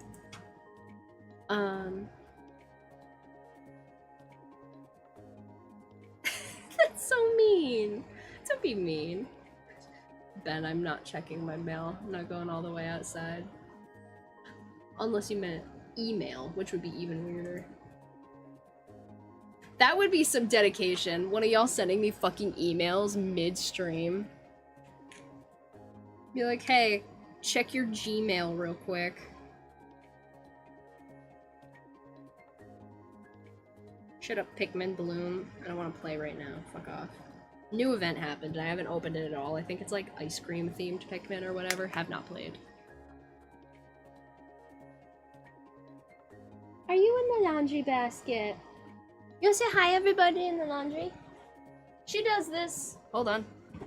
That's so mean. Don't be mean. Ben, I'm not checking my mail. I'm not going all the way outside. Unless you meant email, which would be even weirder. That would be some dedication. One of y'all sending me fucking emails mid-stream. Be like, hey, check your Gmail real quick. Shut up, Pikmin Bloom. I don't want to play right now. Fuck off. New event happened, and I haven't opened it at all. I think it's like ice cream themed Pikmin or whatever. Have not played. Are you in the laundry basket? You say hi, everybody in the laundry? She does this. Hold on.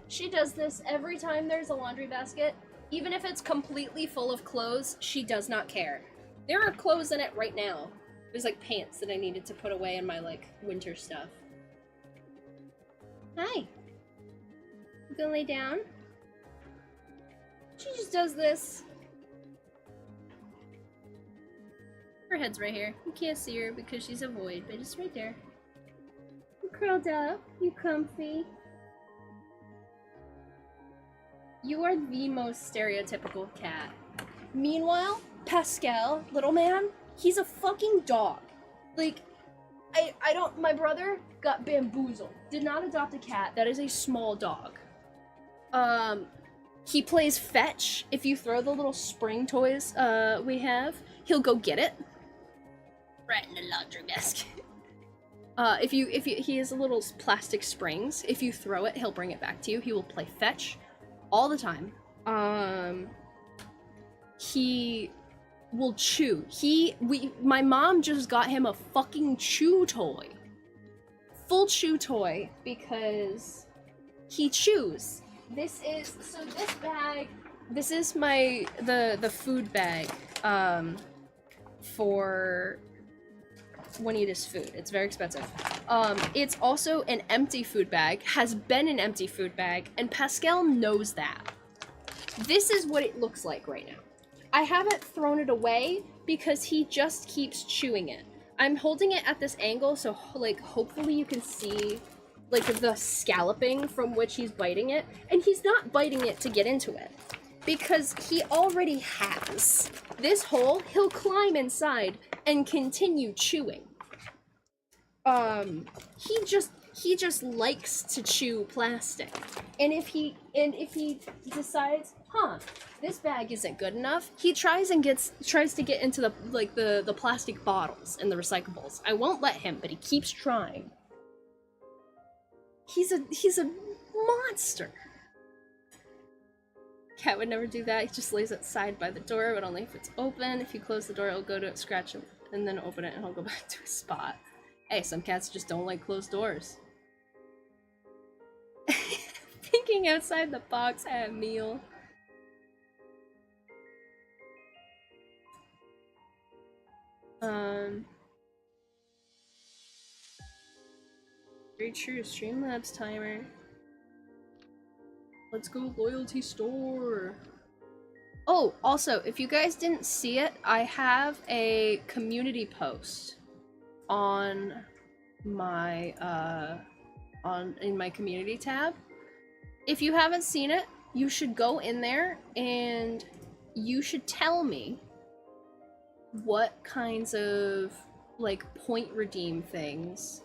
She does this every time there's a laundry basket. Even if it's completely full of clothes, she does not care. There are clothes in it right now. There's like pants that I needed to put away in my like winter stuff. Hi. You gonna lay down? She just does this. Her head's right here. You can't see her because she's a void, but it's right there. You curled up. You comfy. You are the most stereotypical cat. Meanwhile, Pascal, little man, he's a fucking dog. Like, I don't, my brother got bamboozled. Did not adopt a cat. That is a small dog. He plays fetch. If you throw the little spring toys, we have, he'll go get it. Right in the laundry basket. He has a little plastic springs. If you throw it, he'll bring it back to you. He will play fetch all the time. He will chew. My mom just got him a fucking chew toy. Full chew toy because he chews. This bag, this is the food bag, for when he eats food. It's very expensive. It's also an empty food bag, has been an empty food bag, and Pascal knows that. This is what it looks like right now. I haven't thrown it away because he just keeps chewing it. I'm holding it at this angle, so like hopefully you can see like the scalloping from which he's biting it, and he's not biting it to get into it because he already has. This hole, he'll climb inside and continue chewing. He just likes to chew plastic. And if he decides, this bag isn't good enough, he tries to get into the plastic bottles and the recyclables. I won't let him, but he keeps trying. He's a monster. Cat would never do that. He just lays outside by the door, but only if it's open. If you close the door, it'll go to it, scratch him, and then open it, and he'll go back to his spot. Hey, some cats just don't like closed doors. Thinking outside the box at a meal. Very true. Streamlabs timer. Let's go loyalty store. Oh, also, if you guys didn't see it, I have a community post on my in my community tab. If you haven't seen it, you should go in there and you should tell me what kinds of like point redeem things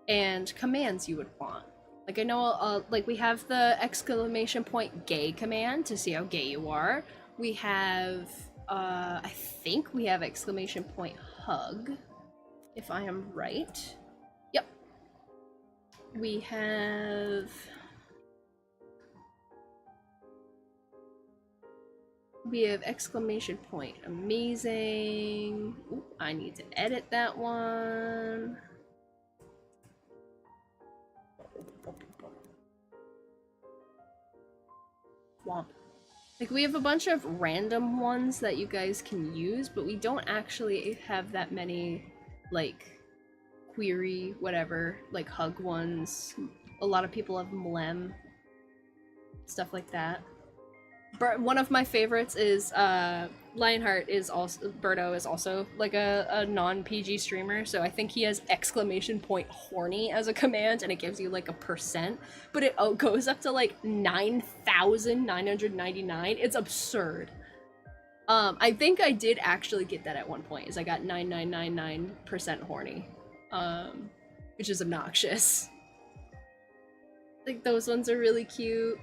and commands you would want. Like I know like we have the exclamation point gay command to see how gay you are. We have I think we have exclamation point hug, if I am right. Yep. We have exclamation point amazing. Ooh, I need to edit that one. Swamp. Like we have a bunch of random ones that you guys can use, but we don't actually have that many like query whatever like hug ones. A lot of people have mlem, stuff like that. One of my favorites is Lionheart is also Birdo is also like a non-PG streamer, so I think he has exclamation point horny as a command, and it gives you like a %, but it goes up to like 9,999. It's absurd. I think I did actually get that at one point, is I got 9999% horny, which is obnoxious. Like those ones are really cute.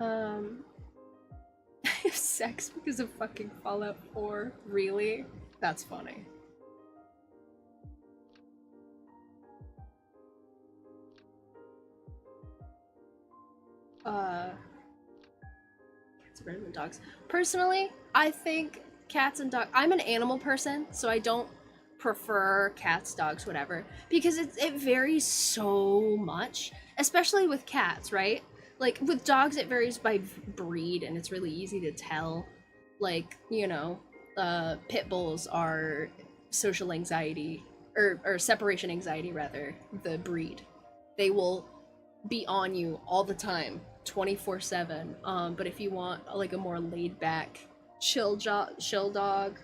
I have sex because of fucking Fallout 4. Really? That's funny. Cats are better than dogs. Personally, I think cats and dogs. I'm an animal person, so I don't prefer cats, dogs, whatever, because it varies so much, especially with cats, right? Like, with dogs, it varies by breed, and it's really easy to tell. Like, you know, pit bulls are social anxiety, or separation anxiety rather, the breed. They will be on you all the time, 24/7. But if you want like a more laid back, chill dog,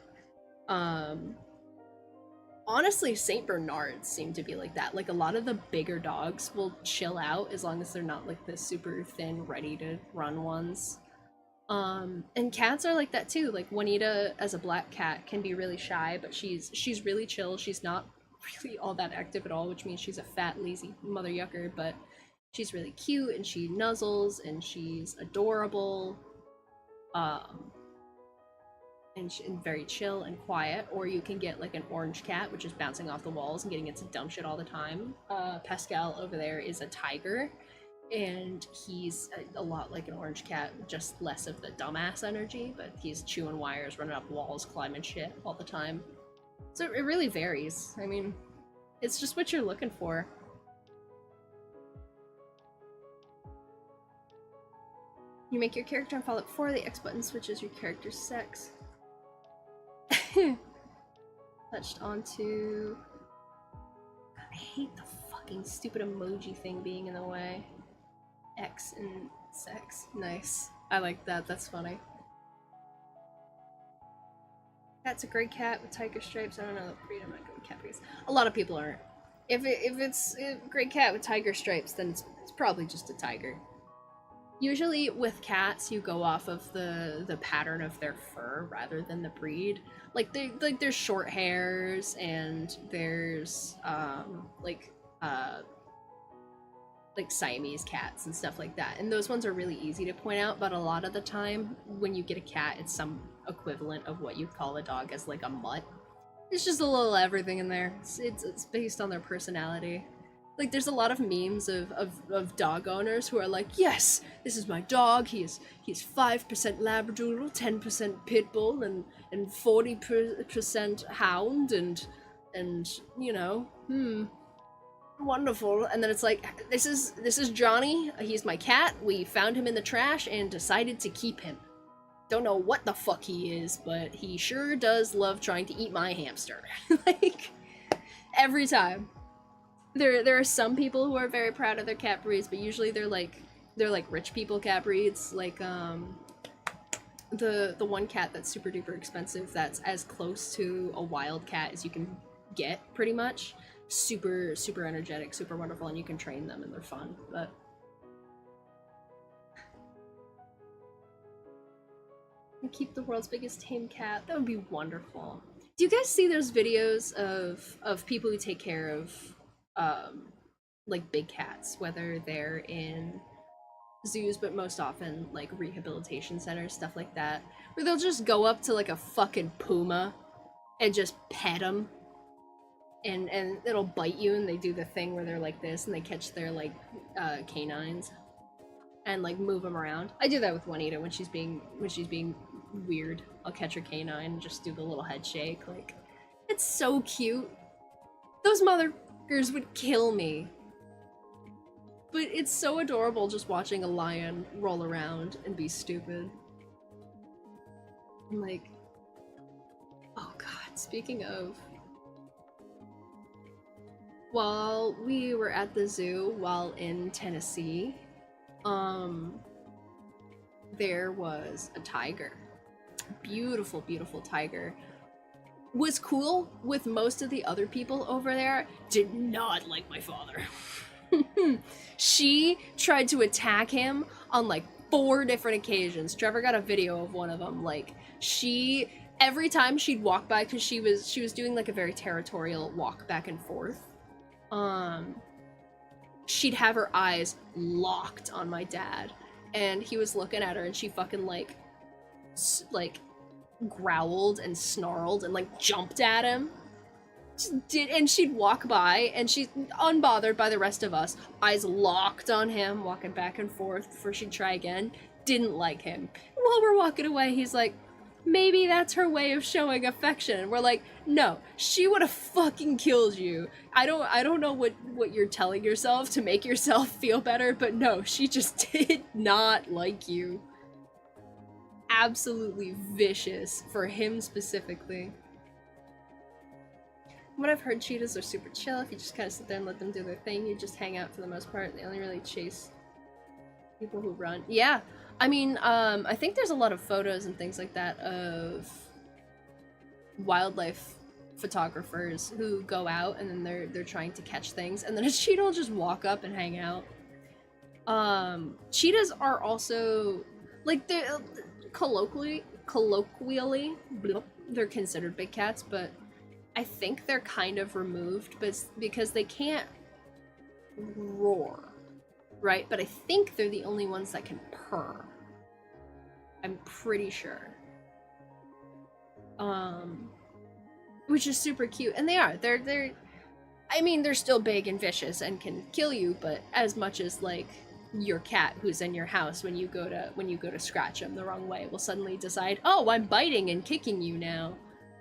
honestly, Saint Bernards seem to be like that. Like a lot of the bigger dogs will chill out as long as they're not like the super thin, ready to run ones. And cats are like that too. Like Juanita, as a black cat, can be really shy, but she's really chill. She's not really all that active at all, which means she's a fat, lazy mother yucker. But she's really cute, and she nuzzles, and she's adorable. And very chill and quiet. Or you can get like an orange cat, which is bouncing off the walls and getting into dumb shit all the time. Pascal over there is a tiger, and he's a lot like an orange cat, just less of the dumbass energy, but he's chewing wires, running up walls, climbing shit all the time. So it really varies. I mean, it's just what you're looking for. You make your character on Fallout 4, the X button switches your character's sex. Touched onto... God, I hate the fucking stupid emoji thing being in the way. X and sex. Nice. I like that. That's funny. Cat's a gray cat with tiger stripes. I don't know the breed. I'm not good with cat breeds. A lot of people aren't. If it's a gray cat with tiger stripes, then it's probably just a tiger. Usually with cats, you go off of the pattern of their fur rather than the breed. Like there's short hairs, and there's like Siamese cats and stuff like that. And those ones are really easy to point out, but a lot of the time when you get a cat, it's some equivalent of what you'd call a dog as like a mutt. It's just a little everything in there. It's based on their personality. Like, there's a lot of memes of dog owners who are like, yes, this is my dog, he's 5% Labradoodle, 10% Pitbull, and 40% Hound, and you know, wonderful. And then it's like, this is Johnny, he's my cat, we found him in the trash and decided to keep him. Don't know what the fuck he is, but he sure does love trying to eat my hamster. Like, every time. There are some people who are very proud of their cat breeds, but usually they're like rich people cat breeds. Like the one cat that's super duper expensive, that's as close to a wild cat as you can get, pretty much. Super energetic, super wonderful, and you can train them and they're fun. But and keep the world's biggest tame cat. That would be wonderful. Do you guys see those videos of people who take care of like big cats, whether they're in zoos, but most often like rehabilitation centers, stuff like that, where they'll just go up to like a fucking puma and just pet them, and it'll bite you, and they do the thing where they're like this and they catch their like canines and like move them around. I do that with Juanita when she's being weird. I'll catch her canine and just do the little head shake. Like, it's so cute. Those motherfuckers would kill me. But it's so adorable just watching a lion roll around and be stupid. I'm like, oh god, speaking of, while we were at the zoo while in Tennessee, there was a tiger. Beautiful, beautiful tiger. Was cool with most of the other people over there. Did not like my father. She tried to attack him on like 4 different occasions. Trevor got a video of one of them. Like, every time she'd walk by, because she was doing like a very territorial walk back and forth, she'd have her eyes locked on my dad, and he was looking at her, and she fucking like growled and snarled and like jumped at him. And she'd walk by, and she's unbothered by the rest of us, eyes locked on him, walking back and forth before she'd try again. Didn't like him. While we're walking away, he's like, maybe that's her way of showing affection. And we're like, no, she would have fucking killed you. I don't know what you're telling yourself to make yourself feel better, but no, she just did not like you. Absolutely vicious for him specifically. what I've heard, cheetahs are super chill. If you just kind of sit there and let them do their thing, you just hang out for the most part. They only really chase people who run. Yeah, I mean, I think there's a lot of photos and things like that of wildlife photographers who go out and then they're trying to catch things, and then a cheetah will just walk up and hang out. Cheetahs are also like they're colloquially they're considered big cats, but I think they're kind of removed, but because they can't roar, right? But I think they're the only ones that can purr. I'm pretty sure. Which is super cute, and they are. They're. I mean, they're still big and vicious and can kill you, but as much as like your cat who's in your house when you go to scratch them the wrong way will suddenly decide, oh, I'm biting and kicking you now.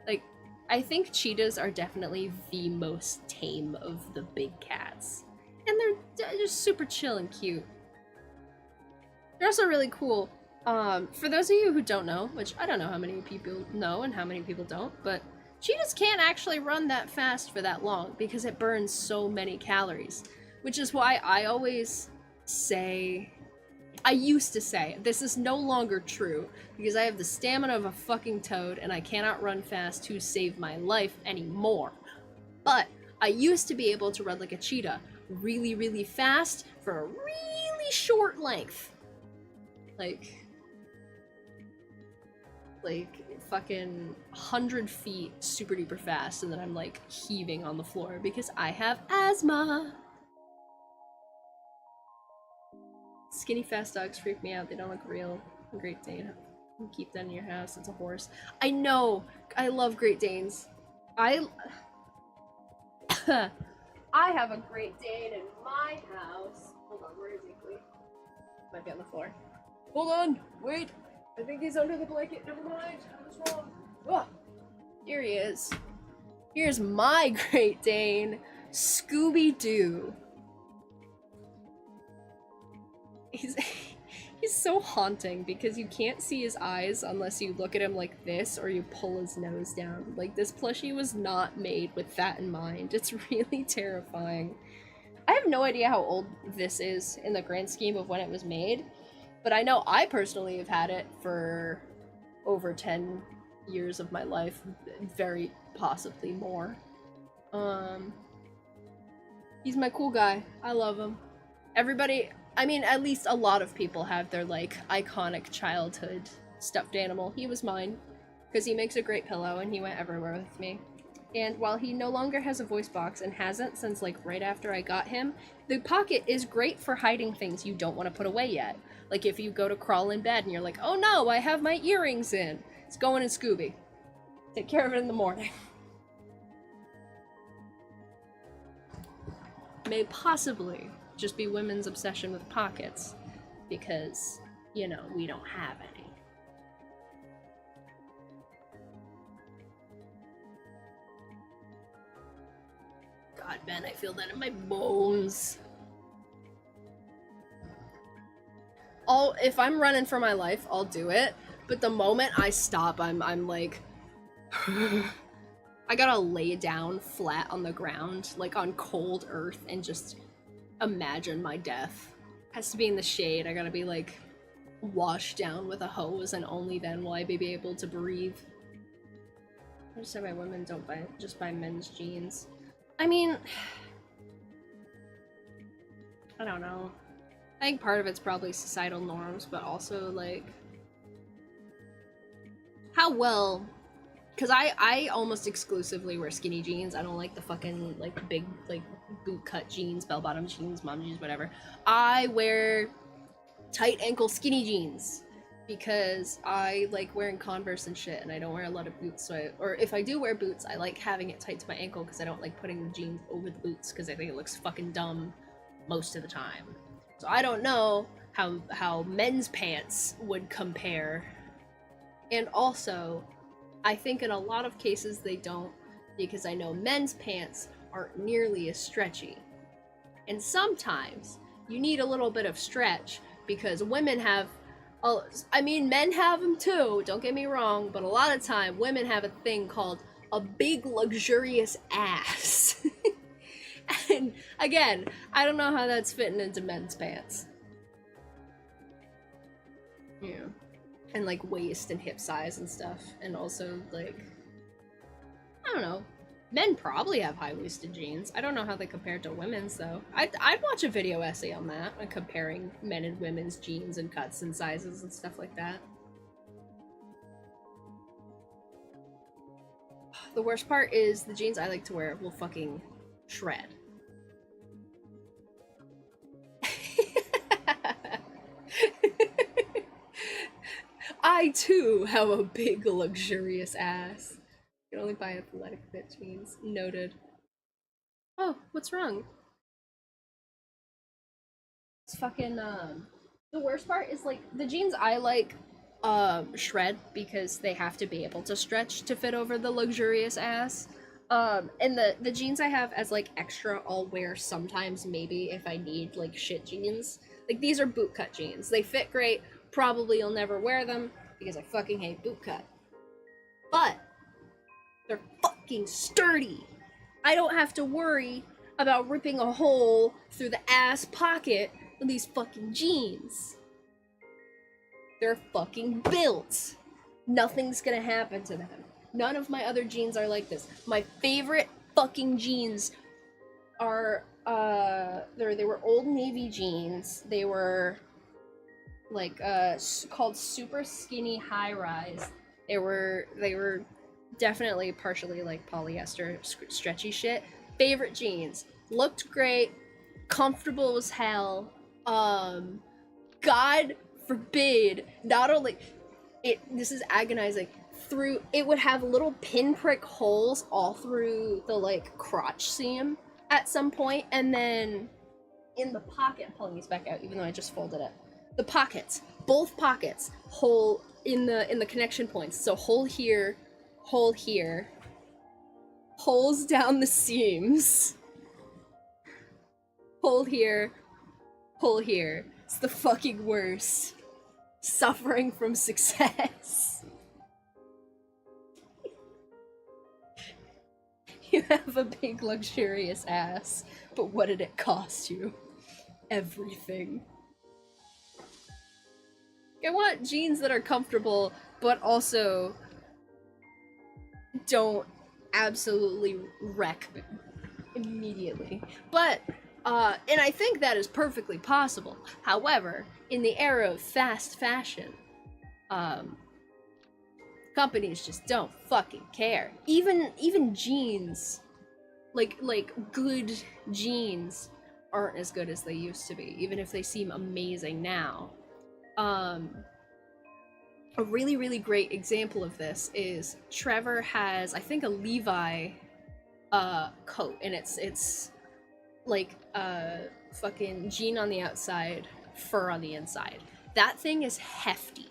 Like, I think cheetahs are definitely the most tame of the big cats. And they're just super chill and cute. They're also really cool. For those of you who don't know, which I don't know how many people know and how many people don't, but cheetahs can't actually run that fast for that long because it burns so many calories. Which is why I always say, I used to say, this is no longer true, because I have the stamina of a fucking toad and I cannot run fast to save my life anymore. But I used to be able to run like a cheetah, really, really fast for a really short length. Like fucking 100 feet super duper fast, and then I'm like heaving on the floor because I have asthma. Skinny fast dogs freak me out. They don't look real. Great Dane. You keep that in your house. It's a horse. I know. I love Great Danes. I have a Great Dane in my house. Hold on, where is he? Wait. Might be on the floor. Hold on. Wait. I think he's under the blanket. Never mind. I was wrong. Oh, here he is. Here's my Great Dane, Scooby-Doo. He's so haunting because you can't see his eyes unless you look at him like this or you pull his nose down. Like, this plushie was not made with that in mind. It's really terrifying. I have no idea how old this is in the grand scheme of when it was made, but I know I personally have had it for over 10 years of my life, very possibly more. He's my cool guy. I love him. Everybody, I mean, at least a lot of people have their, like, iconic childhood stuffed animal. He was mine, because he makes a great pillow and he went everywhere with me. And while he no longer has a voice box, and hasn't since, like, right after I got him, the pocket is great for hiding things you don't want to put away yet. Like, if you go to crawl in bed and you're like, oh no, I have my earrings in. It's going in Scooby. Take care of it in the morning. May possibly just be women's obsession with pockets, because, you know, we don't have any. God, Ben, I feel that in my bones. If I'm running for my life, I'll do it, but the moment I stop, I'm like, I gotta lay down flat on the ground, like on cold earth, and just imagine my death. Has to be in the shade. I gotta be like washed down with a hose, and only then will I be able to breathe. I just say why women don't just buy men's jeans. I mean, I don't know. I think part of it's probably societal norms, but also like how well, because I almost exclusively wear skinny jeans. I don't like the fucking like big like boot cut jeans, bell bottom jeans, mom jeans, whatever. I wear tight ankle skinny jeans because I like wearing Converse and shit, and I don't wear a lot of boots. So or if I do wear boots, I like having it tight to my ankle because I don't like putting the jeans over the boots because I think it looks fucking dumb most of the time. So I don't know how men's pants would compare. And also, I think in a lot of cases they don't, because I know men's pants aren't nearly as stretchy. And sometimes you need a little bit of stretch because women have, I mean, men have them too, don't get me wrong, but a lot of time women have a thing called a big luxurious ass. And again, I don't know how that's fitting into men's pants. Yeah. And like waist and hip size and stuff. And also like, I don't know. Men probably have high-waisted jeans. I don't know how they compare to women's though. I'd watch a video essay on that, on comparing men and women's jeans and cuts and sizes and stuff like that. The worst part is the jeans I like to wear will fucking shred. I too have a big luxurious ass. You can only buy athletic fit jeans. Noted. Oh, what's wrong? It's fucking the worst part is like the jeans I like shred because they have to be able to stretch to fit over the luxurious ass. And the jeans I have as like extra I'll wear sometimes maybe if I need like shit jeans. Like these are boot cut jeans. They fit great. Probably you'll never wear them because I fucking hate boot cut. But they're fucking sturdy. I don't have to worry about ripping a hole through the ass pocket of these fucking jeans. They're fucking built. Nothing's gonna happen to them. None of my other jeans are like this. My favorite fucking jeans are they were Old Navy jeans. They were like called super skinny high rise. They were definitely partially like polyester stretchy shit. Favorite jeans. Looked great, comfortable as hell. God forbid, not only this is agonizing, through it would have little pinprick holes all through the like crotch seam at some point, and then in the pocket, I'm pulling these back out even though I just folded it. The pockets, both pockets, hole in the connection points. So hole here, holes down the seams, hole here, hole here. It's the fucking worst. Suffering from success. You have a big luxurious ass, but what did it cost you? Everything. I want jeans that are comfortable, but also don't absolutely wreck me immediately. But, and I think that is perfectly possible. However, in the era of fast fashion, companies just don't fucking care. Even jeans, like good jeans, aren't as good as they used to be, even if they seem amazing now. A really, really great example of this is Trevor has, I think, a Levi coat, and it's like fucking jean on the outside, fur on the inside. That thing is hefty.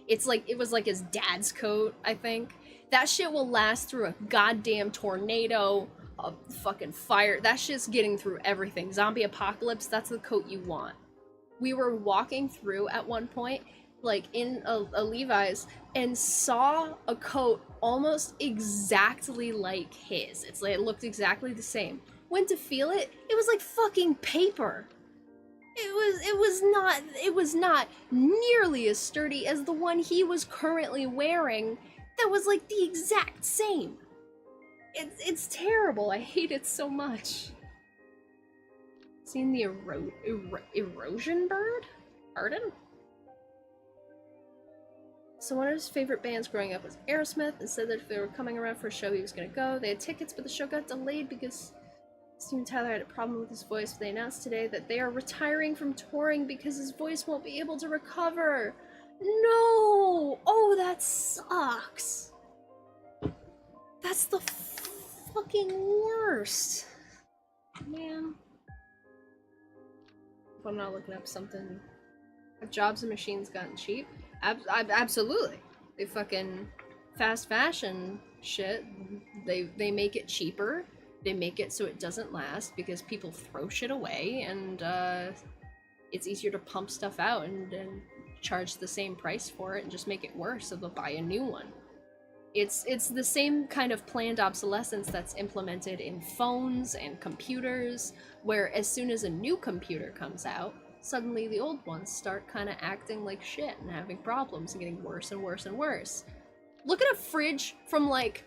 It's like, it was like his dad's coat, I think. That shit will last through a goddamn tornado, a fucking fire. That shit's getting through everything. Zombie apocalypse, that's the coat you want. We were walking through at one point, like in a Levi's, and saw a coat almost exactly like his. It's like, it looked exactly the same. Went to feel it, it was like fucking paper. It was not nearly as sturdy as the one he was currently wearing that was like the exact same. It's terrible. I hate it so much. Seen the erosion bird? Pardon? So one of his favorite bands growing up was Aerosmith, and said that if they were coming around for a show he was gonna go. They had tickets, but the show got delayed because Steven Tyler had a problem with his voice. They announced today that they are retiring from touring because his voice won't be able to recover. No! Oh, that sucks. That's the fucking worst. Man. If I'm not looking up something. Have jobs and machines gotten cheap? Absolutely. They fucking fast fashion shit. They make it cheaper. They make it so it doesn't last because people throw shit away, and it's easier to pump stuff out and charge the same price for it and just make it worse, so they'll buy a new one. It's the same kind of planned obsolescence that's implemented in phones and computers, where as soon as a new computer comes out, suddenly the old ones start kind of acting like shit and having problems and getting worse and worse and worse. Look at a fridge from like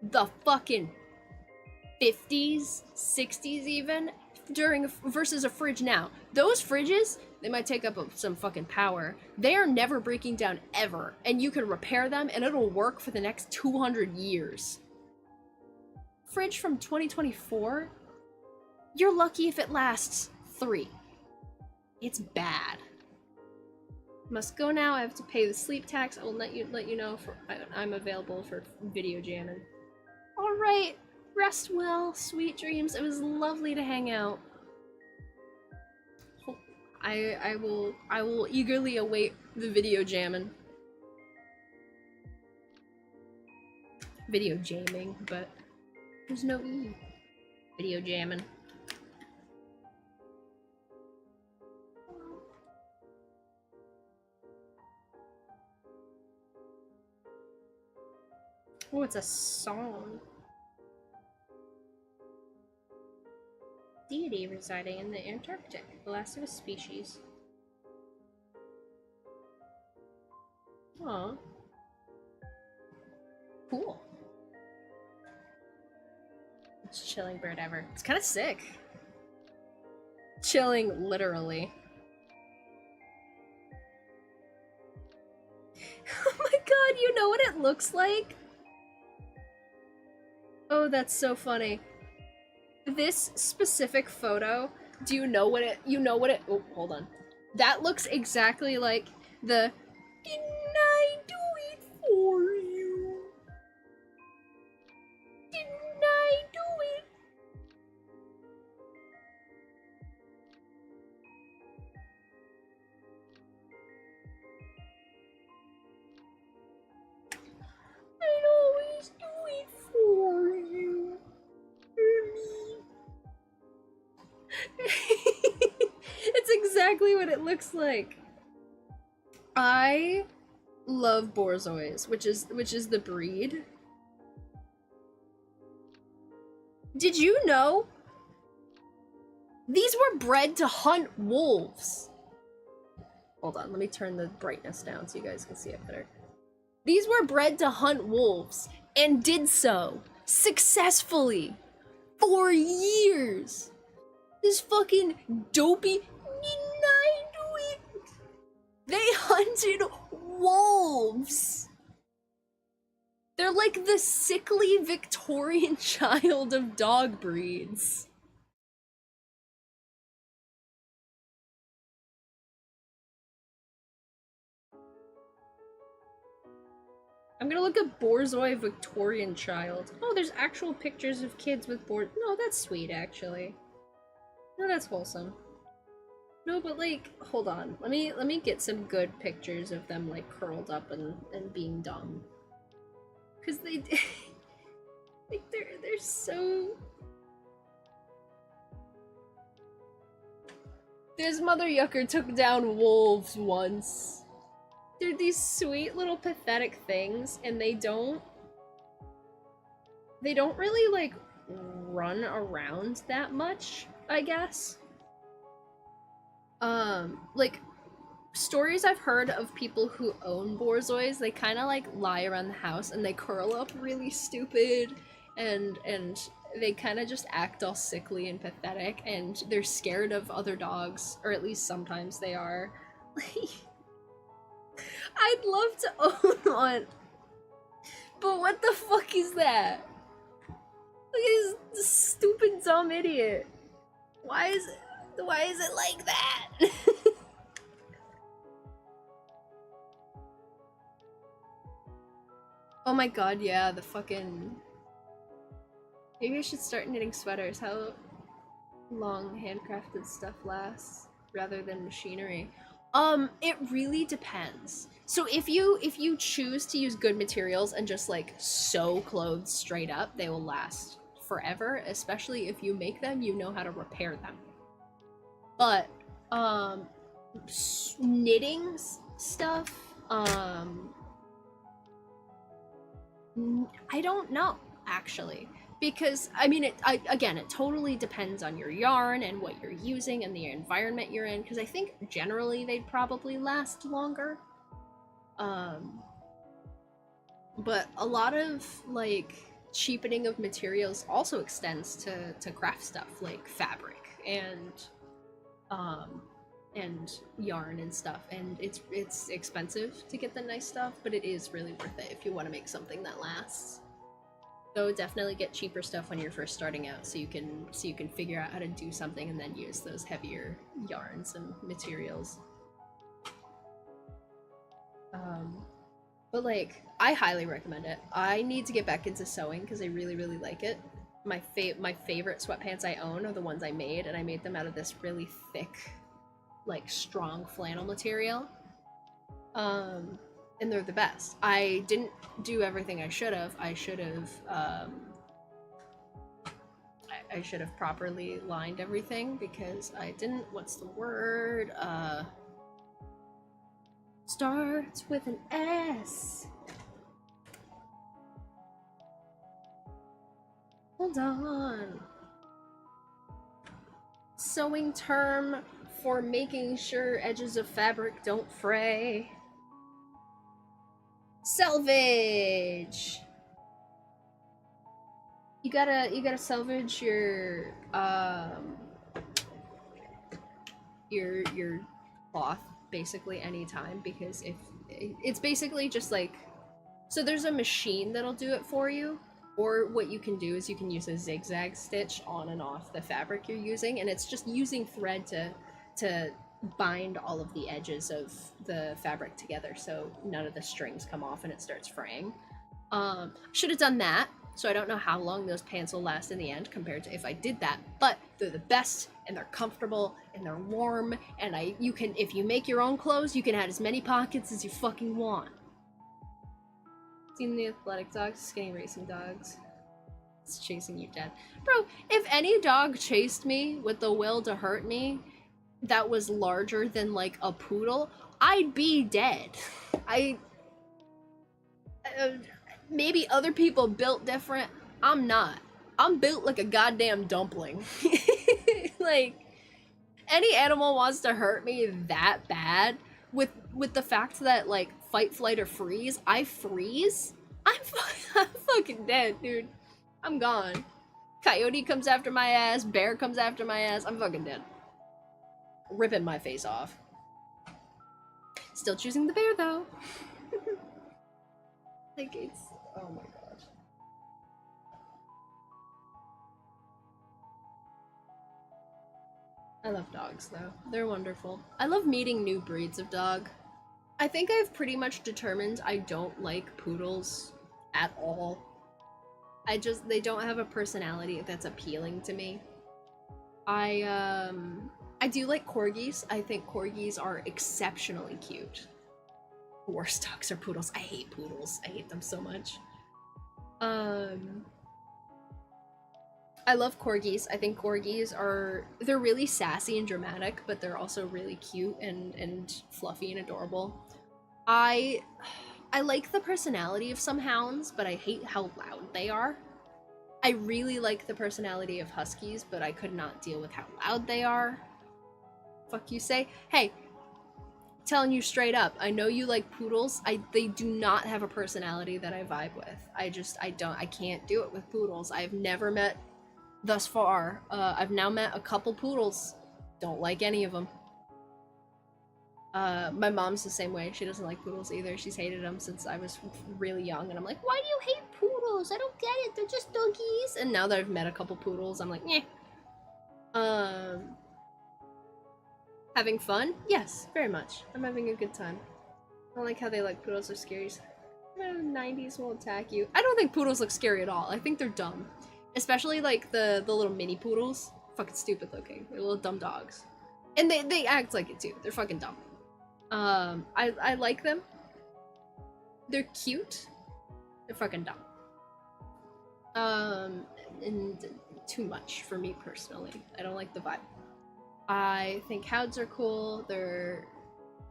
the fucking 50s, 60s even, versus a fridge now. Those fridges, they might take up some fucking power. They are never breaking down ever, and you can repair them and it'll work for the next 200 years. Fridge from 2024? You're lucky if it lasts 3. It's bad. Must go now. I have to pay the sleep tax. I will let you know if I'm available for video jamming. All right. Rest well. Sweet dreams. It was lovely to hang out. I will eagerly await the video jamming. Video jamming, but there's no E. Video jamming. Oh, it's a song. Deity residing in the Antarctic, the last of his species. Aw. Cool. Most chilling bird ever. It's kind of sick. Chilling, literally. Oh my god, you know what it looks like? Oh, that's so funny. This specific photo, do you know what it, oh, hold on. That looks exactly like the, didn't I do it for you? Didn't I do it? I'd always do it for you. It's exactly what it looks like. I love Borzois, which is the breed. Did you know these were bred to hunt wolves? Hold on, let me turn the brightness down so you guys can see it better. These were bred to hunt wolves and did so successfully for years. This fucking dopey, didn't I do it? They hunted wolves. They're like the sickly Victorian child of dog breeds. I'm gonna look at Borzoi Victorian child. Oh, there's actual pictures of kids with boar. No, that's sweet, actually. No, that's wholesome. No, but like, hold on. Let me get some good pictures of them like curled up and being dumb. Cause they like they're so. This mother yucker took down wolves once. They're these sweet little pathetic things, and they don't really like run around that much, I guess. Like stories I've heard of people who own Borzois, they kind of like lie around the house and they curl up really stupid, and they kind of just act all sickly and pathetic, and they're scared of other dogs, or at least sometimes they are. I'd love to own one, but what the fuck is that? Look at this stupid dumb idiot. Why is it like that? Oh my god, yeah, the fucking... Maybe I should start knitting sweaters. How long handcrafted stuff lasts rather than machinery? It really depends. So if you choose to use good materials and just like sew clothes straight up, they will last forever, especially if you make them, you know how to repair them. But knitting stuff, I don't know, actually. Because, I mean, again, it totally depends on your yarn and what you're using and the environment you're in, because I think generally they'd probably last longer. But a lot of, like, cheapening of materials also extends to craft stuff, like fabric and yarn and stuff, and it's expensive to get the nice stuff, but it is really worth it if you want to make something that lasts. So definitely get cheaper stuff when you're first starting out, so you can figure out how to do something and then use those heavier yarns and materials. But like, I highly recommend it. I need to get back into sewing because I really, really like it. My favorite sweatpants I own are the ones I made, and I made them out of this really thick, like, strong flannel material. And they're the best. I didn't do everything I should have. I should have properly lined everything because I didn't. What's the word? Starts with an S. Hold on. Sewing term for making sure edges of fabric don't fray. Selvage. You gotta salvage your cloth basically anytime, because if it's basically just like, so there's a machine that'll do it for you, or what you can do is you can use a zigzag stitch on and off the fabric you're using, and it's just using thread to bind all of the edges of the fabric together so none of the strings come off and it starts fraying. Should have done that, so I don't know how long those pants will last in the end compared to if I did that, but they're the best, and they're comfortable, and they're warm, and you can, if you make your own clothes, you can add as many pockets as you fucking want. Seen the athletic dogs, skinny racing dogs. It's chasing you dead. Bro, if any dog chased me with the will to hurt me that was larger than, like, a poodle, I'd be dead. Maybe other people built different. I'm not. I'm built like a goddamn dumpling. Like, any animal wants to hurt me that bad, with the fact that, like, fight, flight, or freeze, I freeze, I'm fucking dead, dude. I'm gone. Coyote comes after my ass, bear comes after my ass, I'm fucking dead. Ripping my face off. Still choosing the bear, though. Like, it's... oh my gosh. I love dogs, though. They're wonderful. I love meeting new breeds of dog. I think I've pretty much determined I don't like poodles at all. They don't have a personality that's appealing to me. I do like corgis. I think corgis are exceptionally cute. Worst dogs are poodles. I hate poodles. I hate them so much. I love corgis. I think corgis they're really sassy and dramatic, but they're also really cute and fluffy and adorable. I like the personality of some hounds, but I hate how loud they are. I really like the personality of huskies, but I could not deal with how loud they are. Fuck you say? Hey, telling you straight up, I know you like poodles. They do not have a personality that I vibe with. I can't do it with poodles. I've never met, thus far, I've now met a couple poodles. Don't like any of them. My mom's the same way. She doesn't like poodles either. She's hated them since I was really young, and I'm like, why do you hate poodles? I don't get it. They're just doggies. And now that I've met a couple poodles, I'm like, meh. Having fun? Yes, very much. I'm having a good time. I don't like how they like poodles are scary. 90s will attack you. I don't think poodles look scary at all. I think they're dumb. Especially like the little mini poodles. Fucking stupid looking. They're little dumb dogs. And they act like it too. They're fucking dumb. I like them. They're cute. They're fucking dumb. And too much for me personally. I don't like the vibe. I think hounds are cool. They're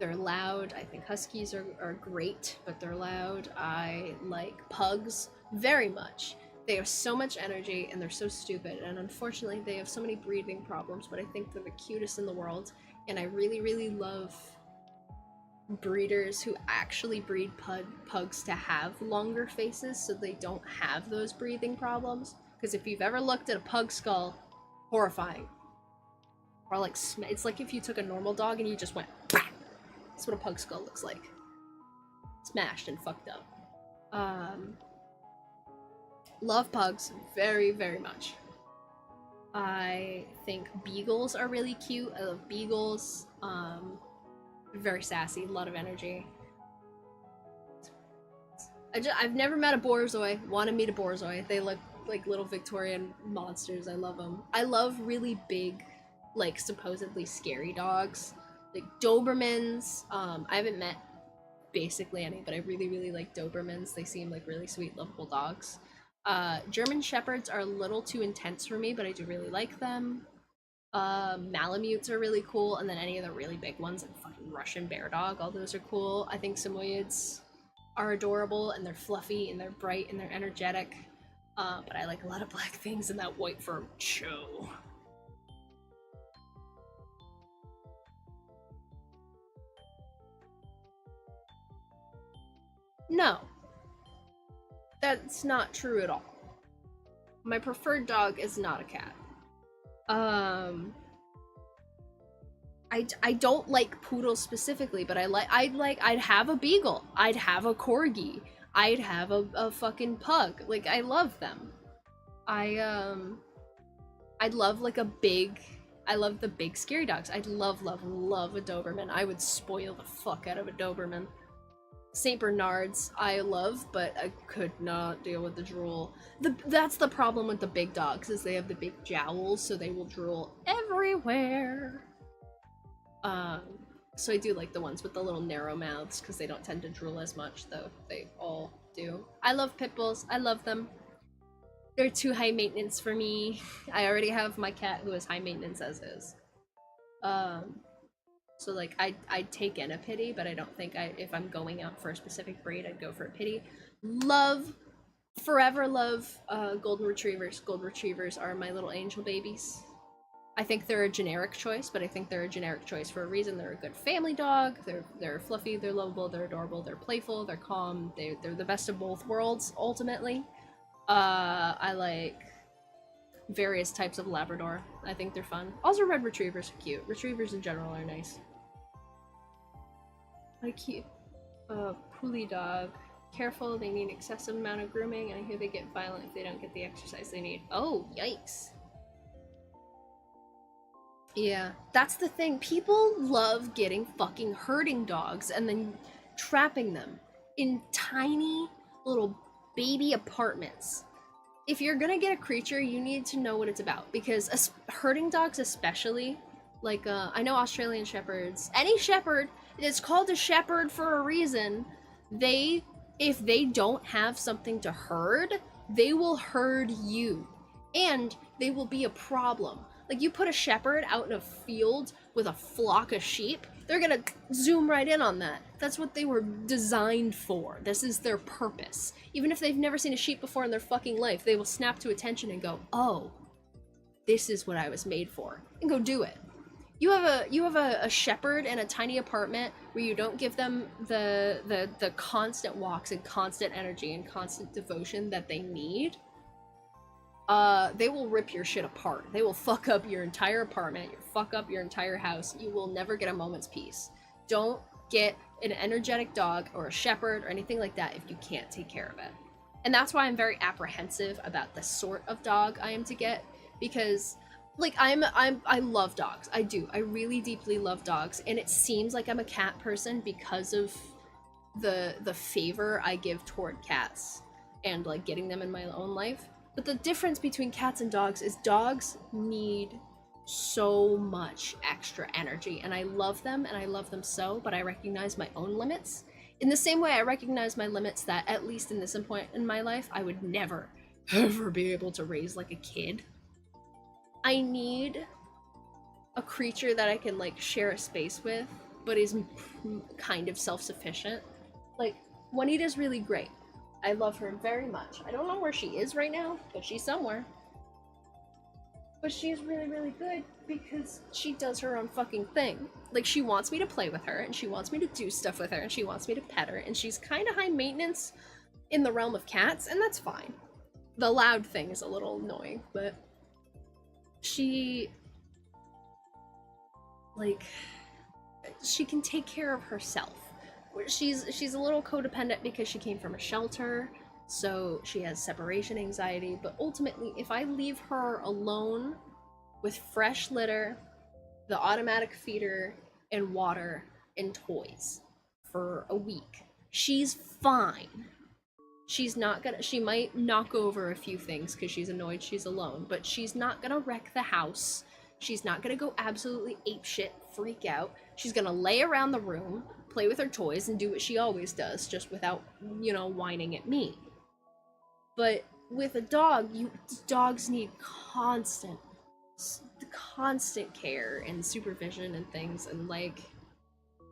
loud. I think huskies are great, but they're loud. I like pugs. very much. They have so much energy and they're so stupid, and unfortunately they have so many breathing problems, but I think they're the cutest in the world, and I really, really love breeders who actually breed pugs to have longer faces so they don't have those breathing problems. Because if you've ever looked at a pug skull, horrifying. Or like, it's like if you took a normal dog and you just went, bah! That's what a pug skull looks like. Smashed and fucked up. Love pugs very, very much. I think beagles are really cute. I love beagles. Very sassy, a lot of energy. I've never met a borzoi. Want to meet a borzoi. They look like little Victorian monsters. I love them. I love really big, like supposedly scary dogs, like Dobermans. I haven't met basically any, but I really, really like Dobermans. They seem like really sweet, lovable dogs. German Shepherds are a little too intense for me, but I do really like them. Malamutes are really cool, and then any of the really big ones, like fucking Russian Bear Dog, all those are cool. I think Samoyeds are adorable, and they're fluffy, and they're bright, and they're energetic. But I like a lot of black things in that white fur show. No. That's not true at all. My preferred dog is not a cat. I don't like poodles specifically, but I'd have a beagle. I'd have a corgi. I'd have a fucking pug. Like, I love them. I'd love like I love the big scary dogs. I'd love a Doberman. I would spoil the fuck out of a Doberman. Saint Bernards I love, but I could not deal with the drool. That's the problem with the big dogs, is they have the big jowls, so they will drool everywhere. So I do like the ones with the little narrow mouths, because they don't tend to drool as much, though they all do. I love pit bulls. I love them. They're too high maintenance for me. I already have my cat who is high maintenance as is. So like I'd take in a pitty, but I don't think if I'm going out for a specific breed, I'd go for a pitty. Forever love golden retrievers. Golden retrievers are my little angel babies. I think they're a generic choice, but I think they're a generic choice for a reason. They're a good family dog. They're fluffy, they're lovable, they're adorable, they're playful, they're calm. They're the best of both worlds ultimately. I like various types of Labrador. I think they're fun. Also, red retrievers are cute. Retrievers in general are nice. I keep a Puli dog. Careful, they need excessive amount of grooming, and I hear they get violent if they don't get the exercise they need. Oh, yikes. Yeah, that's the thing. People love getting fucking herding dogs and then trapping them in tiny little baby apartments. If you're gonna get a creature, you need to know what it's about, because herding dogs especially, like, I know Australian Shepherds, any Shepherd, it's called a Shepherd for a reason. If they don't have something to herd, they will herd you, and they will be a problem. Like, you put a Shepherd out in a field with a flock of sheep, they're gonna zoom right in on that. That's what they were designed for. This is their purpose. Even if they've never seen a sheep before in their fucking life, they will snap to attention and go, oh, this is what I was made for, and go do it. You have a Shepherd in a tiny apartment where you don't give them the constant walks and constant energy and constant devotion that they need. They will rip your shit apart. They will fuck up your entire apartment, fuck up your entire house. You will never get a moment's peace. Don't get an energetic dog or a Shepherd or anything like that if you can't take care of it. And that's why I'm very apprehensive about the sort of dog I am to get, because like I love dogs. I do. I really deeply love dogs, and it seems like I'm a cat person because of the favor I give toward cats and like getting them in my own life. But the difference between cats and dogs is dogs need so much extra energy, and I love them, and I love them so, but I recognize my own limits. In the same way I recognize my limits that, at least in this point in my life, I would never, ever be able to raise like a kid. I need a creature that I can like share a space with, but is kind of self-sufficient. Like, Juanita's really great. I love her very much. I don't know where she is right now, but she's somewhere. But she's really, really good because she does her own fucking thing. Like, she wants me to play with her, and she wants me to do stuff with her, and she wants me to pet her, and she's kind of high maintenance in the realm of cats, and that's fine. The loud thing is a little annoying, but she, like, she can take care of herself. She's a little codependent because she came from a shelter, so she has separation anxiety, but ultimately, if I leave her alone with fresh litter, the automatic feeder, and water, and toys for a week, she's fine. She's not gonna, she might knock over a few things because she's annoyed she's alone, but she's not gonna wreck the house. She's not gonna go absolutely apeshit, freak out. She's gonna lay around the room, play with her toys, and do what she always does, just without, you know, whining at me. But with a dog, dogs need constant care and supervision and things, and like,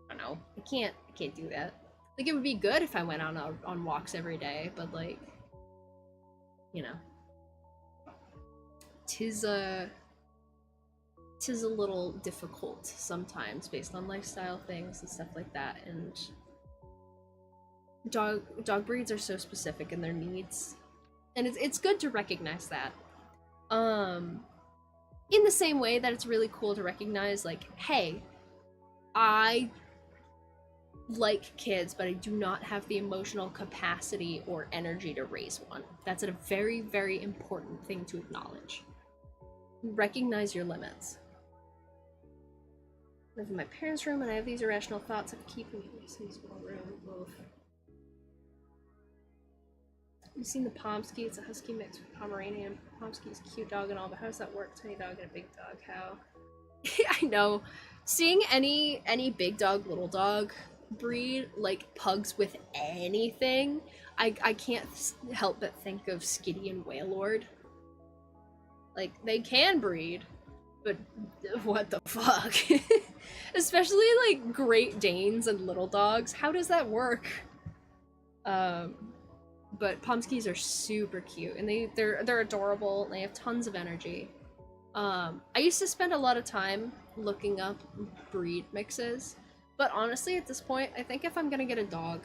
I don't know, I can't do that. Like, it would be good if I went on walks every day, but like, you know, tis a little difficult sometimes based on lifestyle things and stuff like that, and dog breeds are so specific in their needs, and it's good to recognize that. In the same way that it's really cool to recognize, like, hey, I like kids, but I do not have the emotional capacity or energy to raise one. That's a very, very important thing to acknowledge. Recognize your limits. I live in my parents' room, and I have these irrational thoughts of keeping it in a small room. Oof. You've seen the Pomsky? It's a husky mix with Pomeranian. Pomsky's a cute dog and all, but how does that work? Tiny dog and a big dog, how? I know. Seeing any big dog, little dog breed, like pugs with anything, I can't help but think of Skitty and Wailord. Like, they can breed, but what the fuck? Especially like Great Danes and little dogs. How does that work? But Pomskys are super cute, and they're adorable, and they have tons of energy. I used to spend a lot of time looking up breed mixes, but honestly, at this point, I think if I'm gonna get a dog,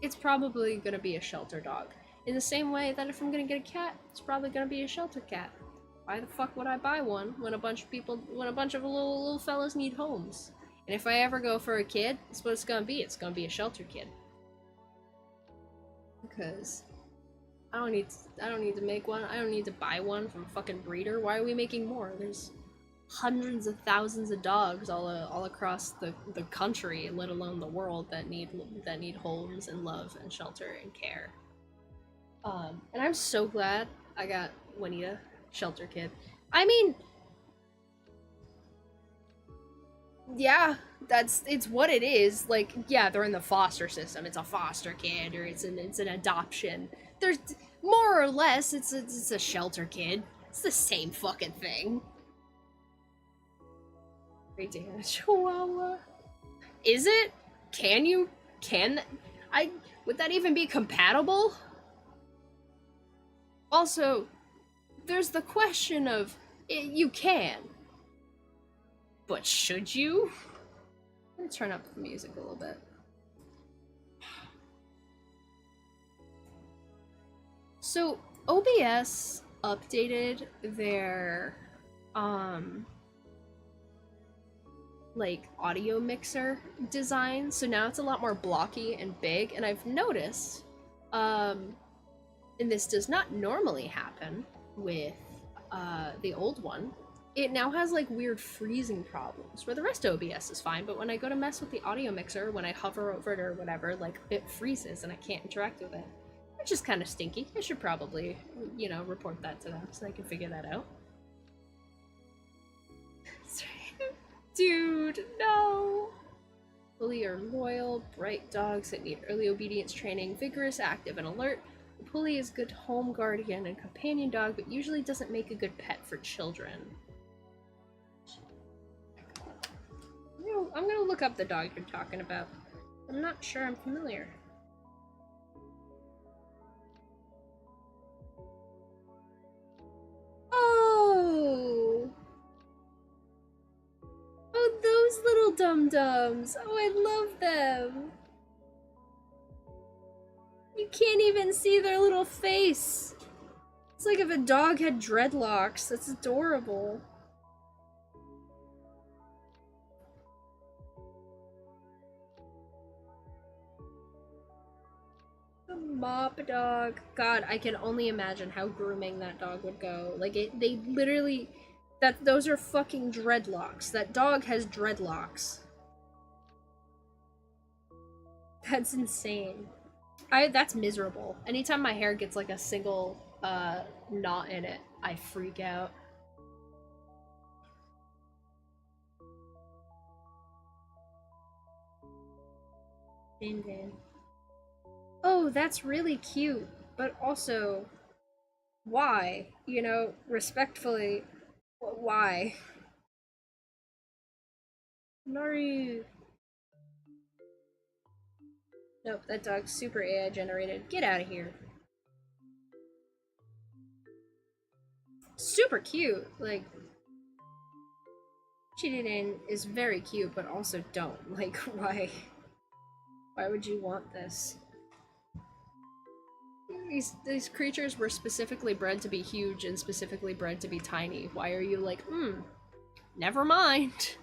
it's probably gonna be a shelter dog. In the same way that if I'm gonna get a cat, it's probably gonna be a shelter cat. Why the fuck would I buy one when a bunch of little fellas need homes? And if I ever go for a kid, that's what it's gonna be. It's gonna be a shelter kid. Because I don't need to make one. I don't need to buy one from a fucking breeder. Why are we making more? There's hundreds of thousands of dogs all across the country, let alone the world, that need homes and love and shelter and care. And I'm so glad I got Juanita, shelter kid. I mean, yeah, it's what it is. Like, yeah, they're in the foster system. It's a foster kid, or it's an adoption. There's more or less it's a shelter kid. It's the same fucking thing. Great Dane Chihuahua. Is it? Would that even be compatible? Also, there's the question of, you can. But should you? Let me turn up the music a little bit. So, OBS updated their, like, audio mixer design, so now it's a lot more blocky and big, and I've noticed, and this does not normally happen with, the old one, it now has, like, weird freezing problems, where the rest of OBS is fine, but when I go to mess with the audio mixer, when I hover over it or whatever, like, it freezes and I can't interact with it. Which is kind of stinky. I should probably, you know, report that to them so they can figure that out. Dude, no! Pulley are loyal, bright dogs that need early obedience training, vigorous, active, and alert. The Pulley is a good home guardian and companion dog, but usually doesn't make a good pet for children. I'm gonna look up the dog you're talking about. I'm not sure I'm familiar. dum-dums. Oh, I love them. You can't even see their little face. It's like if a dog had dreadlocks. That's adorable. A mop dog. God, I can only imagine how grooming that dog would go. Like, they literally... those are fucking dreadlocks. That dog has dreadlocks. That's insane. That's miserable. Anytime my hair gets like a single knot in it, I freak out. Oh, that's really cute, but also, why? You know, respectfully, why? Nari. Nope, that dog's super AI generated. Get out of here. Super cute. Like, Chiririn is very cute, but also don't. Like, why? Why would you want this? These creatures were specifically bred to be huge and specifically bred to be tiny. Why are you like, never mind.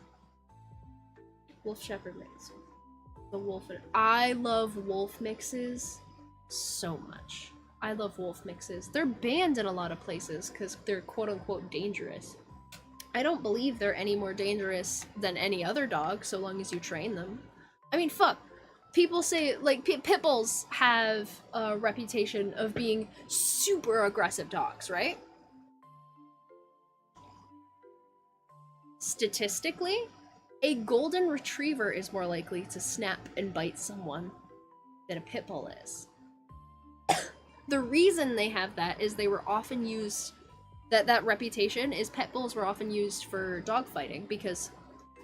Wolf Shepherd mix. The wolf. I love wolf mixes so much. I love wolf mixes. They're banned in a lot of places because they're quote-unquote dangerous. I don't believe they're any more dangerous than any other dog so long as you train them. I mean, fuck. People say, like, pit bulls have a reputation of being super aggressive dogs, right? Statistically, a golden retriever is more likely to snap and bite someone than a pit bull is. The reason they have that is they were often used, that reputation is pit bulls were often used for dog fighting because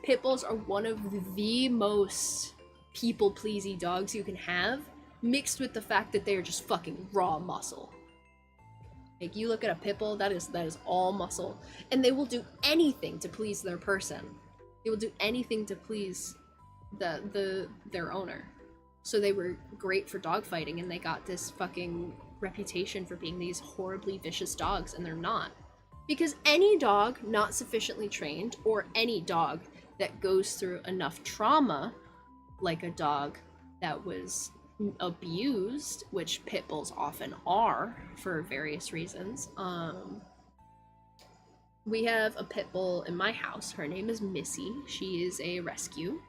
pit bulls are one of the most people-pleasy dogs you can have, mixed with the fact that they are just fucking raw muscle. Like, you look at a pit bull, that is all muscle, and they will do anything to please their person. They will do anything to please their owner. So they were great for dog fighting, and they got this fucking reputation for being these horribly vicious dogs, and they're not. Because any dog not sufficiently trained, or any dog that goes through enough trauma, like a dog that was abused, which pit bulls often are for various reasons. We have a pit bull in my house. Her name is Missy. She is a rescue,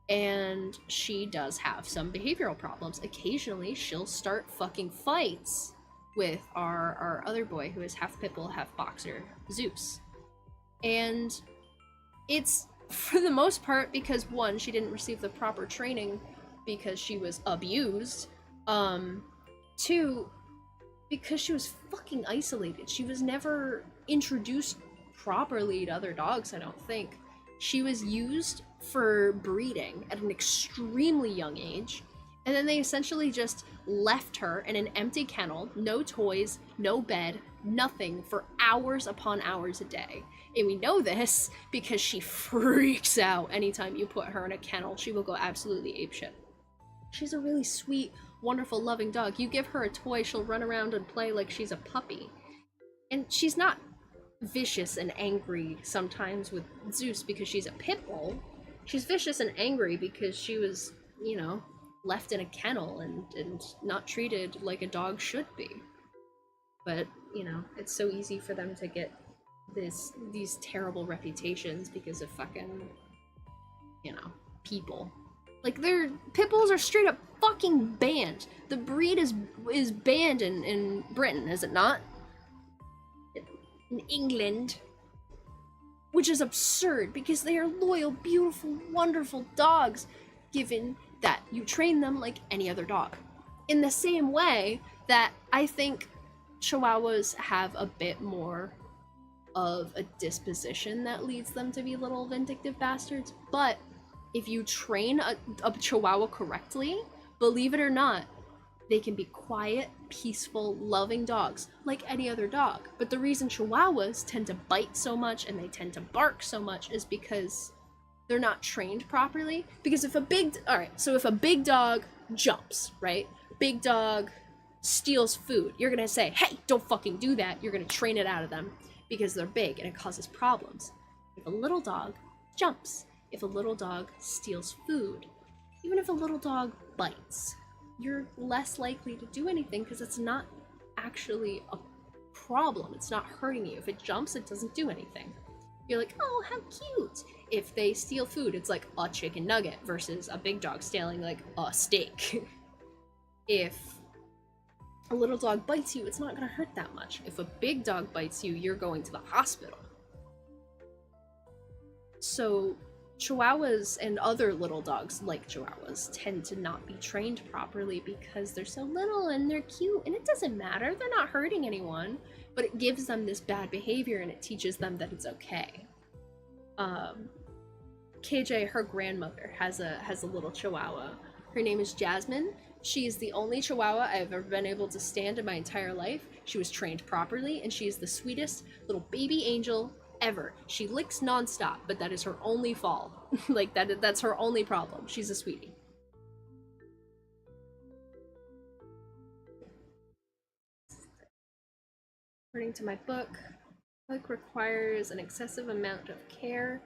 and she does have some behavioral problems. Occasionally, she'll start fucking fights with our other boy, who is half pit bull, half boxer, Zeus. And it's, for the most part, because one, she didn't receive the proper training because she was abused. Two, because she was fucking isolated. She was never introduced properly to other dogs, I don't think. She was used for breeding at an extremely young age, and then they essentially just left her in an empty kennel, no toys, no bed, nothing, for hours upon hours a day. And we know this because she freaks out anytime you put her in a kennel. She will go absolutely apeshit. She's a really sweet, wonderful, loving dog. You give her a toy, she'll run around and play like she's a puppy. And she's not vicious and angry sometimes with Zeus because she's a pit bull. She's vicious and angry because she was, you know, left in a kennel and not treated like a dog should be. But, you know, it's so easy for them to get these terrible reputations because of fucking, you know, people. Like, pit bulls are straight up fucking banned. The breed is banned in Britain, is it not? In England. Which is absurd because they are loyal, beautiful, wonderful dogs, given that you train them like any other dog. In the same way that I think Chihuahuas have a bit more of a disposition that leads them to be little vindictive bastards, but if you train a Chihuahua correctly, believe it or not, they can be quiet, peaceful, loving dogs like any other dog. But the reason Chihuahuas tend to bite so much and they tend to bark so much is because they're not trained properly. Because if a big dog jumps, right? Big dog steals food, you're gonna say, hey, don't fucking do that. You're gonna train it out of them because they're big and it causes problems. If a little dog jumps, if a little dog steals food, even if a little dog bites, you're less likely to do anything because it's not actually a problem. It's not hurting you. If it jumps, it doesn't do anything. You're like, oh, how cute. If they steal food, it's like a chicken nugget versus a big dog stealing like a steak. If a little dog bites you, it's not gonna hurt that much. If a big dog bites you, you're going to the hospital. So Chihuahuas and other little dogs like Chihuahuas tend to not be trained properly because they're so little and they're cute, and it doesn't matter, they're not hurting anyone, but it gives them this bad behavior and it teaches them that it's okay. KJ, her grandmother, has a little Chihuahua. Her name is Jasmine. She is the only Chihuahua I've ever been able to stand in my entire life. She was trained properly, and she is the sweetest little baby angel ever. She licks nonstop, but that is her only fall. Like, that's her only problem. She's a sweetie. According to my book requires an excessive amount of care.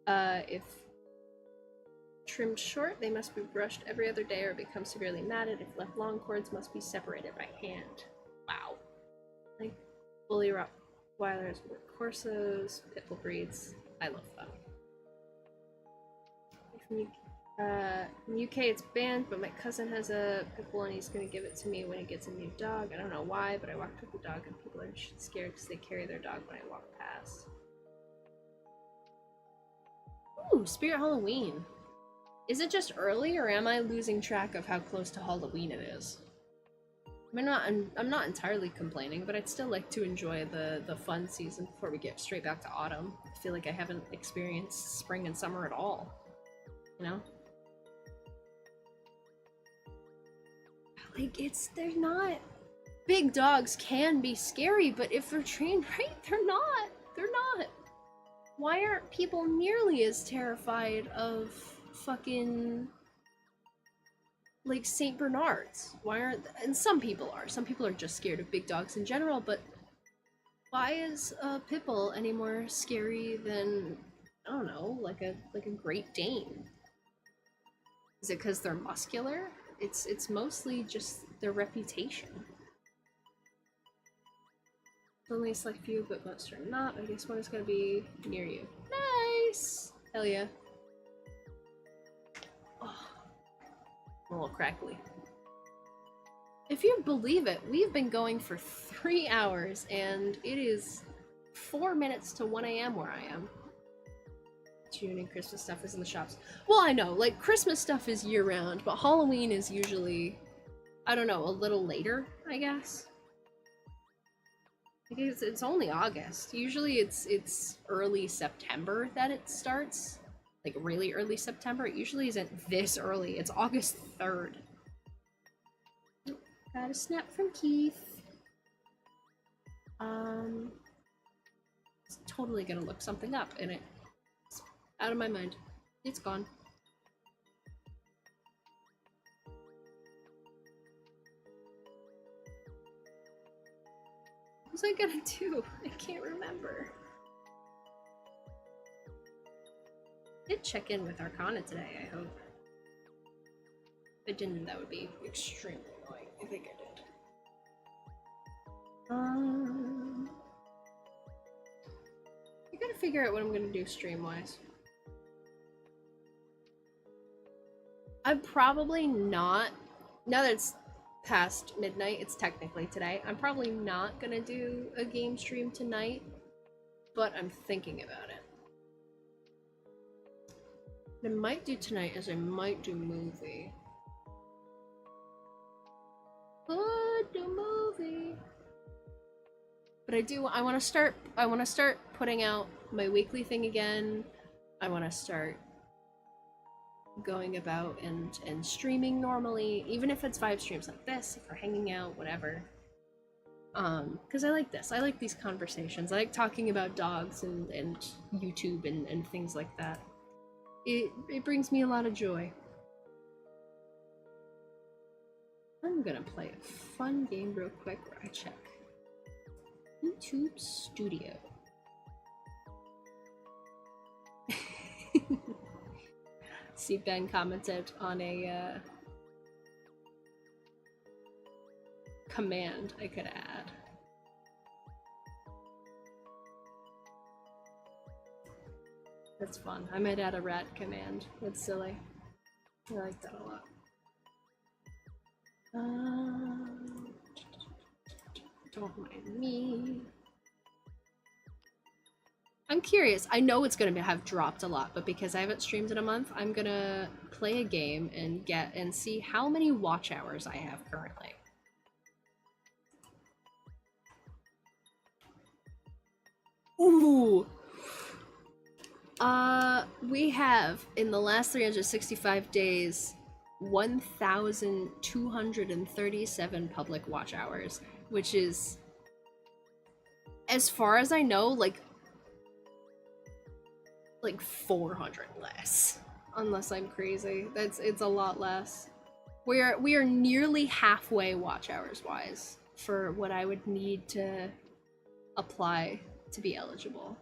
If trimmed short, they must be brushed every other day or become severely matted. If left long, cords must be separated by hand. Wow. Like, bully Rottweilers, Corsos, Pitbull breeds. I love them. In UK it's banned, but my cousin has a Pitbull and he's gonna give it to me when he gets a new dog. I don't know why, but I walked with the dog and people are scared because they carry their dog when I walk past. Ooh, Spirit Halloween. Is it just early, or am I losing track of how close to Halloween it is? I'm not entirely complaining, but I'd still like to enjoy the fun season before we get straight back to autumn. I feel like I haven't experienced spring and summer at all. You know? Like, they're not... Big dogs can be scary, but if they're trained right, they're not. They're not. Why aren't people nearly as terrified of fucking... like St. Bernards? Why aren't... and some people are. Some people are just scared of big dogs in general, but why is a pit bull any more scary than, I don't know, like a Great Dane? Is it because they're muscular? It's mostly just their reputation. Only a select few, but most are not. I guess one is gonna be near you. Nice! Hell yeah. Oh, I'm a little crackly. If you believe it, we've been going for 3 hours, and it is 4 minutes to 1 a.m. where I am. June and Christmas stuff is in the shops. Well, I know, like, Christmas stuff is year-round, but Halloween is usually, I don't know, a little later, I guess. I guess it's only August. Usually it's early September that it starts. Like, really early September. It usually isn't this early. It's August 3rd. Got a snap from Keith. It's totally gonna look something up, and it's out of my mind. It's gone. What was I gonna do? I can't remember. I did check in with Arcana today, I hope. If I didn't, that would be extremely annoying. I think I did. I gotta figure out what I'm gonna do stream-wise. I'm probably not, now that it's past midnight, it's technically today, I'm probably not gonna do a game stream tonight, but I'm thinking about it. What I might do tonight is I might do movie. Could do movie. But I wanna start putting out my weekly thing again. I wanna start going about and streaming normally, even if it's 5 streams like this, if we're hanging out, whatever. Because I like this. I like these conversations. I like talking about dogs and YouTube and things like that. It brings me a lot of joy. I'm gonna play a fun game real quick where I check YouTube Studio. See, Ben commented on a command I could add. That's fun. I might add a rat command. That's silly. I like that a lot. Don't mind me. I'm curious. I know it's gonna have dropped a lot, but because I haven't streamed in a month, I'm gonna play a game and see how many watch hours I have currently. Ooh. We have, in the last 365 days, 1,237 public watch hours, which is, as far as I know, like 400 less. Unless I'm crazy. It's a lot less. We are nearly halfway watch hours wise for what I would need to apply to be eligible.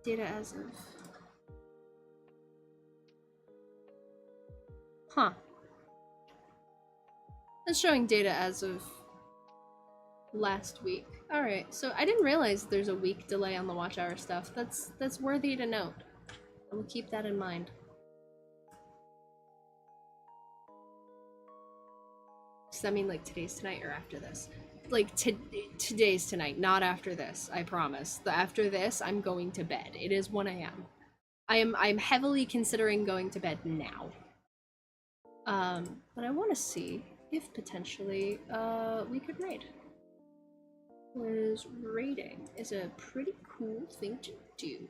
Data as of... Huh. It's showing data as of last week. Alright, so I didn't realize there's a week delay on the watch hour stuff. That's worthy to note. I will keep that in mind. Does that mean like today's tonight or after this? Like today's tonight, not after this, I promise. After this, I'm going to bed. It is 1 a.m. I'm heavily considering going to bed now. But I want to see if potentially we could raid. Because raiding is a pretty cool thing to do.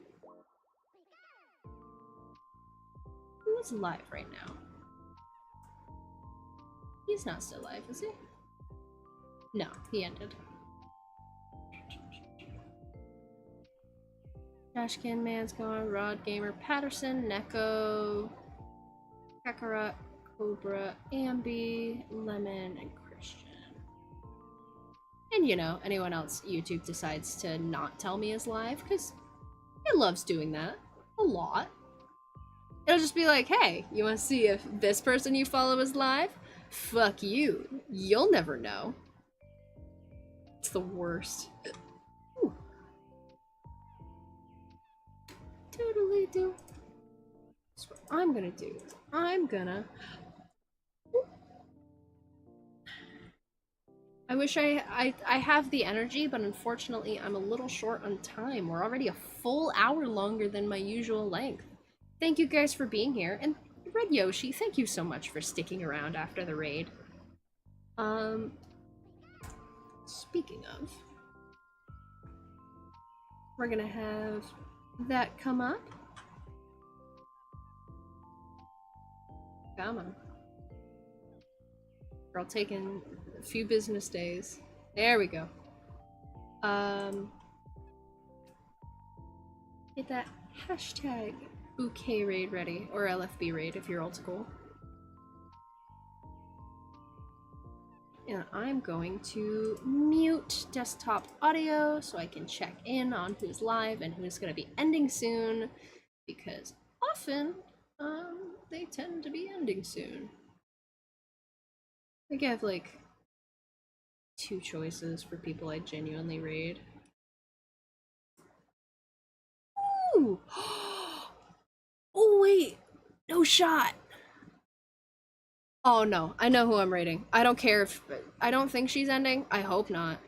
Who is live right now? He's not still live, is he? No, he ended. Trashcan Man's gone, Rod Gamer, Patterson, Neko, Kakarot, Cobra, Ambi, Lemon, and Christian. And you know, anyone else YouTube decides to not tell me is live, because it loves doing that. A lot. It'll just be like, hey, you want to see if this person you follow is live? Fuck you. You'll never know. It's the worst. Ooh. Totally do. That's what I'm gonna do. I'm gonna... I wish I have the energy, but unfortunately I'm a little short on time. We're already a full hour longer than my usual length. Thank you guys for being here, and Red Yoshi, thank you so much for sticking around after the raid. Speaking of, we're gonna have that come up. Come on. Girl taking a few business days. There we go. Get that hashtag Bouquet raid ready, or LFB raid if you're old school. And I'm going to mute desktop audio so I can check in on who's live and who's going to be ending soon, because often they tend to be ending soon. I think I have like 2 choices for people I genuinely raid. Ooh! Oh wait, no shot. Oh no, I know who I'm raiding. I don't care if... I don't think she's ending. I hope not.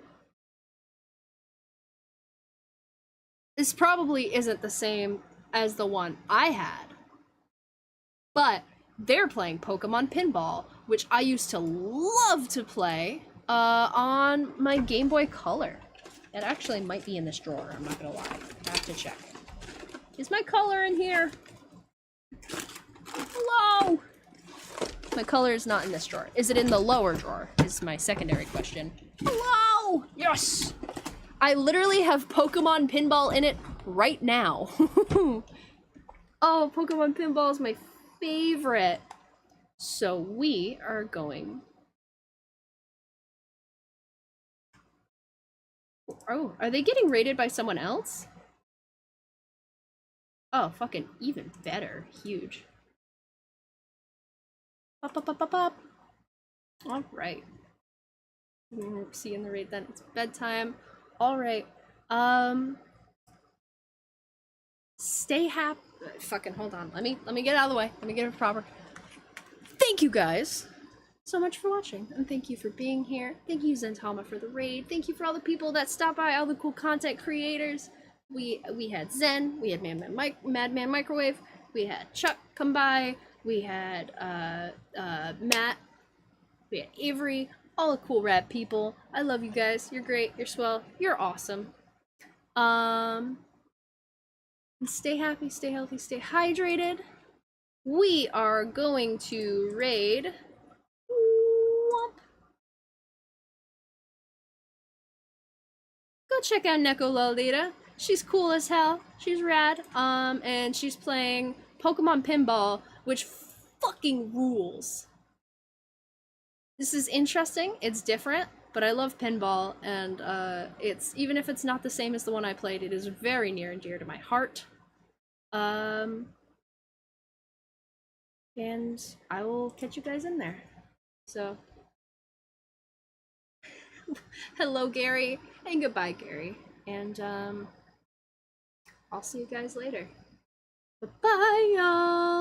This probably isn't the same as the one I had. But they're playing Pokemon Pinball, which I used to love to play on my Game Boy Color. It actually might be in this drawer, I'm not gonna lie. I have to check. Is my color in here? Hello? My color is not in this drawer. Is it in the lower drawer? Is my secondary question. Hello! Yes! I literally have Pokemon Pinball in it right now. Oh, Pokemon Pinball is my favorite. So we are going... Oh, are they getting rated by someone else? Oh, fucking even better. Huge. Up, up, up, up, up. Alright. See you in the raid then. It's bedtime. Alright. Stay happy. Fucking hold on. Let me get out of the way. Let me get it proper. Thank you guys so much for watching, and thank you for being here. Thank you Zentama for the raid. Thank you for all the people that stopped by, all the cool content creators. We had Zen, we had Madman Microwave, we had Chuck come by, we had Matt, we had Avery, all the cool rad people. I love you guys. You're great. You're swell. You're awesome. And stay happy, stay healthy, stay hydrated. We are going to raid. Womp. Go check out Neko Lolita. She's cool as hell. She's rad. And she's playing Pokemon Pinball, which fucking rules. This is interesting. It's different, but I love pinball, and it's even if it's not the same as the one I played, it is very near and dear to my heart. And I will catch you guys in there. So, hello, Gary, and goodbye, Gary. And I'll see you guys later. Bye-bye, y'all.